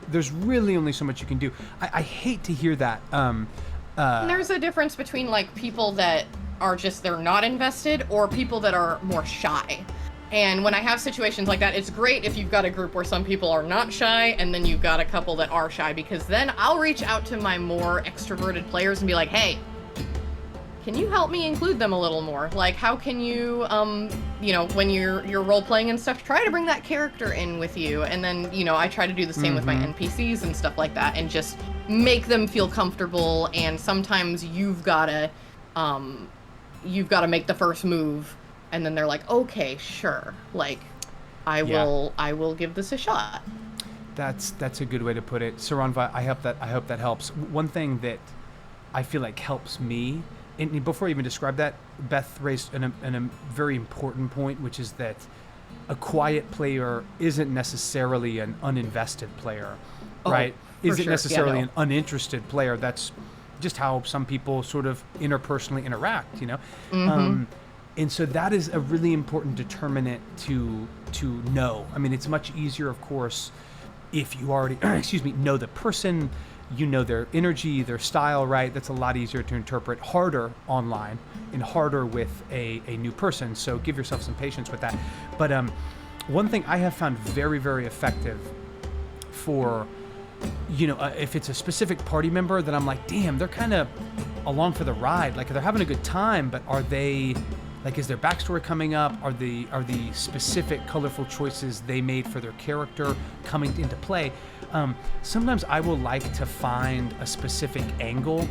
there's really only so much you can do. I hate to hear that. And there's a difference between, like, people that are just, they're not invested, or people that are more shy. And when I have situations like that, it's great if you've got a group where some people are not shy and then you've got a couple that are shy, because then I'll reach out to my more extroverted players and be like, hey, can you help me include them a little more? Like, how can you, when you're role-playing and stuff, try to bring that character in with you. And then, I try to do the same with my NPCs and stuff like that, and just make them feel comfortable. And sometimes you've got to make the first move. And then they're like, okay, sure. Like, I will give this a shot. That's a good way to put it. Saranva, I hope that helps. One thing that I feel like helps me, and before I even describe that, Beth raised a very important point, which is that a quiet player isn't necessarily an uninvested player, right? Isn't necessarily an uninterested player. That's just how some people sort of interpersonally interact, And so that is a really important determinant to know. It's much easier, of course, if you already, know the person, their energy, their style, right? That's a lot easier to interpret. Harder online and harder with a new person. So give yourself some patience with that. But one thing I have found very, very effective for, if it's a specific party member that I'm like, damn, they're kind of along for the ride. Like, they're having a good time, but are they, like, is their backstory coming up? Are the specific colorful choices they made for their character coming into play? Sometimes I will like to find a specific angle.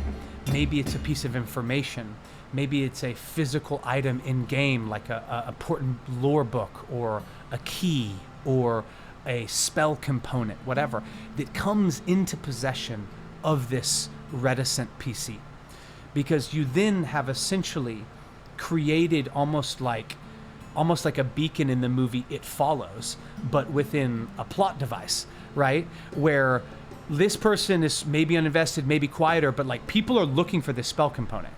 Maybe it's a piece of information. Maybe it's a physical item in game, like a important lore book or a key or a spell component, whatever, that comes into possession of this reticent PC. Because you then have essentially created almost like a beacon in the movie It Follows, but within a plot device, right? Where this person is maybe uninvested, maybe quieter, but like people are looking for this spell component.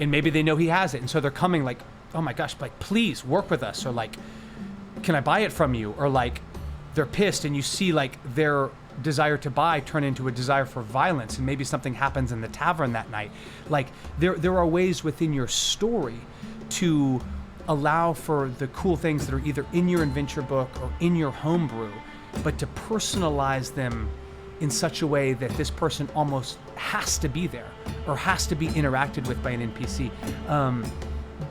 And maybe they know he has it. And so they're coming like, oh my gosh, like, please work with us. Or like, can I buy it from you? Or like, they're pissed and you see like their desire to buy turn into a desire for violence. And maybe something happens in the tavern that night. Like, there are ways within your story to allow for the cool things that are either in your adventure book or in your homebrew, but to personalize them in such a way that this person almost has to be there or has to be interacted with by an NPC.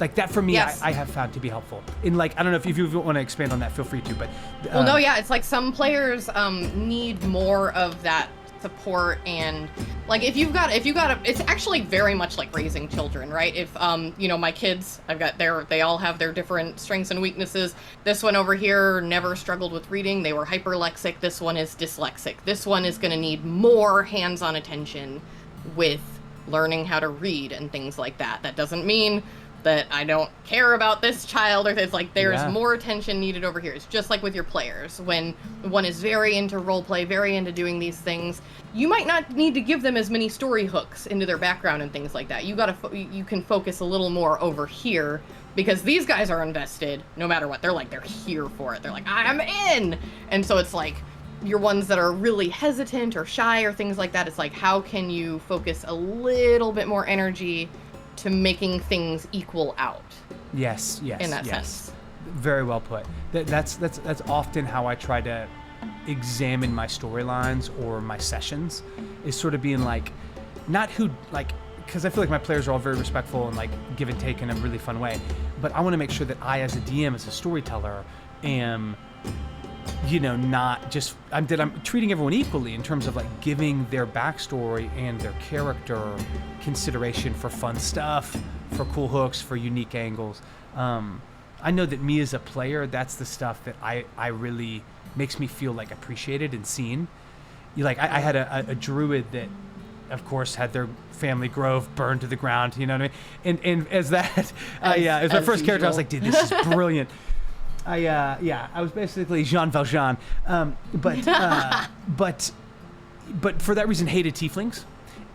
Like that for me, yes. I have found to be helpful. In like, I don't know if you want to expand on that, feel free to, but. Well, no, yeah, it's like some players need more of that support, and like if you've got it's actually very much like raising children, right? If my kids, they all have their different strengths and weaknesses. This one over here never struggled with reading, they were hyperlexic. This one is dyslexic. This one is going to need more hands-on attention with learning how to read and things like that. That doesn't mean that I don't care about this child, or it's like there's more attention needed over here. It's just like with your players. When one is very into roleplay, very into doing these things, you might not need to give them as many story hooks into their background and things like that. You can focus a little more over here, because these guys are invested no matter what. They're here for it. They're like, I'm in. And so it's like your ones that are really hesitant or shy or things like that. It's like, how can you focus a little bit more energy to making things equal out? Yes. In that sense. Very well put. That's often how I try to examine my storylines or my sessions, is sort of being like, not who, like, because I feel like my players are all very respectful and like give and take in a really fun way, but I want to make sure that I, as a DM, as a storyteller, am, not just, I'm treating everyone equally in terms of like giving their backstory and their character consideration for fun stuff, for cool hooks, for unique angles. I know that me as a player, that's the stuff that I really makes me feel like appreciated and seen. I had a druid that, of course, had their family grove burned to the ground, you know what I mean? And as that, as my first character, I was like, dude, this is brilliant. I was basically Jean Valjean, but for that reason hated tieflings,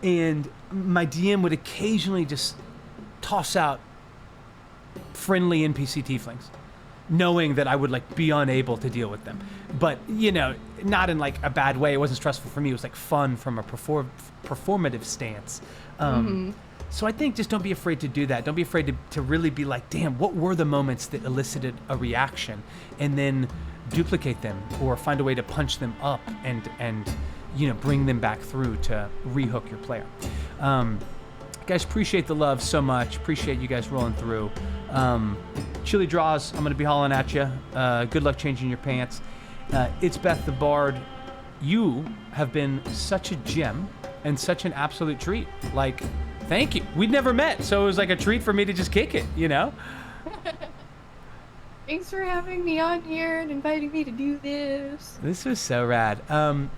and my DM would occasionally just toss out friendly NPC tieflings, knowing that I would like be unable to deal with them, but not in like a bad way. It wasn't stressful for me. It was like fun from a performative stance. So I think just don't be afraid to do that. Don't be afraid to really be like, damn, what were the moments that elicited a reaction, and then duplicate them or find a way to punch them up and bring them back through to rehook your player. Guys, appreciate the love so much. Appreciate you guys rolling through. Chili Draws, I'm going to be hollering at you. Good luck changing your pants. It's Beth the Bard. You have been such a gem and such an absolute treat. Like, thank you. We'd never met, so it was like a treat for me to just kick it, Thanks for having me on here and inviting me to do this. This was so rad.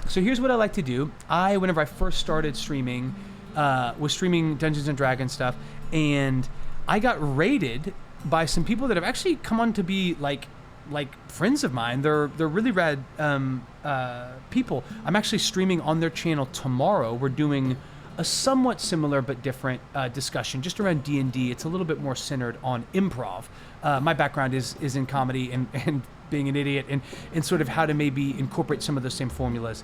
So here's what I like to do. Whenever I first started streaming, was streaming Dungeons and Dragons stuff, and I got raided by some people that have actually come on to be like friends of mine. They're really rad people. I'm actually streaming on their channel tomorrow. We're doing a somewhat similar but different discussion just around D&D. It's a little bit more centered on improv. My background is in comedy and being an idiot and sort of how to maybe incorporate some of those same formulas,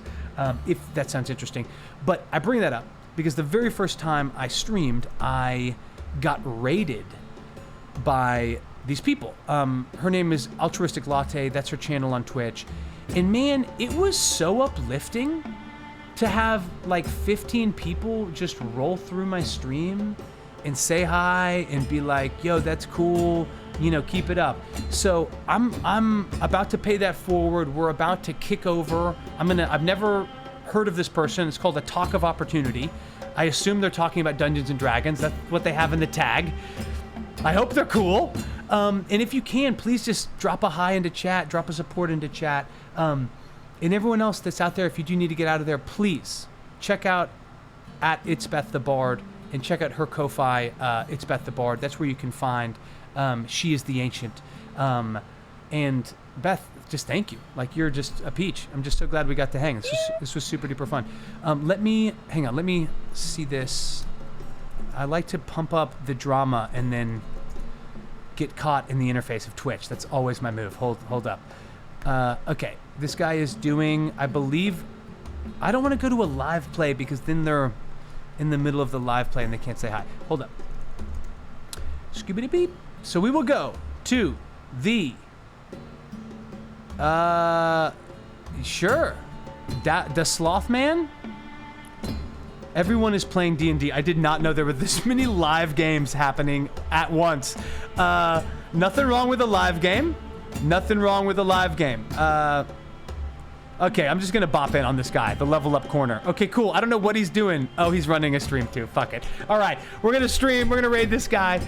if that sounds interesting. But I bring that up because the very first time I streamed, I got raided by these people. Her name is Altruistic Latte. That's her channel on Twitch. And man, it was so uplifting to have like 15 people just roll through my stream and say hi and be like, yo, that's cool, you know, keep it up. So I'm about to pay that forward. We're about to kick over. I've never heard of this person. It's called a Talk of Opportunity. I assume they're talking about Dungeons and Dragons. That's what they have in the tag. I hope they're cool. And if you can, please just drop a hi into chat, drop a support into chat. And everyone else that's out there, if you do need to get out of there, please check out at It's Beth the Bard and check out her Ko-Fi, It's Beth the Bard. That's where you can find She is the Ancient. And Beth, just thank you. Like, you're just a peach. I'm just so glad we got to hang. This was super duper fun. Let me see this. I like to pump up the drama and then get caught in the interface of Twitch. That's always my move. Hold up. Okay, this guy is doing, I believe, I don't want to go to a live play because then they're in the middle of the live play and they can't say hi. Hold up. Scoobity beep. So we will go to the, sure, the Sloth Man. Everyone is playing D&D. I did not know there were this many live games happening at once. Nothing wrong with a live game. Nothing wrong with a live game. Okay, I'm just gonna bop in on this guy, the level up corner. Okay, cool. I don't know what he's doing. Oh, he's running a stream too. Fuck it. All right, we're gonna stream. We're gonna raid this guy.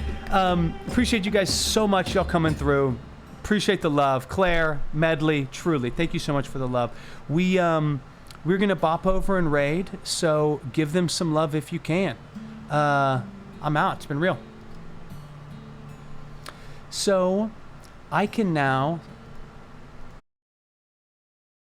Appreciate you guys so much, y'all coming through. Appreciate the love. Claire, Medley, truly, thank you so much for the love. We're gonna bop over and raid, so give them some love if you can. I'm out. It's been real. So I can now